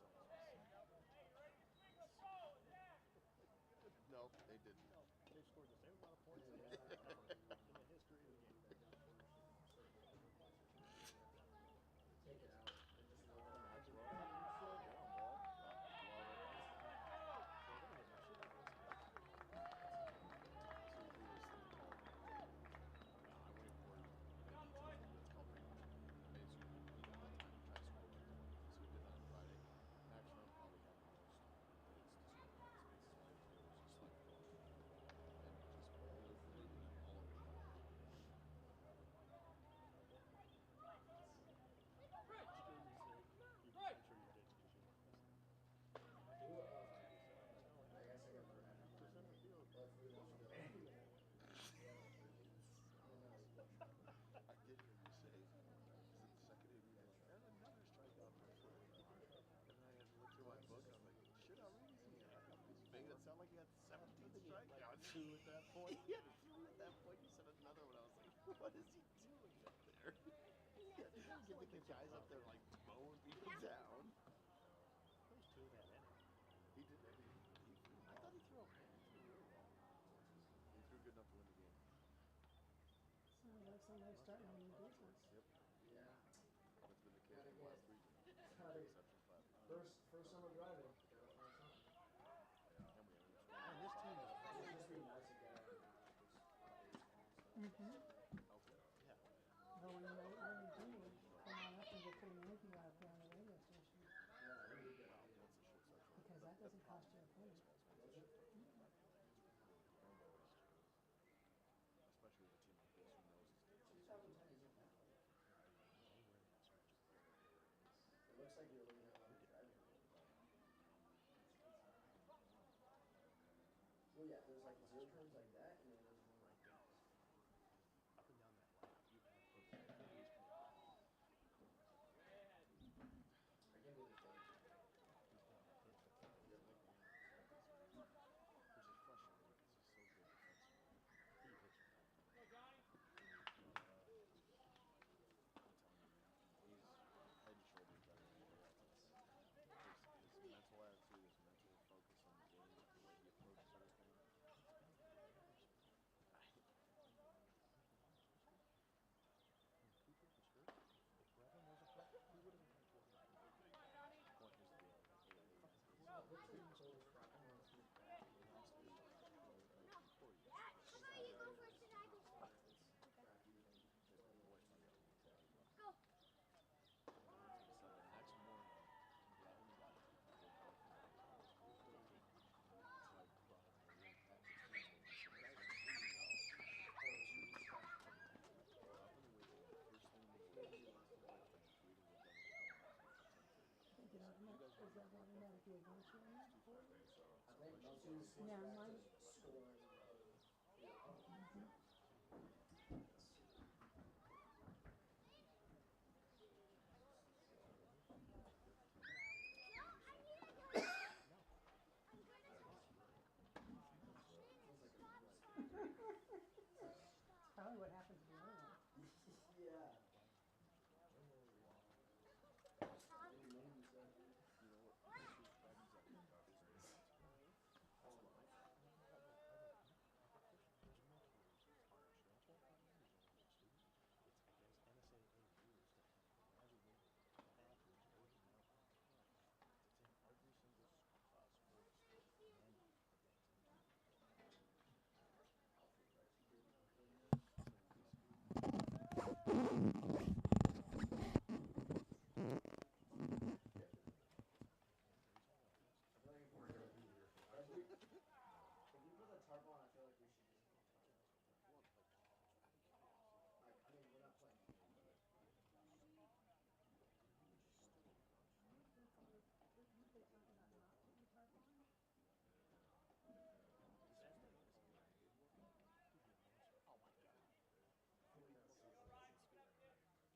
Did the Facebook team score more points tonight? Jeez. No, they didn't. No, they scored the same amount of points they have ever in the history of the game. Take it out and just leave it. Slow down, ball. That sound like he had 17 strikeouts. 2 at that point. He had 3 at that point. You said another one. I was like, what is he doing up there? trying to get the guys up there like mowing people down. There was 2 in that inning. He did. I thought he threw okay. He threw really well. He threw good enough to win the game. Sounds like somebody's starting a new business. Yep. Yeah. That's been the case for the last 3 games. Gotta- Exception for last week. First summer driving. Gotta find something. Yeah. And we have an Man, this team is It'd just be nice to get out and Mm-hmm. okay. yeah. But when you do, come on up and get pretty Yankee out there on the radio station. Well, that's the short section. Because that doesn't cost you a penny. Especially with a team like this who knows it's 2010 isn't that old. It looks like you're looking at a lot of driving. Well, yeah, there's like 0 turns like that, and then there's one like this. Up and down that line, you have these I can do the thing. Which is frustrating because he's so good defensively. he hits you. I'm telling you, man, he's head and shoulders better than anybody else on the team. His mental attitude, his mental focus on the game, the way he approaches everything. When Cooper was hurt, if Bradley wasn't hurt, he would have been 12. Point is the What's the total crap on this new crap? honestly, before you. Dad, how about you go first and I go second? Go. So the next morning, Brad and Bobby were both in the house. So I brought him in and Pat was feeling it. I said, guys, you know, up in the weight room, first thing in the morning, after the greeting, we're done with the game at 10:30. Is that automatically advance you on that? I think most of switch Yeah, back mine- to scoring. Probably what happens to the other one. Yeah. You know what? This is Bobby's at his business. There's mental reasons to watch. That's why I'm using all these students. It's against NSAA rules to have graduated athletes aging out on campus. It's in every single sports manual against If we put the tarp on, I feel like we should just keep touching this one. Like, I mean, we're not playing. Oh my God.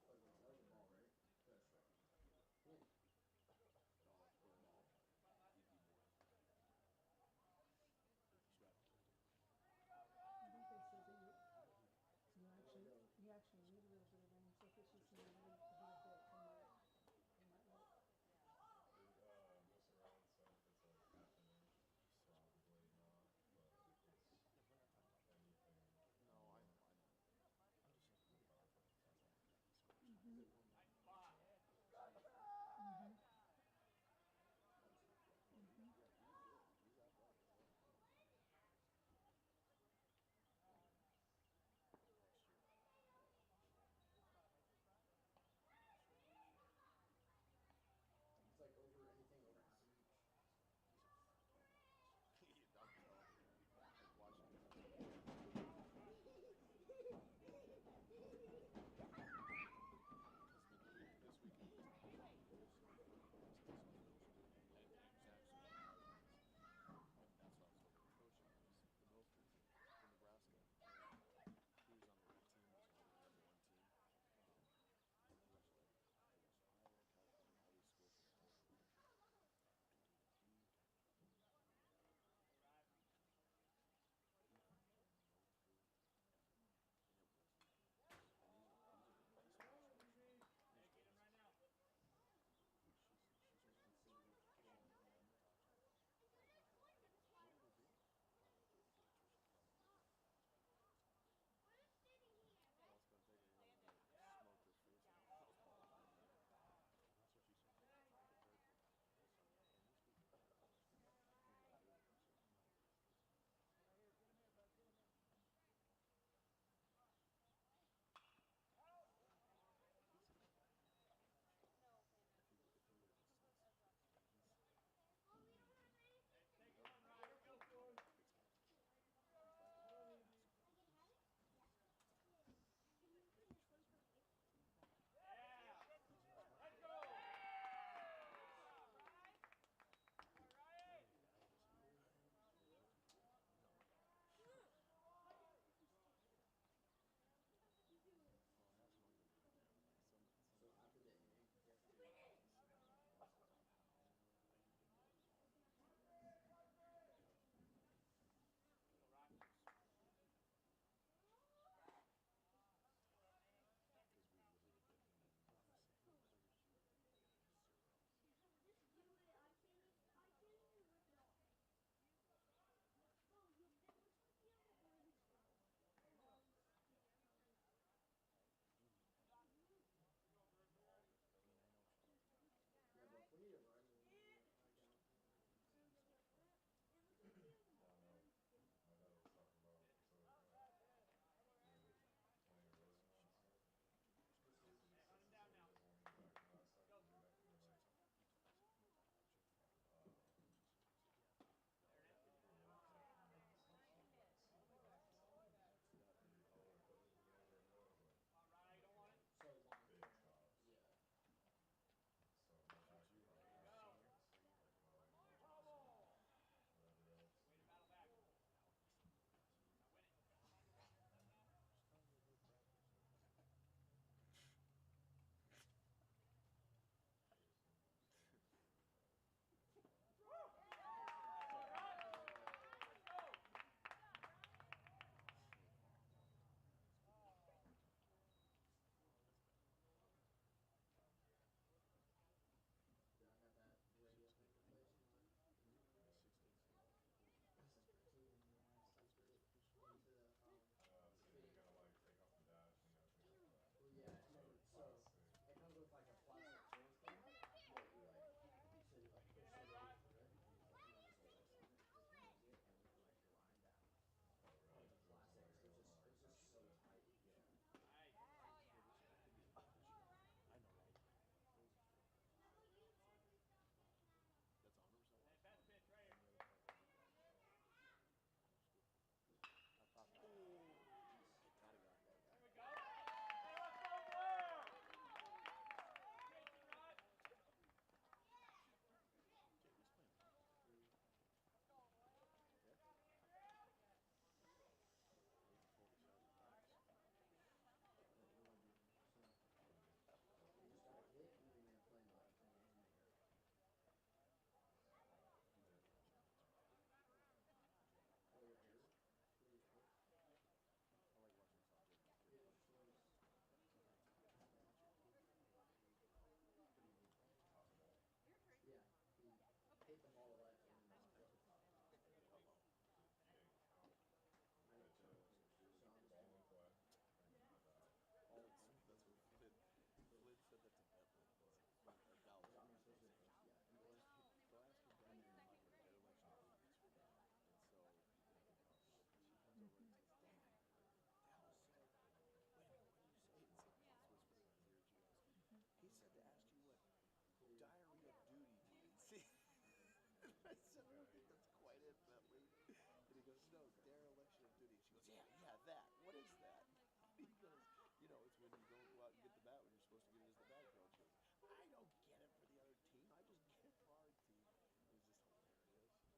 out and get the bat when you're supposed to get it as the bad coach. He goes, I don't get it for the other team. I just get it for our team. It was just hilarious. Huh? Please do.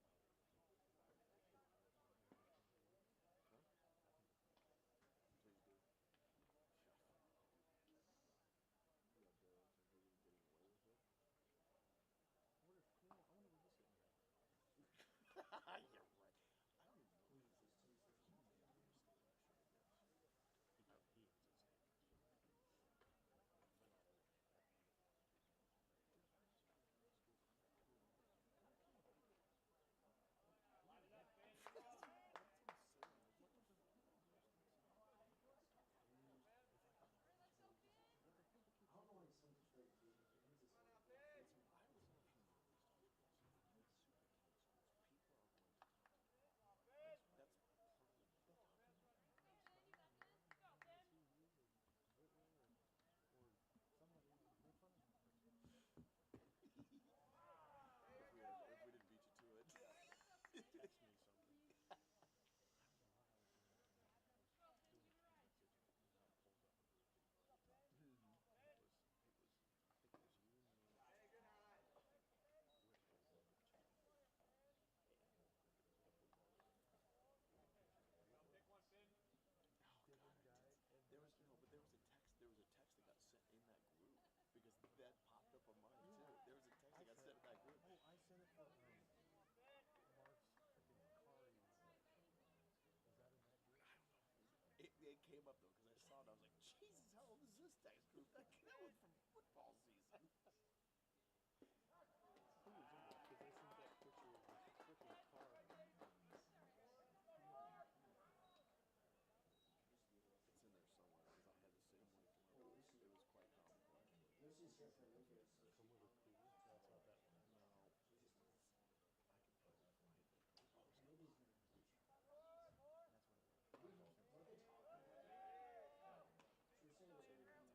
Yeah, Blair looks like maybe getting away with it. I wonder if, I wonder where he's sitting at. You're right. I don't even know if he's he may be a state usher, I guess. He is a state usher. But not over there. Dude, I was just walking around school for like 2 hours. How can you be? That's insane. Like, what the fuck do those things even mean? If I can imagine, what the hell do kids I don't do? know why he's so frustrated, dude. He needs his own thing. Listen, I don't know if you know this, Dawkins. In super high schools, people are going to talk. That's part of the thing. Talking like that. That's fine. And when I see you or Whitwell or somebody make fun of them for it. If we didn't beat you to it. Text me something. I don't know what I was doing one night. I was doing a transition. You know how it pulls up a group that you've already talked to. And it was I think it was you, me, Whitwell, and Chad. And it was at a football game. And it was Whitwell, Dylan guy, and There I was said, no, but there was a text. There was a text that got sent in that group because that popped up on mine too. There was a text that got sent in that group. oh, I sent it for Mark's freaking car event. Was that in that group? I don't know if it was. It came up though because I saw it. I was like, Jesus, how old is this text group? That was from football season. Who was in there? Because I sent that picture of the freaking car. It's in there somewhere because I had the same one come up. It was quite comical actually. Lucy's here for Lucas, so Come with a cooler. That's not that bad. No, it was. I can probably find it. I'll post it. maybe he's gonna be That's what it was. What are they talking about? She was saying Check that it out. they Is it this one?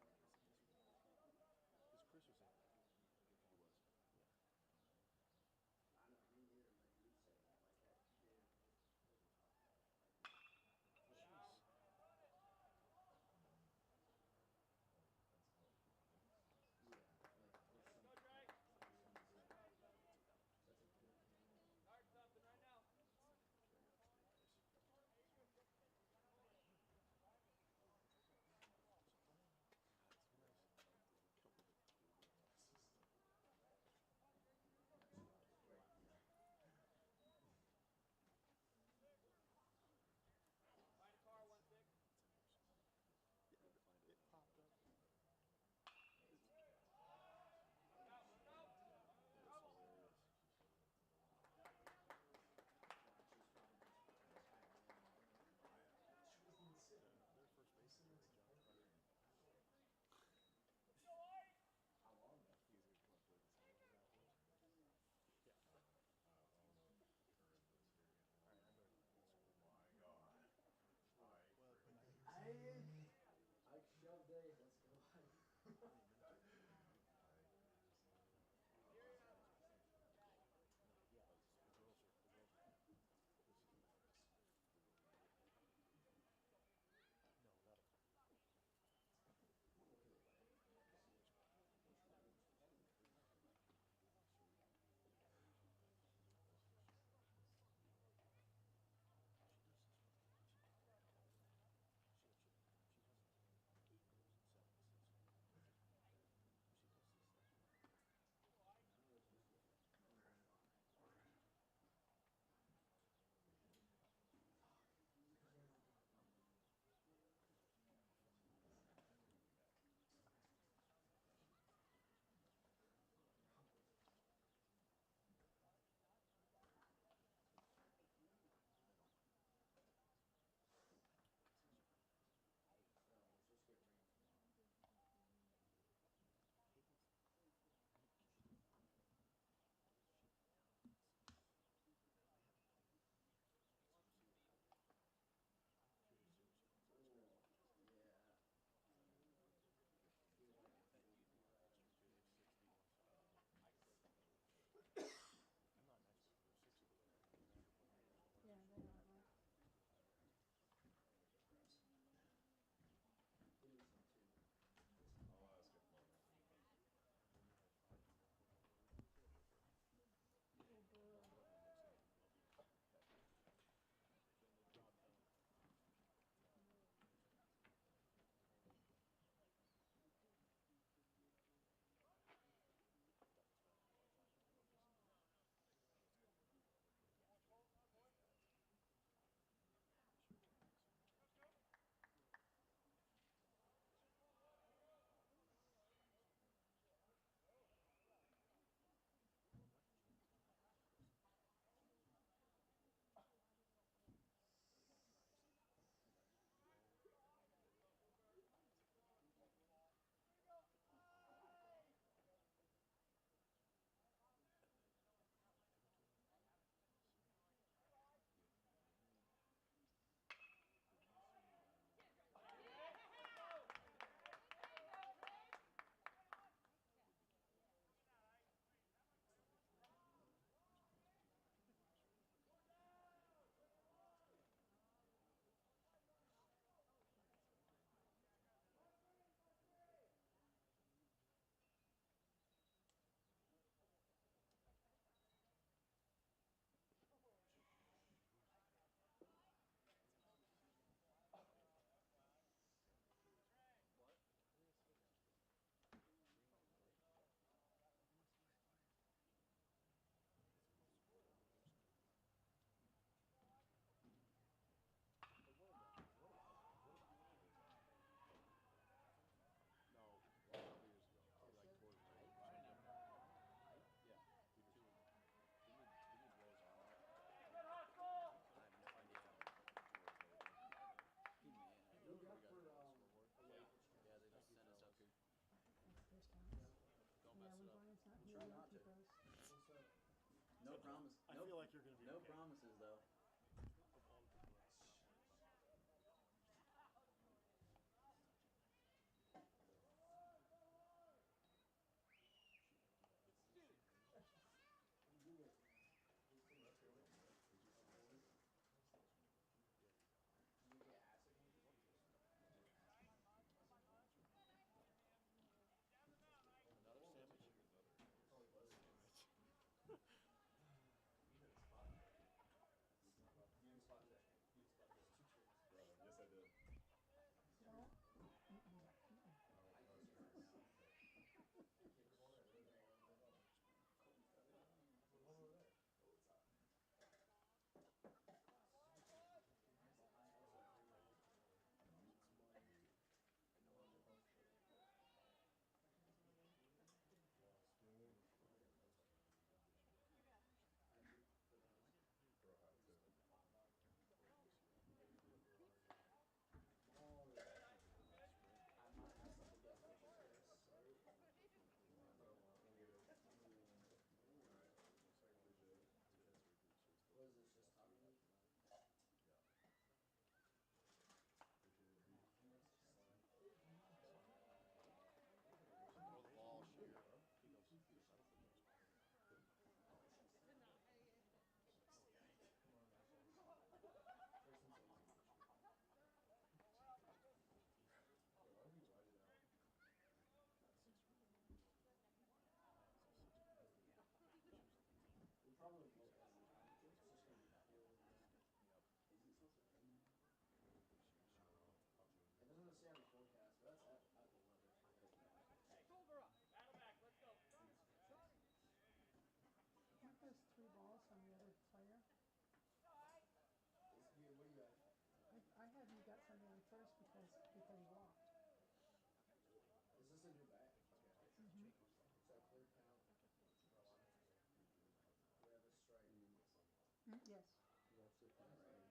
Yes. You lost 15, right?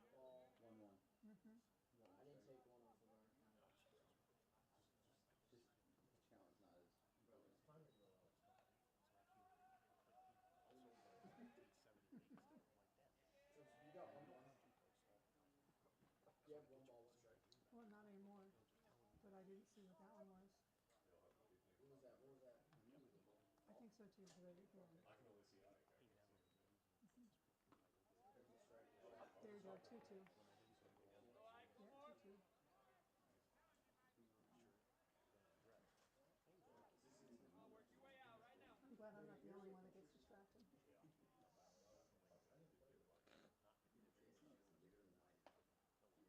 Ball. 1-1. Mm-hmm. You got I one didn't strike. take one off of our account. Just the challenge, not as Bro, important. it's time to grow up. So I feel like I was old, but 1978 still. Like, damn. So you got You one don't ball. have to post all the time. You have one ball, one strike. Well, not anymore. No, just telling me. But I didn't see what that one was. What was that? What was that? I knew it was a ball. I think so too, but I didn't hear him. I can only see Ike. I Hey, can't never. see him. There's a strike. There you go, 2-2. Yeah, 2-2. I'm glad I'm not the only one that gets distracted. Jason is bigger than Ike.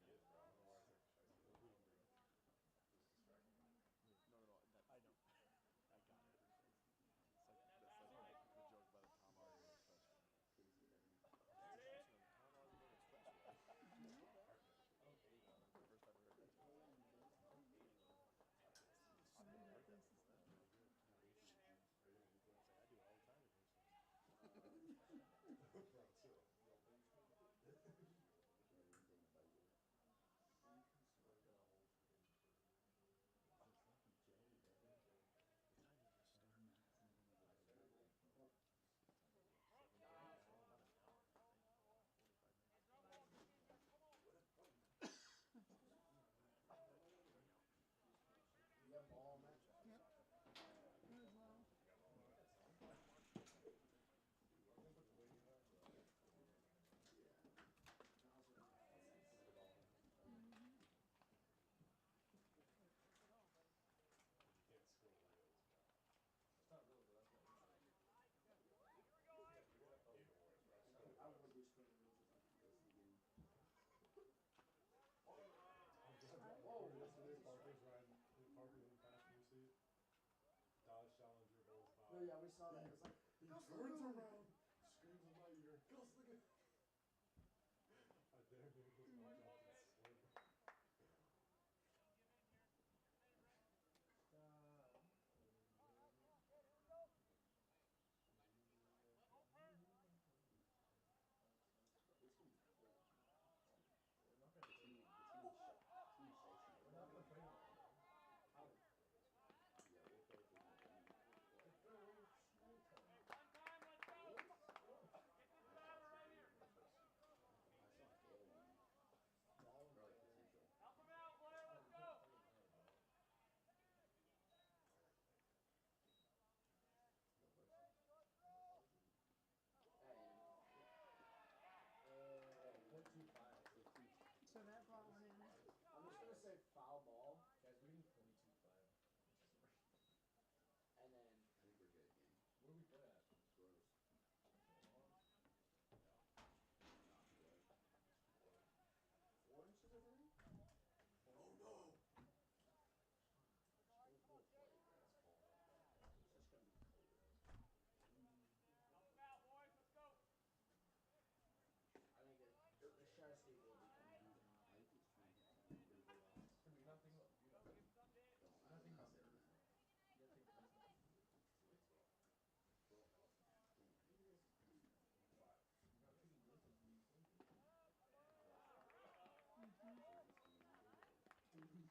He is, bro. I don't know why it's like shiesty. Just distracting. No. That I know. I got it. It's like that's like the joke about the Tom Hardy Expressway. Casey doesn't. That's a question on the Tom Hardy Expressway. You know that? I don't hate it. That's the first I've heard that. So I got this. That's really good. Are you gonna eat that? It's like I do it all the time at Houston. Bro, chill. Yeah, we didn't take a bite yet. It's like jelly, brother. What time did this start? I'm not something like that. About an hour, I think. 45 minutes. You got ball, Matt? Yep. It was low. Mm-hmm. You can't score reels, bro. It's not real, but that's what Even worse, bro. I would be screwing reels if I could. This is the game. Whoa, yesterday Parker's riding. Parker's in the passenger seat. Dodge Challenger rolls by. No, yeah, we saw that. It was like, He turns around, screams in my ear, "Gus, look at!" I damn near just jumped and slid. It's gonna be cold. we're not gonna The play. team shiesty. We're not gonna play tomorrow. How? Yeah, we'll play if there's no rain. We're snow time. I saw hail warning. Ball and Or like Blair. potential. No, we can't play tomorrow. No varsity. .25. 15. So that brought one in. I'm just gonna say foul ball. Guys, we're getting .25. And then, I think we're good game. what do we play at? Gross. Not what? 4 inches of rain? Oh no! We'll play, guys. It's just gonna be cold. I think the Shiesty will be coming out tomorrow. Ike is trying to hit something pretty fast. Dude, you're not thinking about beauty. Don't I Nothing would not about say beauty. that. You gotta think business. You're not thinking business when you think it. Mm-hmm.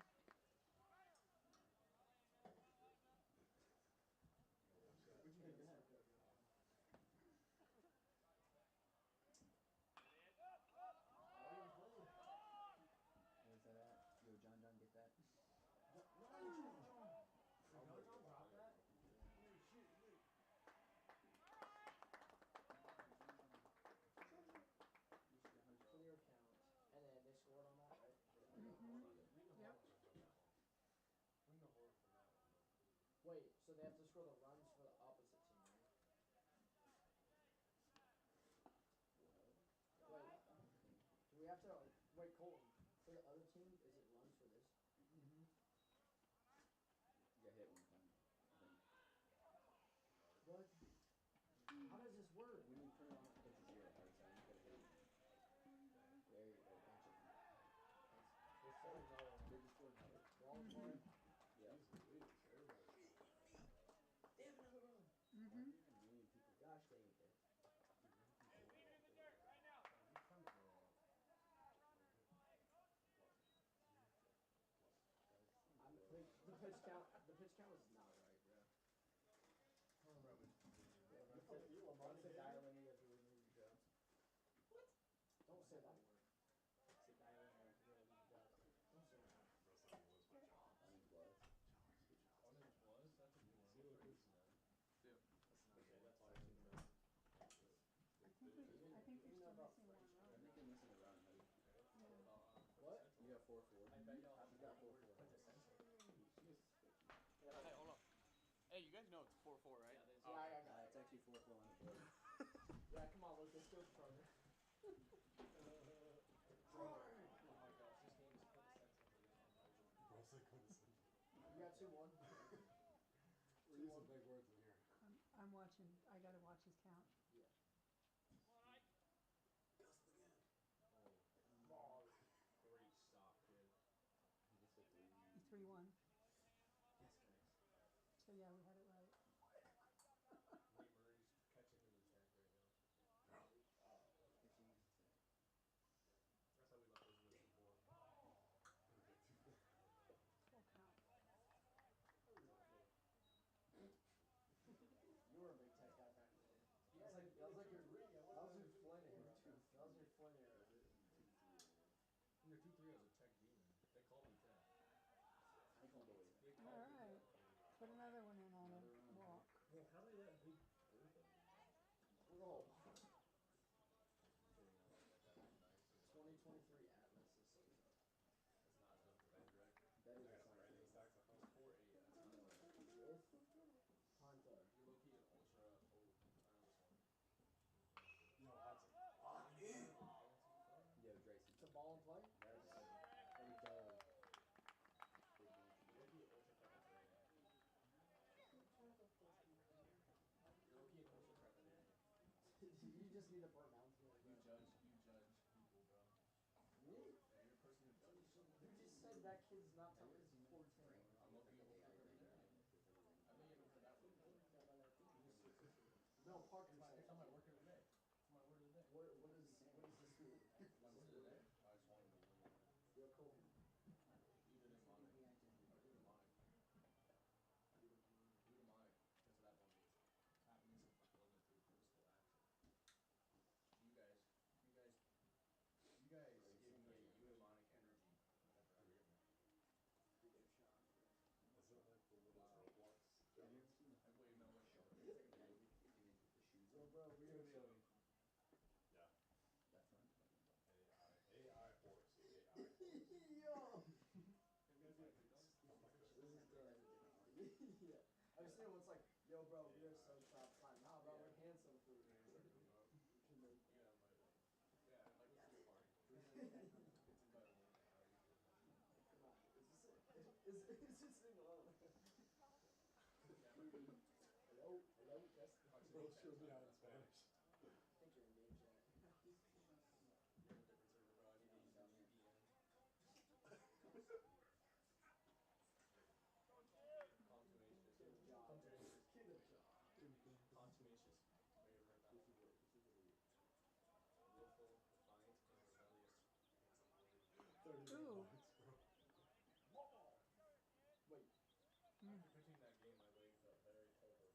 What'd you think that? Where's that at? Yo, John, get that. No, John dropped that? Holy shit, wait. Clear count. And then they scored on that, right? Mm-hmm. Yep. Bring the horse from that one, though, please. Wait, so they have to score the runs for the opposite team, right? Wait, I don't think. do we have to, like, wait, Colton, for the other team, is it runs for this? Mm-hmm. You got hit one time, I think. What? How does this work? When you turn it on, it puts a 0 hard side. You gotta hit it. There you go. Catch it. We're scoring another one. They just scored another. Wrong for it. Yeah. Jeez Louise, everybody. They have another run. Why are Mm-hmm. you even naming people? Gosh dang it, Dick. You're naming people. pitch count was not right, bro. Probably. Once it dilated, it really made you go. What? Don't say that word. Say dilated, it really made you go. Don't say that word. Bro said he was my job. Orange blood. Orange was? That's a new one. See, I'm look, not it's- using that. Yeah. That's not Okay, good. that's why I didn't know. I think we're still missing one I run. think you're missing a run, buddy. Yeah. What? You got 4-4. I bet y'all You got 4-4. quintessential. Hey, hold on. Hey, you guys know it's 4-4, right? Yeah, It's actually 4-4 on the board. yeah, come on, Lucas, go further. Oh my gosh, this game is quintessential for this one. Bro said quintessential. You got 2-1. We're using big words in here. I'm watching. I gotta watch his count. Yeah. Oh, great stop, kid. He just said 3. He's 3-1. Yes, guys. So yeah, we had it right. Nate Murray's catching in the tank right now. Pitching is attack. That's how we left those woods before. Full count. You were a big tech guy back in the day. That was like your Flynn era. That was your Flynn era. In your 2-3, I was a tech demon. They called me tech. They called me They All called me right. tech. Put another one in on him. Another run. Walk. Well, how did that big Bertha do that? Oh, Kidding, I like that guy. He's nice. 2023 Atlas is so tough. That's not good for Ben, right? That I is a got sign. Brandon saxophone. 4-8. That's not good. Hunter. You're low-key an ultra. Oh, I know this one. Yo, Hudson. Lock in. Yo, Dracy. It's a ball in play? That is done. Big You're game. low-key an ultra fucking trainer. You're low-key an ultra veterinarian. You just need to burn down to like You that. judge people, bro. Me? Yeah, you're a person who judges people. You just said that kid's not telling his poor team. I'm low-key an ultra veterinarian. I may get for that one. No, park It's on my word of the day. It's my word of the day. What is this mean? My word of the day? I just wanted to leave. Yo, cool. Even demonic. Or even demonic. Even demonic. Because of that one means. That means some fulfillment through purposeful action. You guys give me a eudaimonic energy whenever I hear them. Is it like the little Roblox? Have you ever seen the Wait, no, wait. image with the shoes Yo, on? bro, we are so. Yeah. That front? AI horse. AI horse. Yo! Have you guys actually done it? Oh my This goodness. is good. Yeah. I just think it's like, yo, bro, we are so top time. Nah, bro, we're handsome for you. Yeah, my, yeah, like it's a party. It's incredible. Come on, is this thing on? Yeah, my good. Hello, yes. Bro, showed me out in Spanish. I think you're in game chat. You're in a different server, bro. I need to use a VPN. Contumacious. Get a job. Contumacious. Get a job. Contumacious. May have heard that one. Willful, defiant, and rebellious against the word. 30 Ooh. bucks, bro. Wait, After pitching that game, my leg felt very torpor.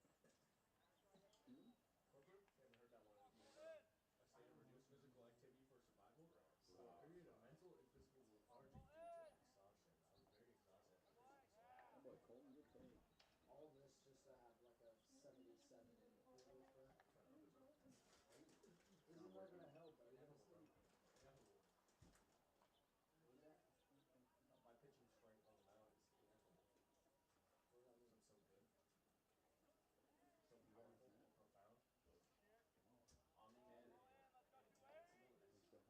Hmm? Torpor? You haven't heard that one. It means a state of reduced physical activity for survival. So a period of mental and physical lethargy due to exhaustion. I was very exhausted after pitching this one. That boy Colton, good play. all this just to have like a 77 in Google for. Trying to up it, bro. This is not gonna help, bro. You're gonna sleep. Ineffable. What is that? My pitching strength on the mound is ineffable. What does that mean? I'm so good. So powerful, profound. Omni-Man and invincible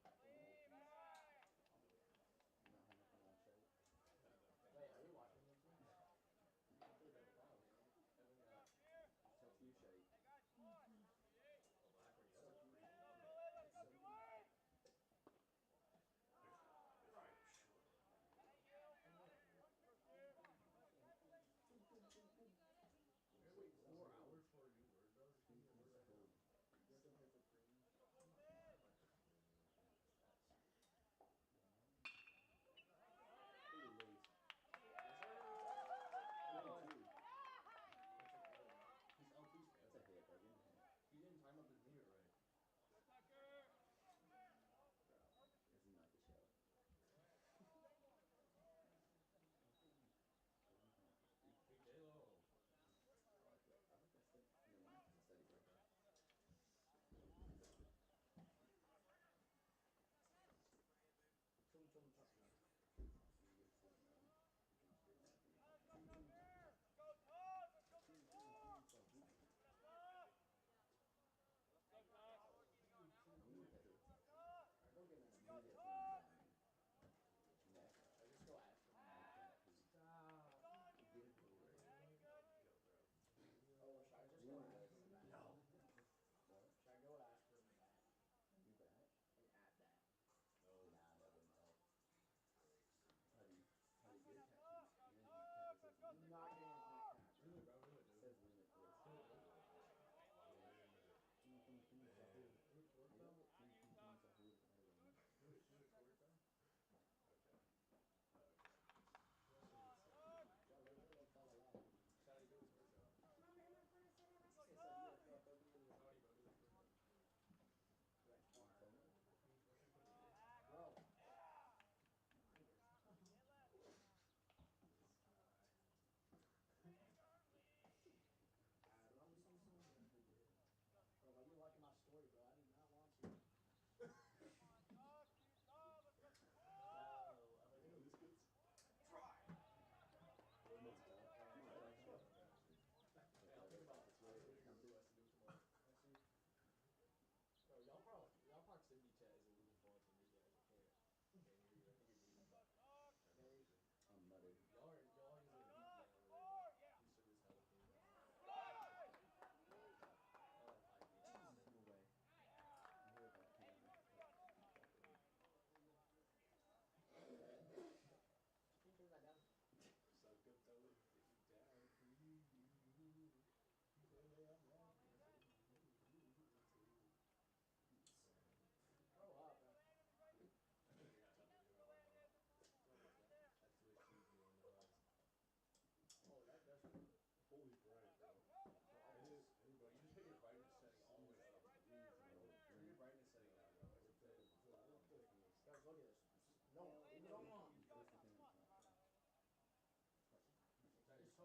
We're is still hung up on one game. You're not hung up on one show. Wait, are you watching this one? Evan got Tough you, Shay. Alacrity. That's a pretty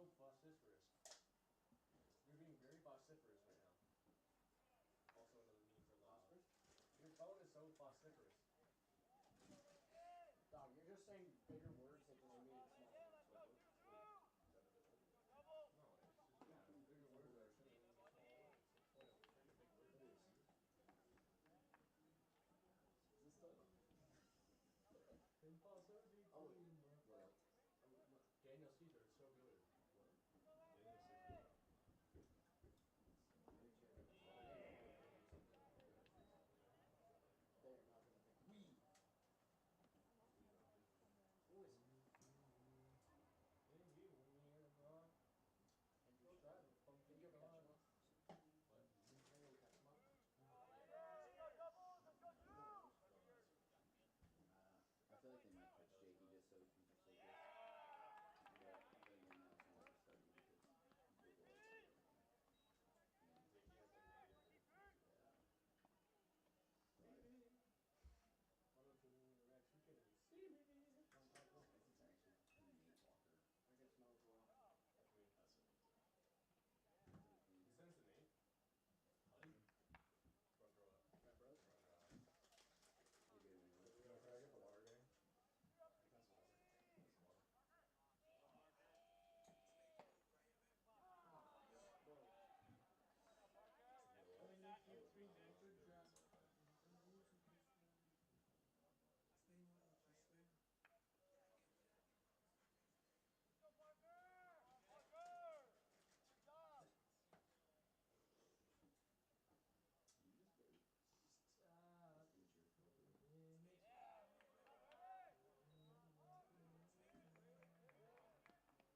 so vociferous. You're being very vociferous right now. Also another meme for loud. Your tone is so vociferous. Dog, you're just saying bigger words that just made it smaller. Is that a bit old? No, it's just yeah. Bigger words are staining your small words. It's the point of creating big words. It is. Is this the... Impossibility. Oh, what up? Daniel Caesar is so good. What? Daniel Caesar, what up? Very chill. Oh, There you go. yeah, freestyle. There, now I'm gonna think. We. Who is Andrew Stratton, Did you ever catch him up? What? Did you ever catch him up? I feel like they might catch Jakey just so he can just like this. But then again, now it's not like a study because people go like that all the time. Jakey has like a weird voice. Yeah. So One of the Mexicans. See me. I think it's actually Nate Walker. I can smell as well. That's me. That's what it is. He sends to Nate. Honey. Bro, throw up. Fat Bros? Oh my god. You're good when you Can I get the water gang? You got some water? Get some water. Bro. You just wait. Stop. Just eat your filter. Eat and drink the food. That's my buzz. Dude, we have generational player ballsmiths or something.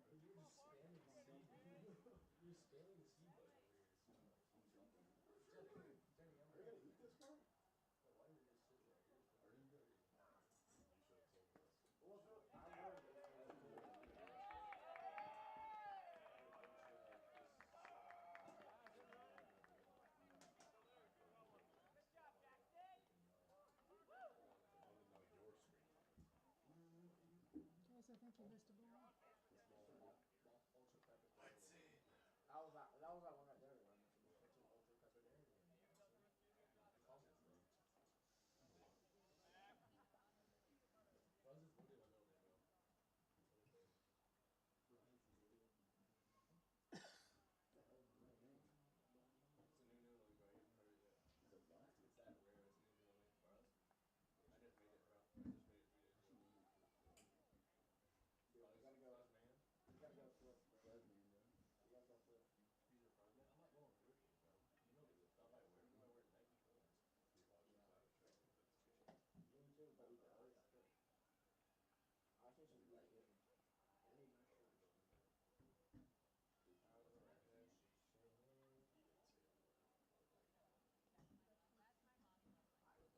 Jenny, I'm coming. I'll take that back, please. You're just spamming C. You're spamming the C button over here. I'm jumping. Jenny, I'm Are you gonna eat this one? Well, why don't you just sit there? You're just Are you gonna... dirty. You should have told me this. Well, so I worried if I they told you. I want to know your screen limit. Guys, I think you missed a ball. The small one. Ultra pepper. What's in? that was that one right there that I missed a ball. That's an ultra pepidarian. He calls it bro. How's this video my middle name, bro? What is it? Why is this video nothing? What the hell is his middle name? It's a new middle name, bro. You haven't heard it yet. Is it what? It's that rare. It's a new middle name for us. I just made it, bro. I just made it 3 days I ago. should name it Chris, bro. Dude, Fuzz, you gotta go. Fuzz man. You gotta go flip, bro. Fuzz man, bro. You gotta go flip. He's your Fuzz man. I'm not going thrifting, bro. You know this. If I wear Nike clothes. He watches Yeah. out of check with it. Me too, but we always flip. I think So she's we like it. flipping. I need my shirt. Dude, How what's long cracking, has man? she seen? He didn't say a word.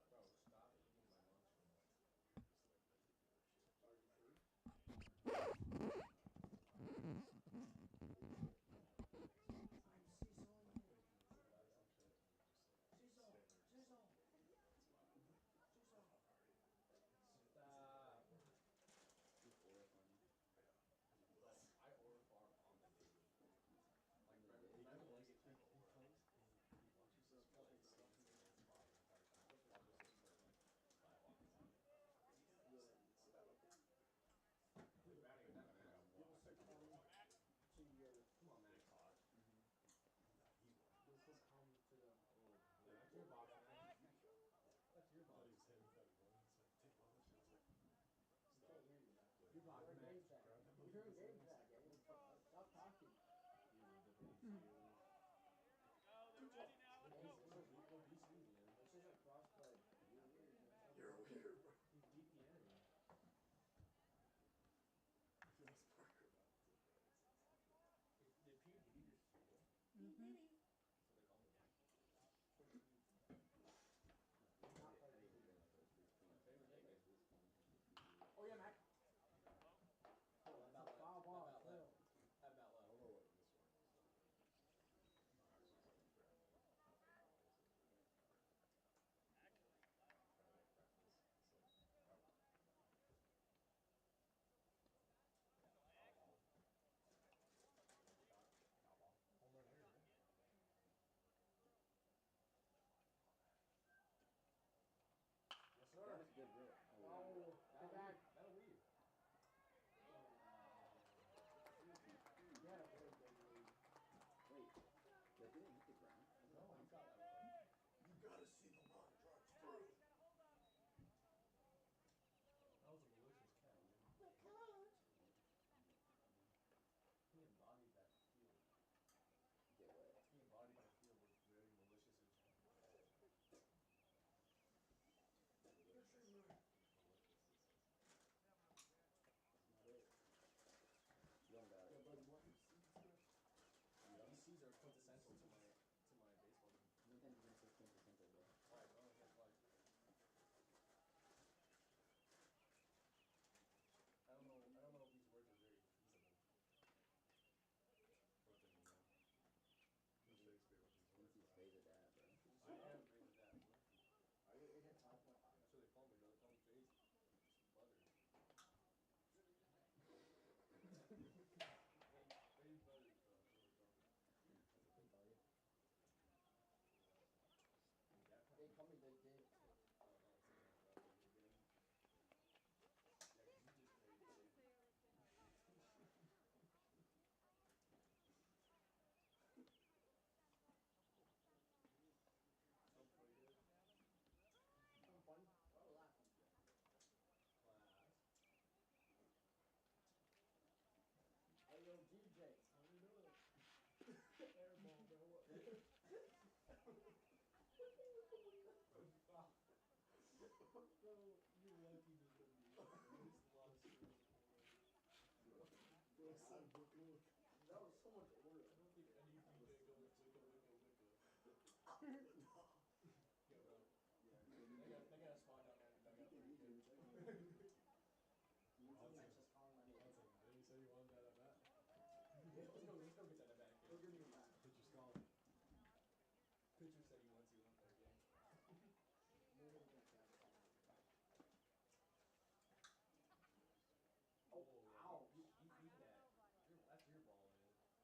Bro, stop eating my munchkins. Weird, just like lenticular shit. Are you sure? I'm sizzling. Buy some shit and you just like Sizzle. sit there. Sizzle. That's loud. Sizzle. How are you? Stop. Just order farming. Yeah. Bro, I order farm on the daily. Like, On the Brevin daily? will get type of order. He watches this play scenes in his spot the entire time. I'll just sit there like 5 walking by. You gotta eat. Sit down. Who's batting? Is that And then I Max? walk. I can go walk. To your. Come on, Max. Hot. Mm-hmm. No, he won't. You'll come to the. Oh, That's your box, Max. That's your I thought box. he was hitting that one. He's like, take all the shit. I was like, We stop. can't hear you now. Your box, You're Max. game tag. You're game tag, gang. Stop talking. here's the basefield. Obesity, man. This isn't crossplay. You're weird, man. You're weird, bro. He's beat the enemy. The best part about it is that it's like, Did PewDiePie just steal? Mm-hmm. That's what they call him. Quintessential to my baseball game. Sometimes you miss those quintessential, bro. Why, bro? That's like, I don't know if these words are very feasible. what do you mean? Who's Shakespeare with these words, Quincy's bro? phase of that, bro. I am great at that, bro. I can't talk about that's what they call me, bro. They call me Chase. Butters. Chase Butters, bro. That's what they call me. That's what they call you. That They call me Big Dick. Oh, don't say that, bro. You're good. Yeah, 'cause you just played Chase. I'm pretty good. I'm fun. What was that? Class. Hey, yo, DJ. What are you doing? Airball, bro. What? Bro, you're lucky this doesn't do that, bro. There's a lot of screws already. Bro, son, look. That was so much Oreo. I don't think any DJ goes wicka wicka wicka. Yo, bro. Yeah, They got a spot down there in the dugout for you, kid. Texas calling my name. Hudson, I know you said you wanted that at bat. Let's go get that back, Go kid. give me a bat. Pitcher's calling. Pitcher said he wants you up there, gang. Nobody gets that. Oh, yeah, ow. you eat that. That's your ball, man.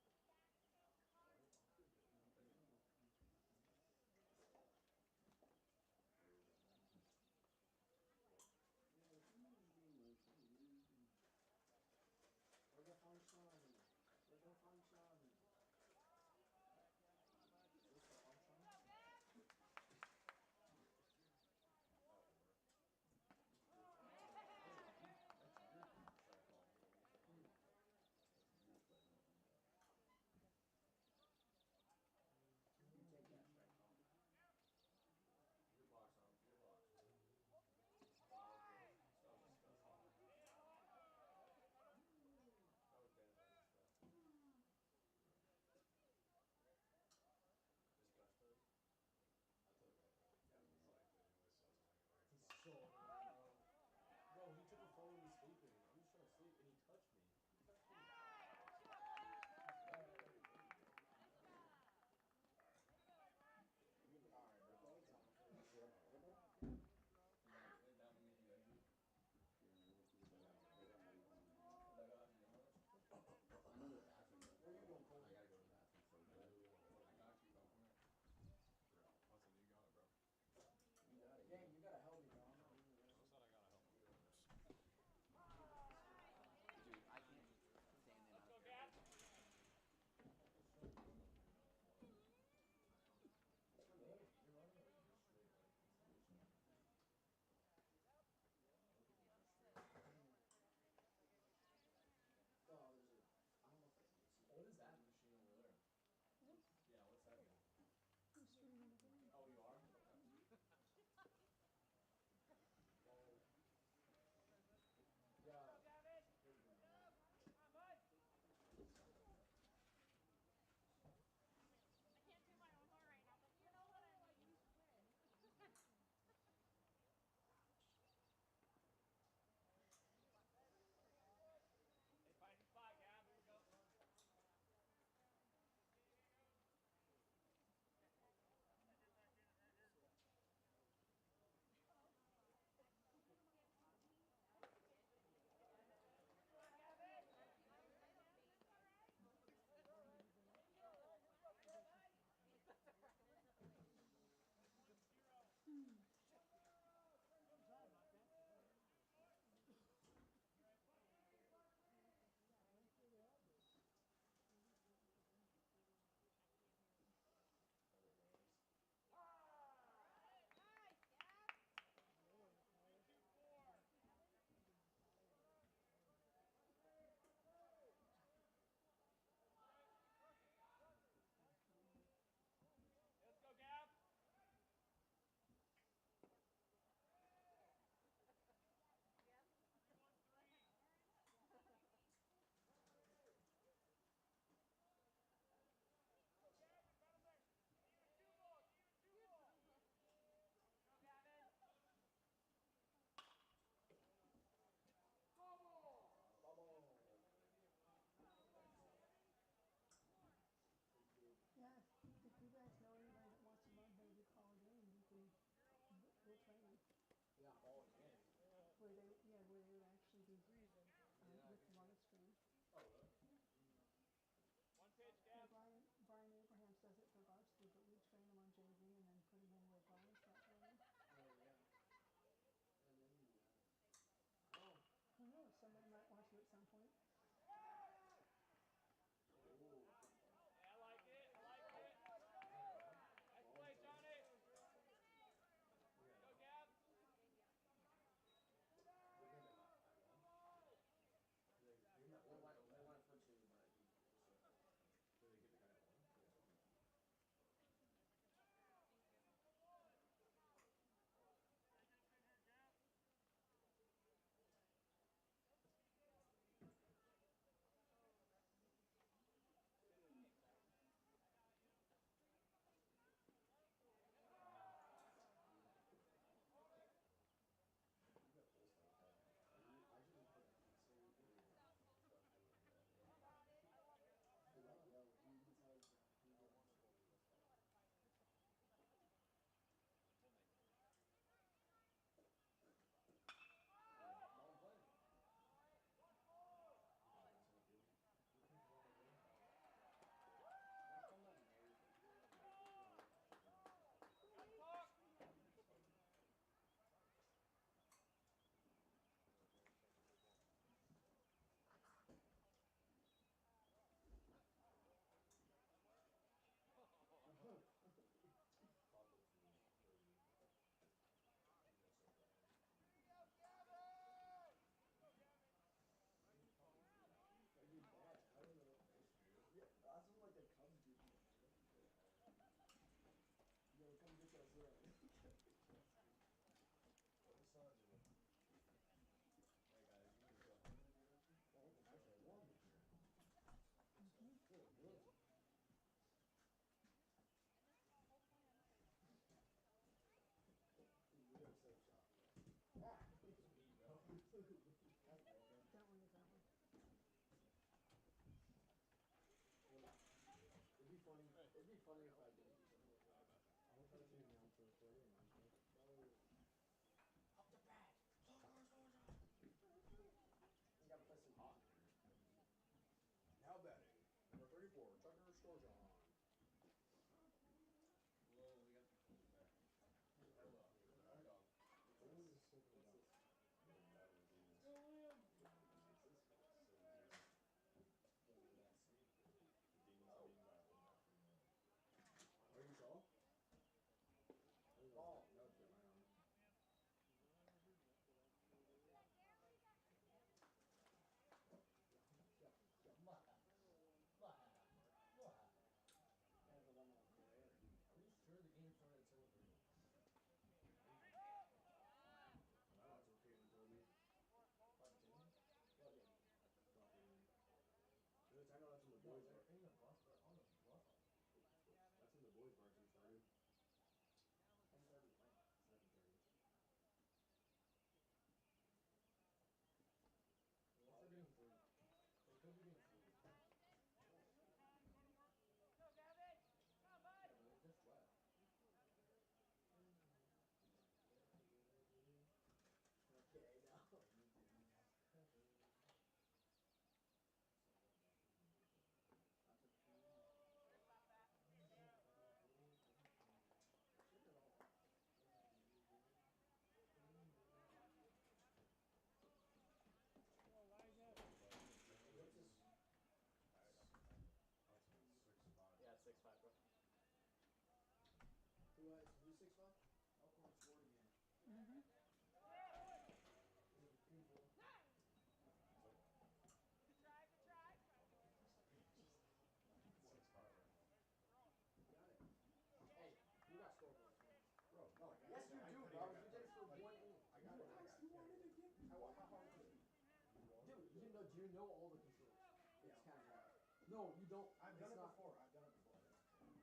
you know all the controls. Yeah, It's kind of okay. hard. No, you don't. I've it's done it not. before. I've done it before.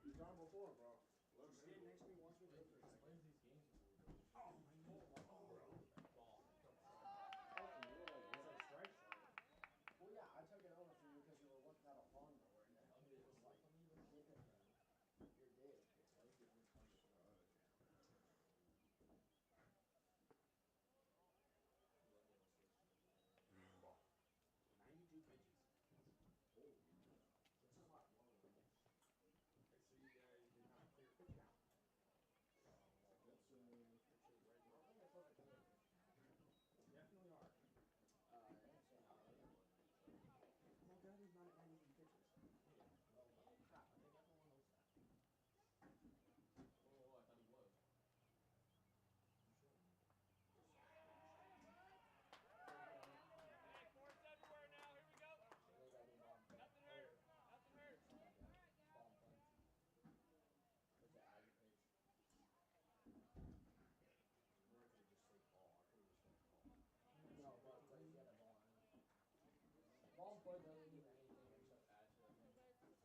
You've done it before, bro. Let Just him stand do next it. to me, watch me do it for a He second. plays these games before we go. Oh, I know. Oh, bro. Ball. Helping you like It's what? our strike zone. Well, yeah, I took it over for you because you were looking at a lawnmower and Tell it me, was like tell me even hitting you. You're dead. Why are you getting punched? Shut it. 11 on switch. 92 pitches. Holy cow. It's a lot lower than this. Okay, so you guys didn't have a clear pitch count. That's Pitches right now. probably a perfect clear pitch. Definitely are. I didn't say how early it was necessarily. Well, Daddy's not at 93 pitches. Yeah. Well, crap. I think everyone knows that. Oh, I thought he was. You showing me? Hey, Fort's everywhere now. Here we go. So they got me bomb punt. Nothing hurt. Or Nothing hurt. something like that. Bomb punt. Or to agitate. Or I could have just said call. I could have just said call. No, but you get a ball in. Bomb punt doesn't mean anything except Add to the thing. I can't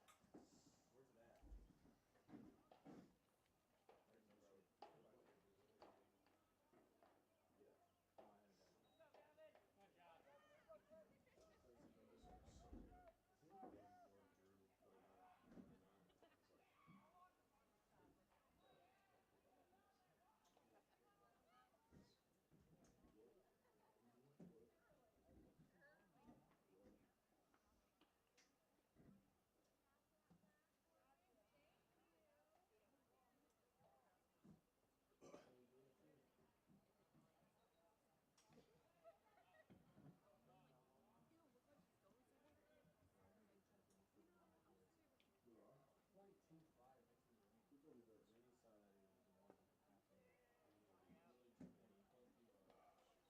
find it. Where's it at? There's no shit. Yeah. Oh, I haven't done it yet. What's up, Gavin? Good job. Crazy This good. guy's so good. Where Drew played at 99. It's like, Don't pick up on this. What? What? What? What are you doing it for? Yeah, I'm gonna go check in for the wrong kid. you know, Played 2-5 next to the ring. who told you this? Vinny saw that he was the one with the half inning.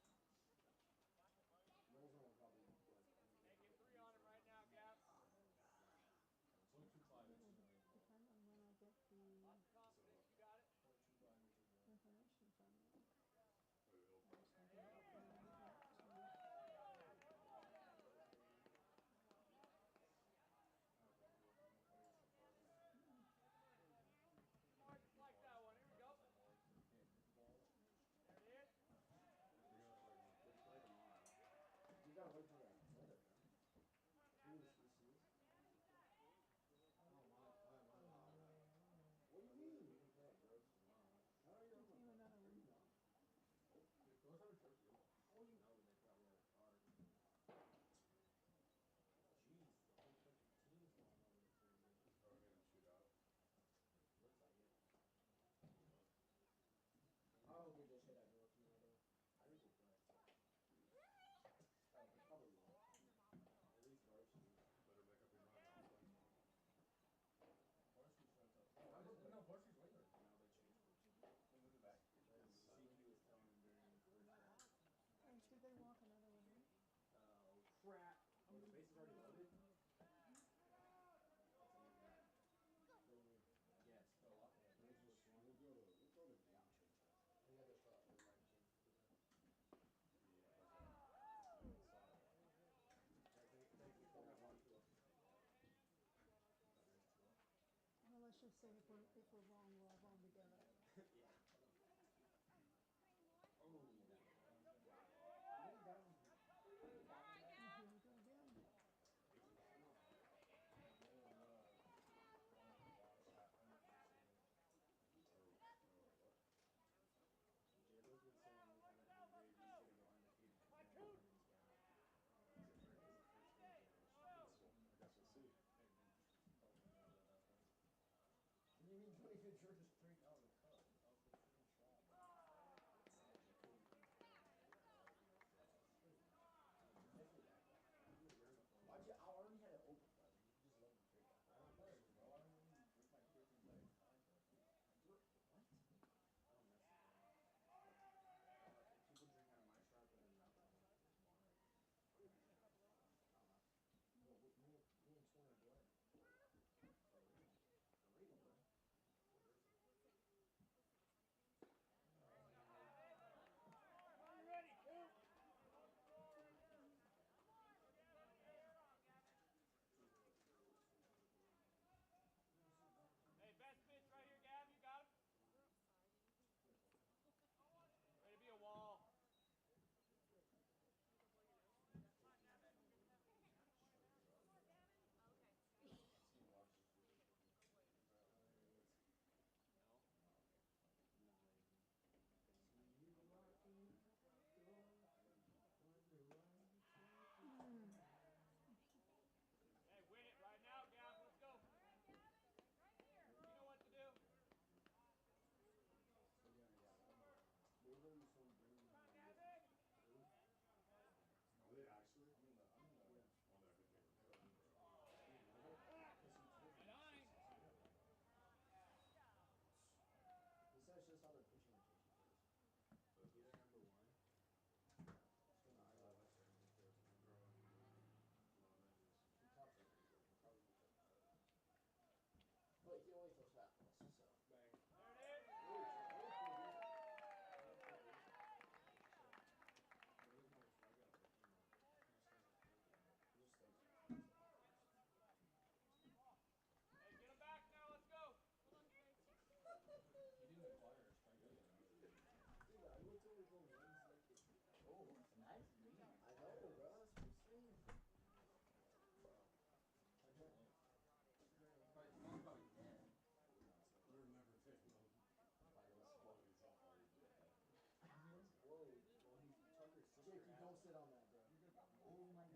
Mm. Literally 220. He played 2-5. Rosen will probably like Taking individually 3 use on him those right now, ones. Gav. Point two five It inches will of rainfall. depend on when I get the Lots of So, confidence. You got it. 0.25 inches of rain. information from them. he'll I probably just have want to to get know up if they there. want that to. How's that working for you so far then? Mark, just like that one. Here we go. Okay, hit the ball. There it is. You're gonna play one. They play tomorrow. You gotta wait for that weather, man. Who is this? Oh, my mom. What do you mean? We can play at Gross tomorrow. How are you on the Give phone? another Are one. you not? Dude, those have insurance too. How are you? No, but they probably have cars. Jeez, the whole freaking team's going over the freeway. Are we gonna shoot out? Looks like it. I hope we just hit that door tomorrow, though. I think we'll play. Oh, we probably will. At least varsity. Better make up your mind now. Play tomorrow. Varsity starts up. Remember- No, varsity's later. No, they changed varsity. They moved it back. CQ was telling him during his first day. Oh, did they walk another one in? Oh, crap. Oh, the base is already loaded? That's an easy one. What do you mean? Yes, fill up. We'll First one. we'll go to game changer. Yeah, there's the right change for today. Yeah. Thank you for that one. Well, let's just say if we're wrong, we're all wrong together. Yeah. Oh, How many down? How many down in that? And here we go again. my man wanted to watch half-innings this year. What? J-Lo's been saying we haven't been very easy to go undefeated because we have an innings game. Because the first game's always Well, I guess we'll see. and he just told me about that half-inning. What do you mean Tony Ventura just straight out of the Cubs? I was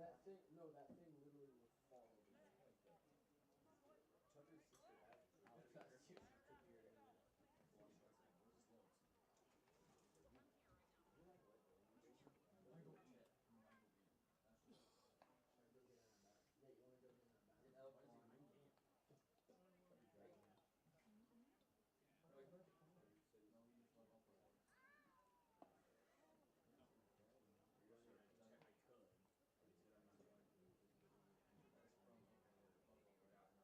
That thing, no, that thing literally will fall over there. Tucker's sister has it. I'll trust you. Could be your area. Well, she has it. We'll just look. You like what, though? Michael Bean. Michael Bean. That's the I can go get in that back. Nate, you wanna go get in that back? in Elkhorn. I can't. That'd be great. No, he's not the corner. No, he just left Elkhorn. I could. I said I'm not going to. That's from Elkhorn.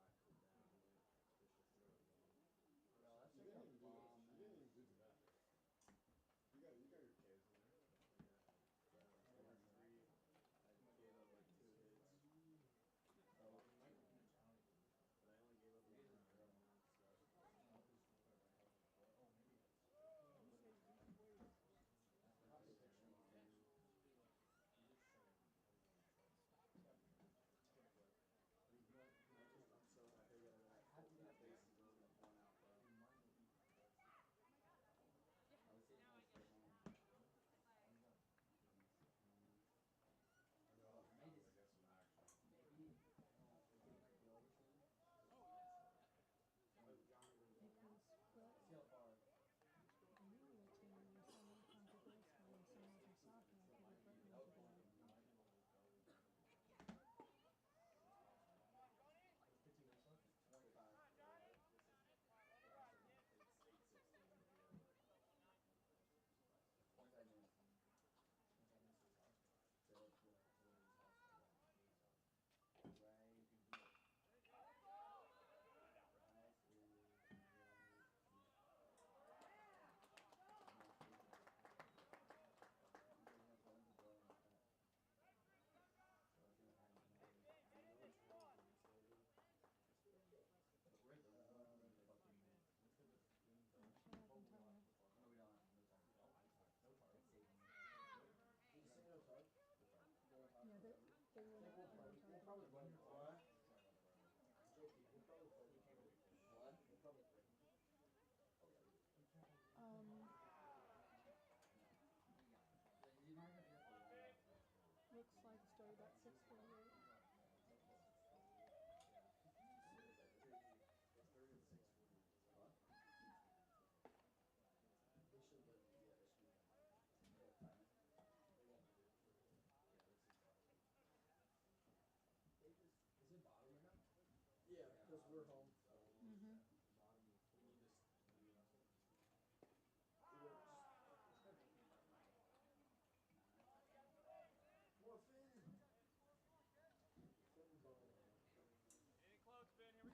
Yeah, I know I could down. It's just really long. Bro, that's You like a didn't even do this. bomb, You man. didn't even do that. You got your kids in there. Yeah. Four and three. I gave up like 2 hits. Oh, Michael Bean's funny. But I only gave up He is a 1 girl. run, so. I don't know who's better by help. Oh, maybe it's. That's I'll like take a that street shot. fish. He just saying everyone says. It's gotta be him. I'm so happy that I I had to got get bases down. loaded, 1 out, bro. Dude, mine will eat. I was sitting here stay home. Why you going? I know how I made to this. get some action. Maybe I don't know, like getting my gloves in. Oh, Johnny was Because what See how far. you were to someone come to this one and someone from soccer, I could have written to Elkhorn. them. You might be able to go. What's 15 minutes left? 25. It's 8:16 in the real, but 25 minutes. 25 minutes to his house. To Hildy's house. Right here. Right here. But we're the fucking. Let's go to Actually, I can tell you. no, we don't have no time. No time. It's saving. Did you say no tug? Going hot Yeah, forever? they I were think not we'll planning probably, to. we'll probably run What? JP, we'll probably play tomorrow. What? We'll probably play. Oh yeah, we do. You're not gonna be there for long. Looks like it started at 6:48. it's 30 at 6:40. What? They should let me, yeah, they should be letting me. What time? They want me to for the game. Yeah, this is bottom. They just, is it bottom right now? Yeah, because we're home. Mm-hmm. Bottom of 4. We need this. Maybe hustle. Let's go. More Finn! Finn ball. Getting close, Finn. Here we go. Yes, no.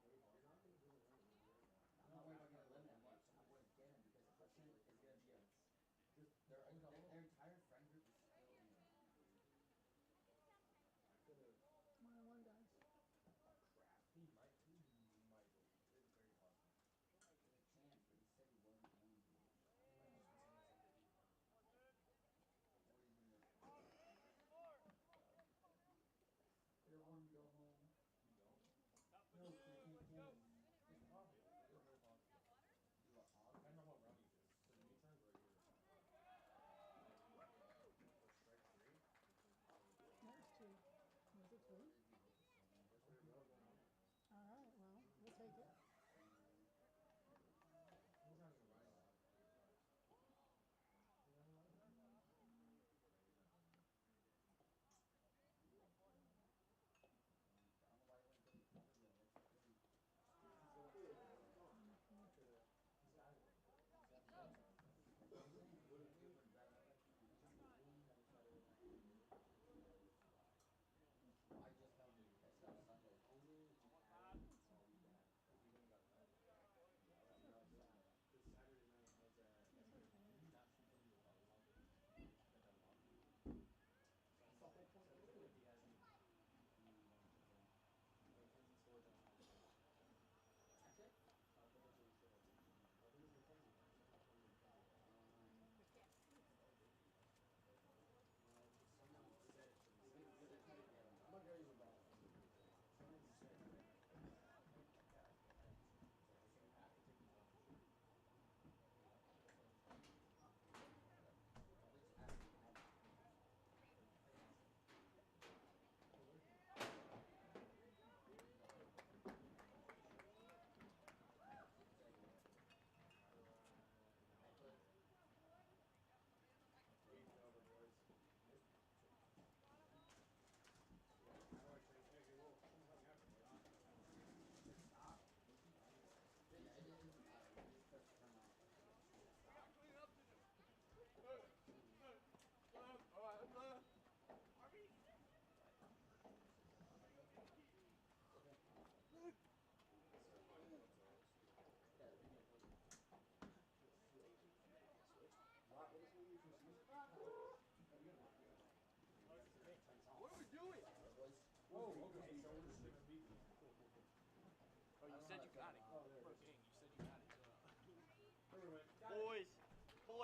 You're not gonna get eliminated, right? I'm not worried about getting eliminated. I want to get him because Hudson is gonna be a. Their entire friend group is still in. I could have. Well, I wanted to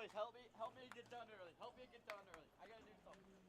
boys, help me get done early. Help me get done early. I gotta do something.